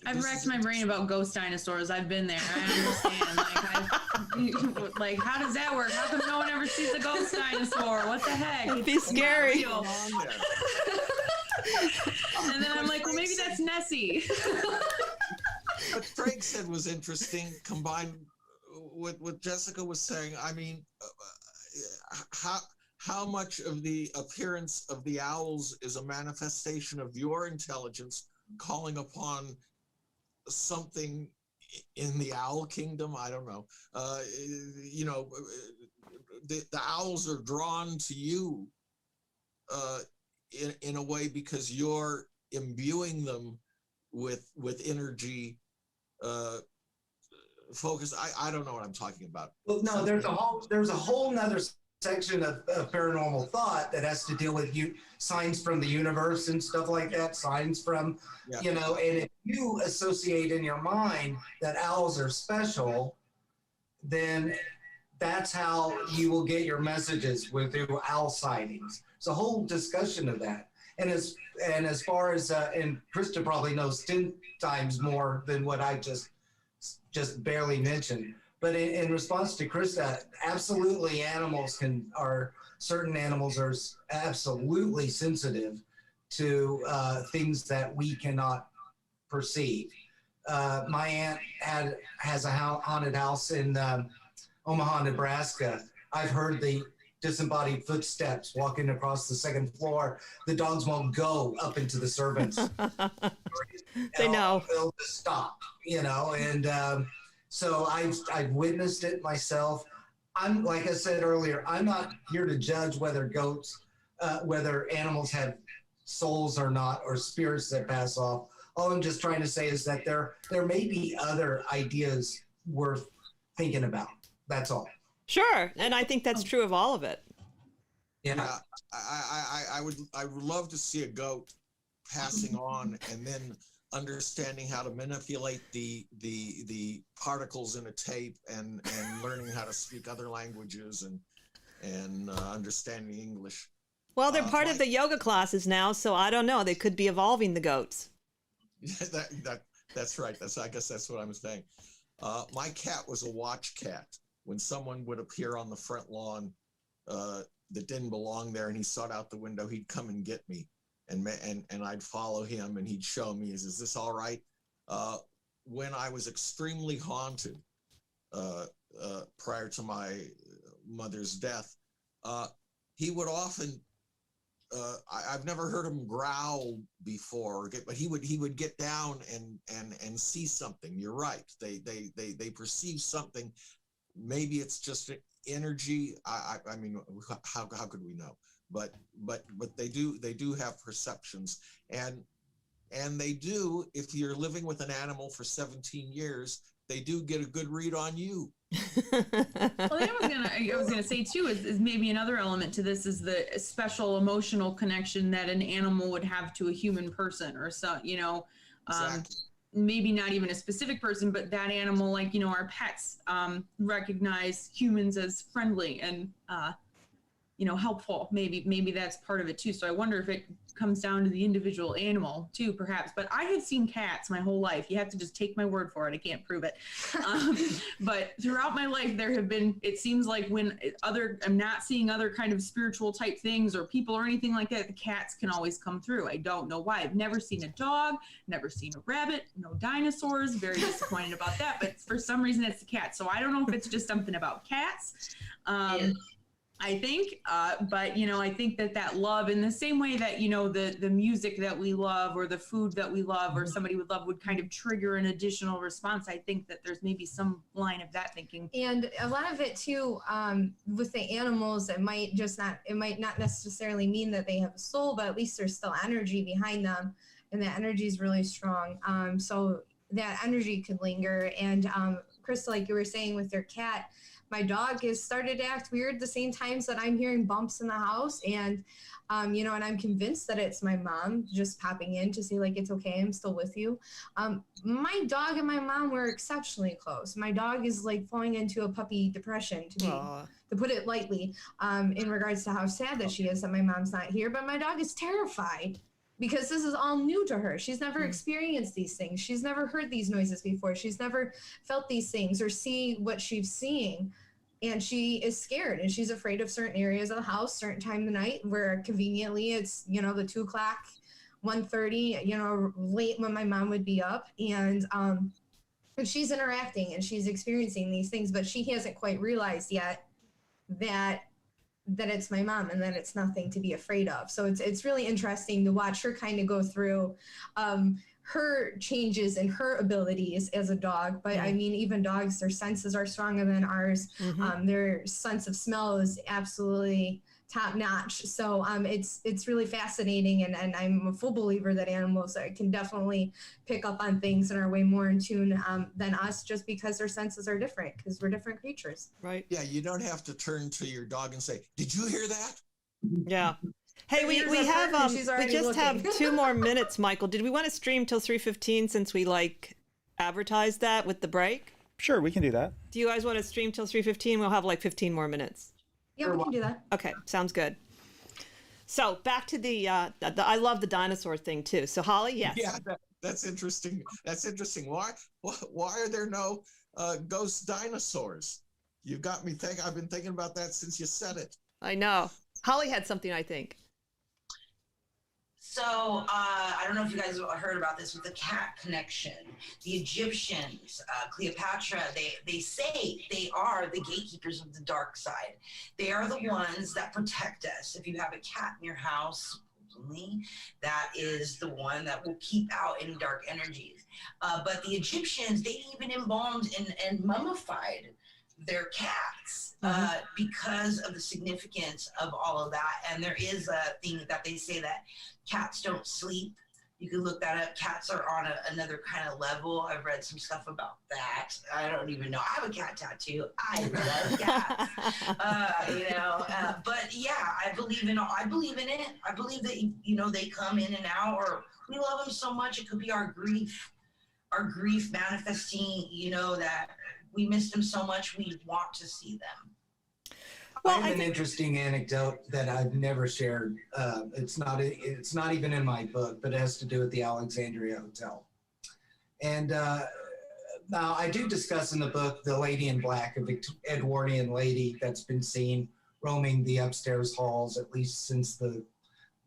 H: I've racked my brain about ghost dinosaurs. I've been there. I understand. Like how does that work? How come no one ever sees a ghost dinosaur? What the heck?
C: It'd be scary.
H: And then I'm like, well, maybe that's Nessie.
I: what Craig said was interesting, combined with what Jessica was saying. I mean, how much of the appearance of the owls is a manifestation of your intelligence calling upon something in the owl kingdom? I don't know. You know, the owls are drawn to you in a way because you're imbuing them with energy, focus. I don't know what I'm talking about.
F: Well, no, there's a whole nother section of paranormal thought that has to deal with signs from the universe and stuff like that, signs from, you know, and if you associate in your mind that owls are special, then that's how you will get your messages through owl sightings. It's a whole discussion of that. And as far as, and Krista probably knows 10 times more than what I just barely mentioned. But in response to Krista, absolutely certain animals are absolutely sensitive to things that we cannot perceive. My aunt has a haunted house in Omaha, Nebraska. I've heard the disembodied footsteps walking across the second floor. The dogs won't go up into the servants.
C: They know.
F: They'll just stop, you know, and so I've witnessed it myself. I'm, like I said earlier, I'm not here to judge whether whether animals have souls or not, or spirits that pass off. All I'm just trying to say is that there may be other ideas worth thinking about. That's all.
C: Sure, and I think that's true of all of it.
F: Yeah,
I: I would love to see a goat passing on and then understanding how to manipulate the particles in a tape and learning how to speak other languages and understanding English.
C: Well, they're part of the yoga classes now, so I don't know. They could be evolving the goats.
I: That's right. I guess that's what I'm saying. My cat was a watch cat. When someone would appear on the front lawn that didn't belong there, and he sought out the window, he'd come and get me, and I'd follow him, and he'd show me, is this all right? When I was extremely haunted prior to my mother's death, he would often. I've never heard him growl before, but he would get down and see something. You're right. They perceive something. Maybe it's just energy. I mean, how could we know? But they do have perceptions, and they do. If you're living with an animal for 17 years, they do get a good read on you.
H: Well, I was gonna say too is maybe another element to this is the special emotional connection that an animal would have to a human person, or so, you know.
I: Exactly.
H: Maybe not even a specific person, but that animal, like, you know, our pets recognize humans as friendly and, you know, helpful. Maybe that's part of it too. So I wonder if it comes down to the individual animal too, perhaps. But I have seen cats my whole life. You have to just take my word for it. I can't prove it. But throughout my life, there have been, it seems like when I'm not seeing other kind of spiritual type things or people or anything like that, the cats can always come through. I don't know why. I've never seen a dog, never seen a rabbit, no dinosaurs. Very disappointed about that. But for some reason, it's the cat. So I don't know if it's just something about cats. I think, but, you know, I think that love, in the same way that, you know, the music that we love or the food that we love or somebody would love would kind of trigger an additional response. I think that there's maybe some line of that thinking.
G: And a lot of it too, with the animals, it might not necessarily mean that they have a soul, but at least there's still energy behind them, and that energy is really strong. So that energy could linger. And Krista, like you were saying with your cat, my dog has started to act weird the same times that I'm hearing bumps in the house. And, you know, and I'm convinced that it's my mom just popping in to say, like, it's okay, I'm still with you. My dog and my mom were exceptionally close. My dog is like falling into a puppy depression, to put it lightly, in regards to how sad that she is that my mom's not here. But my dog is terrified because this is all new to her. She's never experienced these things. She's never heard these noises before. She's never felt these things or see what she's seeing. And she is scared, and she's afraid of certain areas of the house, certain time of the night where conveniently it's, you know, the 2 o'clock, 1:30, you know, late when my mom would be up. And And she's interacting and she's experiencing these things, but she hasn't quite realized yet that it's my mom and that it's nothing to be afraid of. So it's really interesting to watch her kind of go through her changes and her abilities as a dog. But I mean, even dogs, their senses are stronger than ours. Their sense of smell is absolutely top notch. So it's really fascinating. And I'm a full believer that animals can definitely pick up on things and are way more in tune than us, just because their senses are different, because we're different creatures.
C: Right.
I: Yeah, you don't have to turn to your dog and say, "Did you hear that?"
C: Yeah. Hey, we just have 2 more minutes, Michael. Did we want to stream till 3:15 since we advertised that with the break?
D: Sure, we can do that.
C: Do you guys want to stream till 3:15? We'll have 15 more minutes.
G: Yeah, we can do that.
C: Okay, sounds good. So back to the I love the dinosaur thing too. So Holly, yes.
I: Yeah, that's interesting. That's interesting. Why are there no ghost dinosaurs? You got me thinking. I've been thinking about that since you said it.
C: I know. Holly had something, I think.
E: So I don't know if you guys heard about this with the cat connection. The Egyptians, Cleopatra, they say they are the gatekeepers of the dark side. They are the ones that protect us. If you have a cat in your house, that is the one that will keep out any dark energies. But the Egyptians, they even embalmed and mummified their cats because of the significance of all of that. And there is a thing that they say that cats don't sleep. You can look that up. Cats are on another kind of level. I've read some stuff about that. I don't even know. I have a cat tattoo. I love cats. But yeah, I believe in it. I believe that, they come in and out, or we love them so much. It could be our grief manifesting, that we miss them so much. We want to see them.
F: Well, I have an interesting anecdote that I've never shared. It's not even in my book, but it has to do with the Alexandria Hotel. And now I do discuss in the book the lady in black, a Edwardian lady that's been seen roaming the upstairs halls at least since the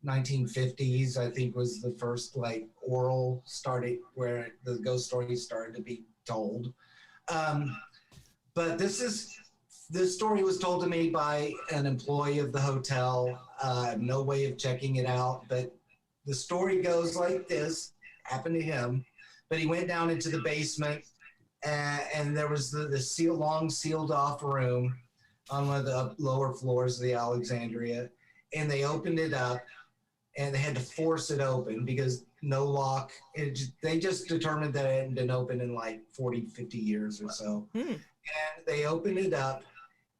F: 1950s. I think was the first oral started where the ghost stories started to be told. But this story was told to me by an employee of the hotel. No way of checking it out, but the story goes like this, happened to him, but he went down into the basement and there was the long sealed off room on one of the lower floors of the Alexandria, and they opened it up and they had to force it open because no lock. They just determined that it hadn't been open in 40, 50 years or so. And they opened it up,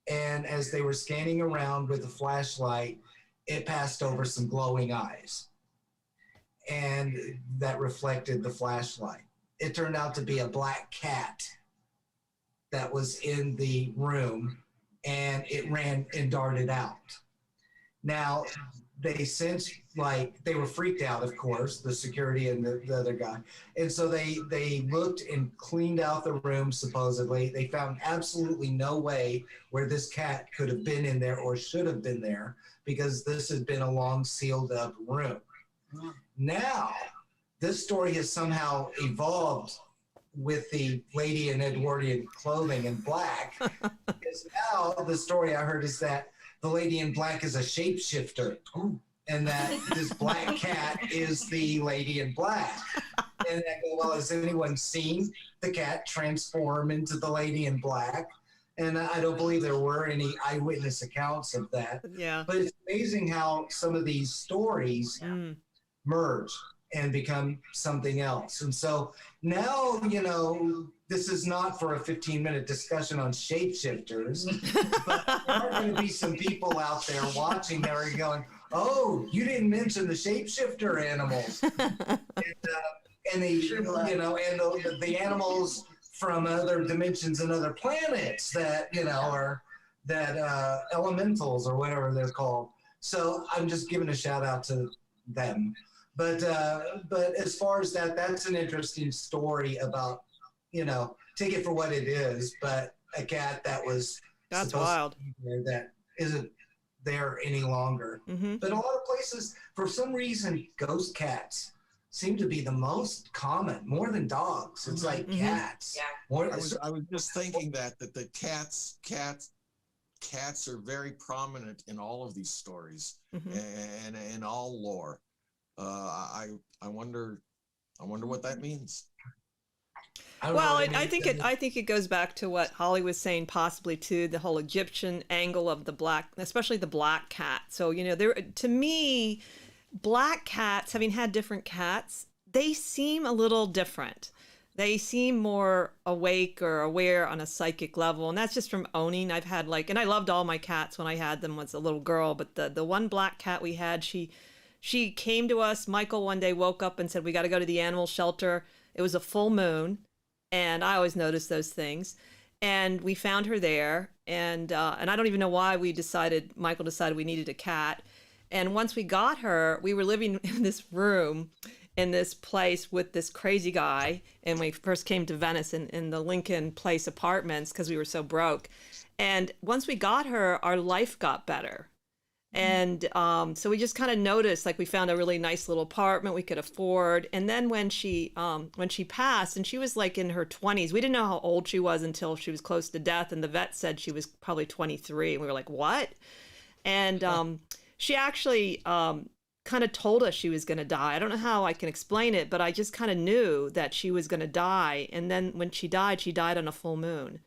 F: and as they were scanning around with a flashlight, it passed over some glowing eyes. And that reflected the flashlight. It turned out to be a black cat that was in the room, and it ran and darted out. Now, they sensed, they were freaked out, of course, the security and the other guy. And so they looked and cleaned out the room, supposedly. They found absolutely no way where this cat could have been in there or should have been there, because this had been a long sealed up room. Now, this story has somehow evolved with the lady in Edwardian clothing in black. Because now the story I heard is that the lady in black is a shapeshifter, and that this black cat is the lady in black. And I go, well, has anyone seen the cat transform into the lady in black? And I don't believe there were any eyewitness accounts of that.
C: Yeah.
F: But it's amazing how some of these stories merge and become something else. And so now, this is not for a 15-minute discussion on shapeshifters, but there are going to be some people out there watching that are going, oh, you didn't mention the shapeshifter animals. And the animals from other dimensions and other planets that, are that elementals or whatever they're called. So I'm just giving a shout out to them. But as far as that's an interesting story about, take it for what it is, but a cat that was
C: that's wild
F: that isn't there any longer. But a lot of places, for some reason, ghost cats seem to be the most common, more than dogs. It's like cats.
E: Yeah.
F: More,
I: I was just thinking that the cats are very prominent in all of these stories and in all lore. I wonder what that means.
C: Well, I think it goes back to what Holly was saying, possibly too, the whole Egyptian angle of the black, especially the black cat. So, you know, to me, black cats, having had different cats, they seem a little different. They seem more awake or aware on a psychic level. And that's just from owning. I've had and I loved all my cats when I had them as a little girl. But the one black cat we had, she came to us. Michael one day woke up and said, we got to go to the animal shelter. It was a full moon. And I always notice those things. And we found her there. And I don't even know why Michael decided we needed a cat. And once we got her, we were living in this room in this place with this crazy guy. And we first came to Venice in the Lincoln Place apartments because we were so broke. And once we got her, our life got better. And so we just kind of noticed, we found a really nice little apartment we could afford. And then when she passed, and she was in her 20s, we didn't know how old she was until she was close to death. And the vet said she was probably 23. And we were like, what? And she actually kind of told us she was going to die. I don't know how I can explain it, but I just kind of knew that she was going to die. And then when she died on a full moon.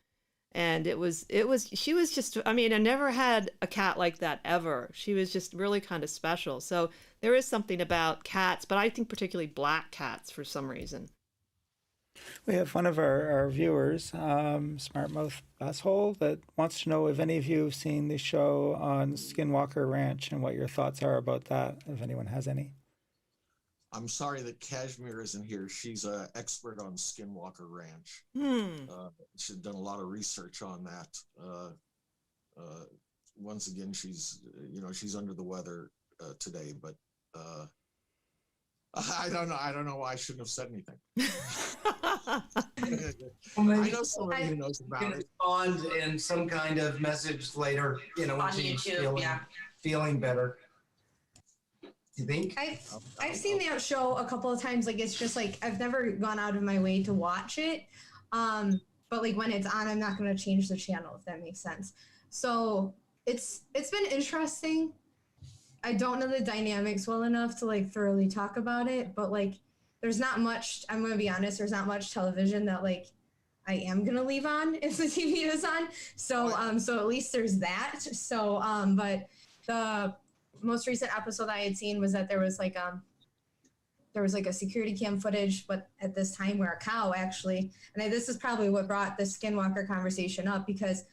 C: And she was just, I mean, I never had a cat like that ever. She was just really kind of special. So there is something about cats, but I think particularly black cats for some reason.
D: We have one of our viewers, Smartmouth Basshole, that wants to know if any of you have seen the show on Skinwalker Ranch and what your thoughts are about that, if anyone has any.
I: I'm sorry that Kashmir isn't here. She's an expert on Skinwalker Ranch. She's done a lot of research on that. Once again, she's under the weather today, but I don't know. I don't know why I shouldn't have said anything. I know somebody who knows about it.
F: Respond in some kind of message later, when
E: on
F: she's
E: YouTube,
F: feeling better. You think?
G: I've seen that show a couple of times. It's just I've never gone out of my way to watch it. But when it's on, I'm not going to change the channel, if that makes sense. So it's been interesting. I don't know the dynamics well enough to thoroughly talk about it, but there's not much, I'm going to be honest, there's not much television that I am going to leave on if the TV is on. So so at least there's that. So but the most recent episode I had seen was that there was a security cam footage, but at this time where a cow actually, and this is probably what brought the Skinwalker conversation up, because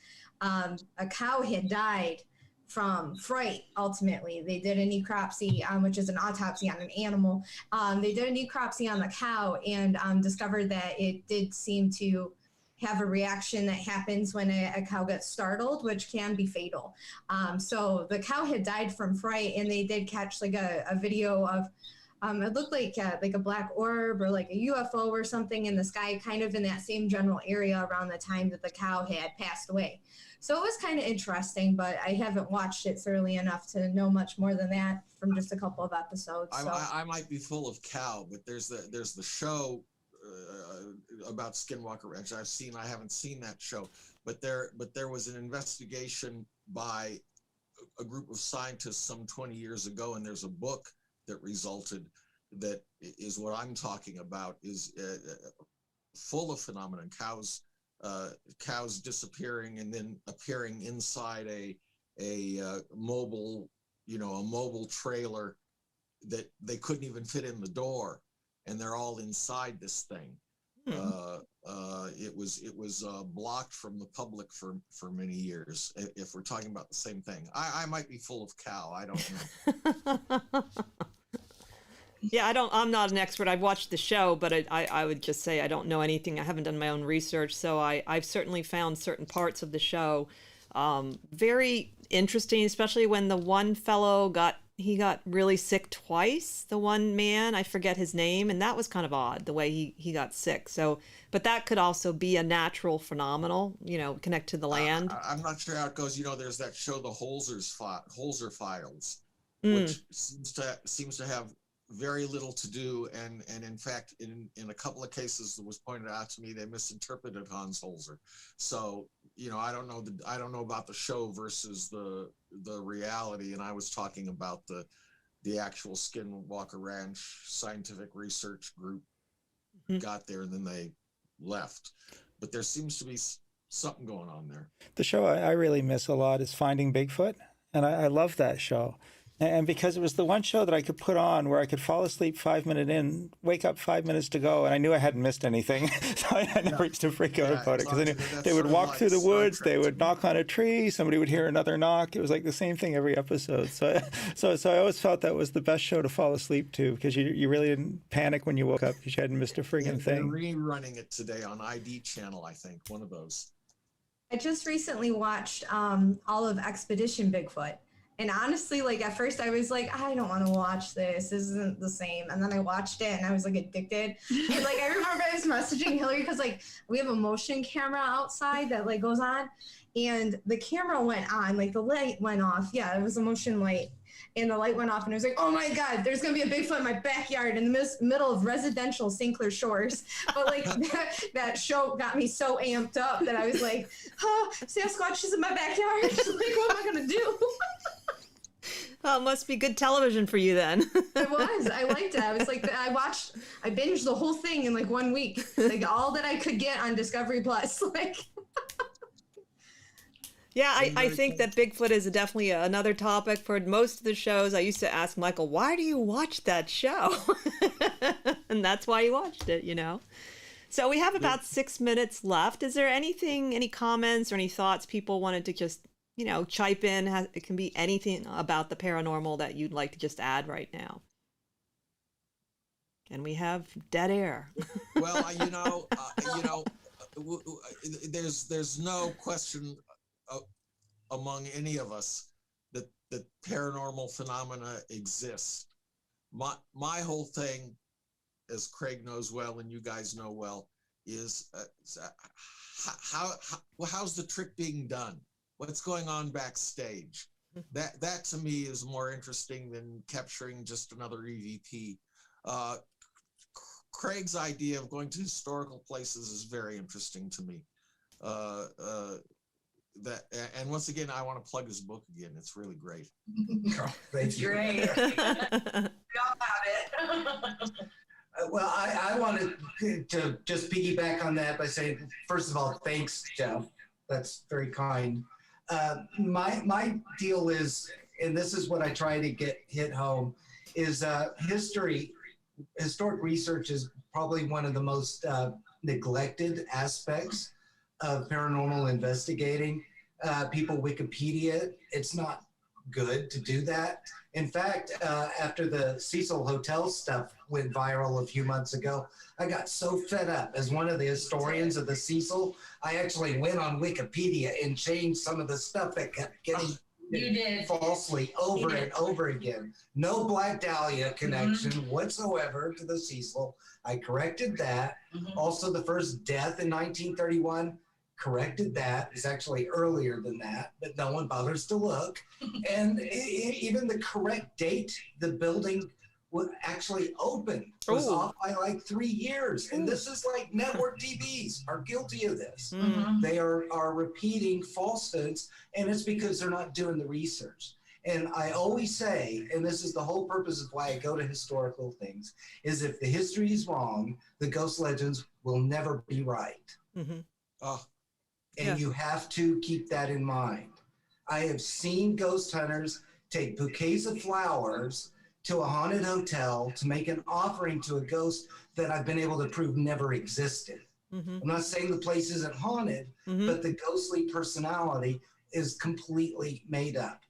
G: a cow had died from fright. Ultimately, they did a necropsy, which is an autopsy on an animal. They did a necropsy on the cow and discovered that it did seem to have a reaction that happens when a cow gets startled, which can be fatal. So the cow had died from fright, and they did catch a video of it looked like a black orb or a UFO or something in the sky, kind of in that same general area around the time that the cow had passed away. So it was kind of interesting, but I haven't watched it thoroughly enough to know much more than that from just a couple of episodes. So.
I: I might be full of cow, but there's the show about Skinwalker Ranch. I haven't seen that show, but there was an investigation by a group of scientists some 20 years ago, and there's a book that resulted that is what I'm talking about, is full of phenomenon. Cows disappearing and then appearing inside a mobile trailer that they couldn't even fit in the door, and they're all inside this thing. It was blocked from the public for many years. If we're talking about the same thing, I might be full of cow. I don't know.
C: Yeah, I'm not an expert. I've watched the show, but I would just say I don't know anything. I haven't done my own research, so I've certainly found certain parts of the show very interesting, especially when the one fellow got really sick twice. The one man, I forget his name, and that was kind of odd, the way he got sick. So, but that could also be a natural phenomenal, connect to the land.
I: I'm not sure how it goes. There's that show, the Holzer Files, which seems to have very little to do, and in fact, in a couple of cases, it was pointed out to me they misinterpreted Hans Holzer. So I don't know about the show versus the reality, and I was talking about the actual Skinwalker Ranch scientific research group got there and then they left. But there seems to be something going on there.
D: The show I really miss a lot is Finding Bigfoot, and I love that show. And because it was the one show that I could put on where I could fall asleep 5 minutes in, wake up 5 minutes to go, and I knew I hadn't missed anything. So I never used to freak out about it, because I knew they would walk through the woods, they would knock on a tree, somebody would hear another knock. It was like the same thing every episode. So I always felt that was the best show to fall asleep to, because you really didn't panic when you woke up because you hadn't missed a friggin' thing.
I: They're rerunning it today on ID Channel, I think, one of those.
G: I just recently watched all of Expedition Bigfoot. And honestly, like at first I was like, I don't want to watch this. This isn't the same. And then I watched it and I was like addicted. And like I remember I was messaging Hillary because like we have a motion camera outside that like goes on, and the camera went on, like the light went off. Yeah, it was a motion light. And the light went off and I was like, oh my God, there's going to be a Bigfoot in my backyard in the middle of residential St. Clair Shores. But like that show got me so amped up that I was like, oh, Sasquatch is in my backyard. Like, what am I going to do?
C: Well, it must be good television for you then.
G: It was. I liked it. I was like, I binged the whole thing in like 1 week. Like all that I could get on Discovery Plus. Like.
C: Yeah, I think that Bigfoot is definitely another topic for most of the shows. I used to ask Michael, why do you watch that show? And that's why he watched it, So we have about 6 minutes left. Is there anything, any comments or any thoughts people wanted to just, chime in? It can be anything about the paranormal that you'd like to just add right now. And we have dead air.
I: Well, there's no question among any of us that paranormal phenomena exist. My whole thing, as Craig knows well and you guys know well, is how's the trick being done? What's going on backstage? That to me is more interesting than capturing just another EVP. Craig's idea of going to historical places is very interesting to me. And once again, I want to plug his book again. It's really great.
F: Thank you.
E: Great. We all have it.
F: Well, I wanted to just piggyback on that by saying, first of all, thanks, Jeff. That's very kind. My deal is, and this is what I try to hit home, is historic research is probably one of the most neglected aspects of paranormal investigating. People Wikipedia, it's not good to do that. In fact, after the Cecil Hotel stuff went viral a few months ago, I got so fed up. As one of the historians of the Cecil, I actually went on Wikipedia and changed some of the stuff that kept getting falsely over and over again. No Black Dahlia connection whatsoever to the Cecil. I corrected that. Also, the first death in 1931, corrected that. It's actually earlier than that, but no one bothers to look. And even the correct date the building would actually open was off by like 3 years. And this is like network TVs are guilty of this. They are repeating falsehoods, and it's because they're not doing the research. And I always say, and this is the whole purpose of why I go to historical things, is if the history is wrong, the ghost legends will never be right. And you have to keep that in mind. I have seen ghost hunters take bouquets of flowers to a haunted hotel to make an offering to a ghost that I've been able to prove never existed. I'm not saying the place isn't haunted, but the ghostly personality is completely made up.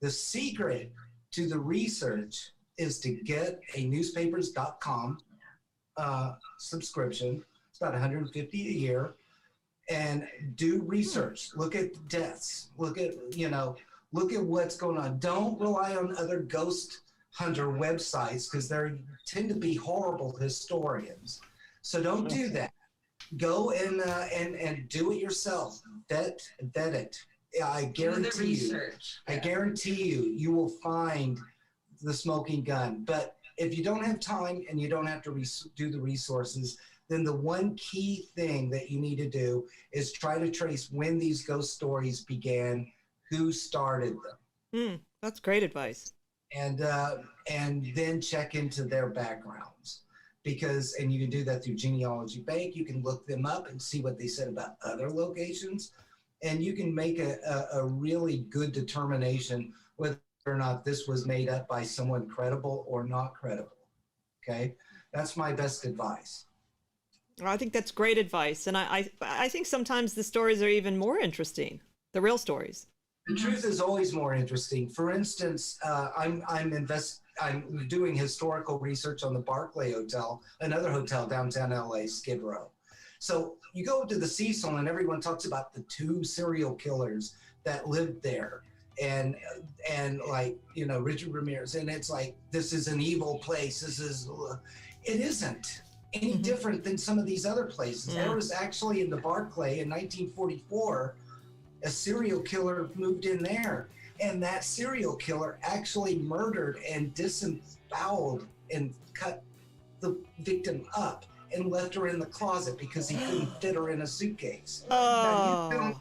F: The secret to the research is to get a newspapers.com subscription. It's about $150 a year. And do research. Look at deaths. Look at what's going on. Don't rely on other ghost hunter websites because they tend to be horrible historians. So don't do that. Go and do it yourself. Vet it. I guarantee you. I guarantee you will find the smoking gun. But if you don't have time and you don't have to do the resources, then the one key thing that you need to do is try to trace when these ghost stories began, who started them.
C: That's great advice.
F: And then check into their backgrounds, and you can do that through Genealogy Bank. You can look them up and see what they said about other locations, and you can make a really good determination whether or not this was made up by someone credible or not credible. Okay, that's my best advice.
C: I think that's great advice, and I think sometimes the stories are even more interesting, the real stories.
F: The truth is always more interesting. For instance, I'm doing historical research on the Barclay Hotel, another hotel downtown LA, Skid Row. So you go to the Cecil and everyone talks about the 2 serial killers that lived there, and like, you know, Richard Ramirez, and it's like, this is an evil place. It isn't any different than some of these other places. There was actually in the Barclay in 1944. A serial killer moved in there, and that serial killer actually murdered and disemboweled and cut the victim up and left her in the closet because he couldn't fit her in a suitcase.
C: Oh.
F: Now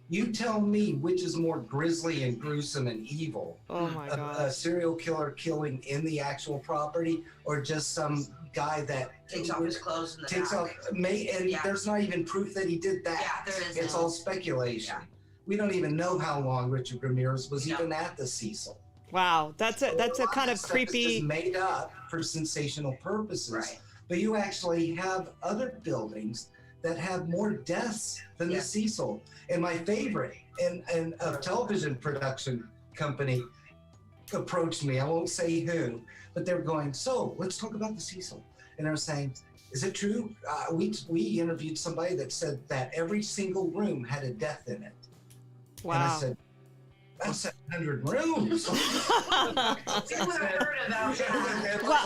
F: you tell me which is more grisly and gruesome and evil.
C: Oh my God.
F: A serial killer killing in the actual property, or just some guy that
E: Takes off his clothes in the
F: takes
E: back.
F: off, there's not even proof that he did that.
E: Yeah, there isn't.
F: It's all speculation.
E: Yeah.
F: We don't even know how long Richard Ramirez was even at the Cecil.
C: Wow, that's a kind of
F: Stuff is
C: creepy.
F: just made up for sensational purposes.
E: Right.
F: But you actually have other buildings that have more deaths than the Cecil. And my favorite, and a television production company approached me. I won't say who, but they're going, so let's talk about the Cecil. And they're saying, is it true? We interviewed somebody that said that every single room had a death in it.
C: Wow.
F: And I said, that's 700 rooms.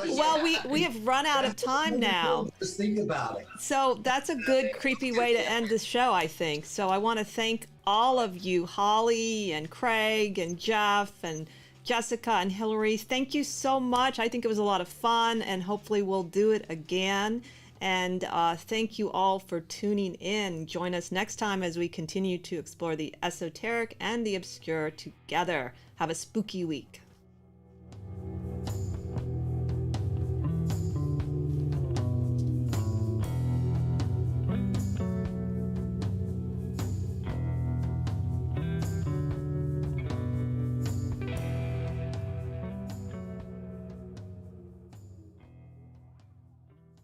C: Well, we have run out of time now.
F: Just think about it.
C: So that's a good creepy way to end the show, I think. So I want to thank all of you, Holly and Craig and Jeff and Jessica and Hillary. Thank you so much. I think it was a lot of fun, and hopefully we'll do it again. And thank you all for tuning in. Join us next time as we continue to explore the esoteric and the obscure together. Have a spooky week.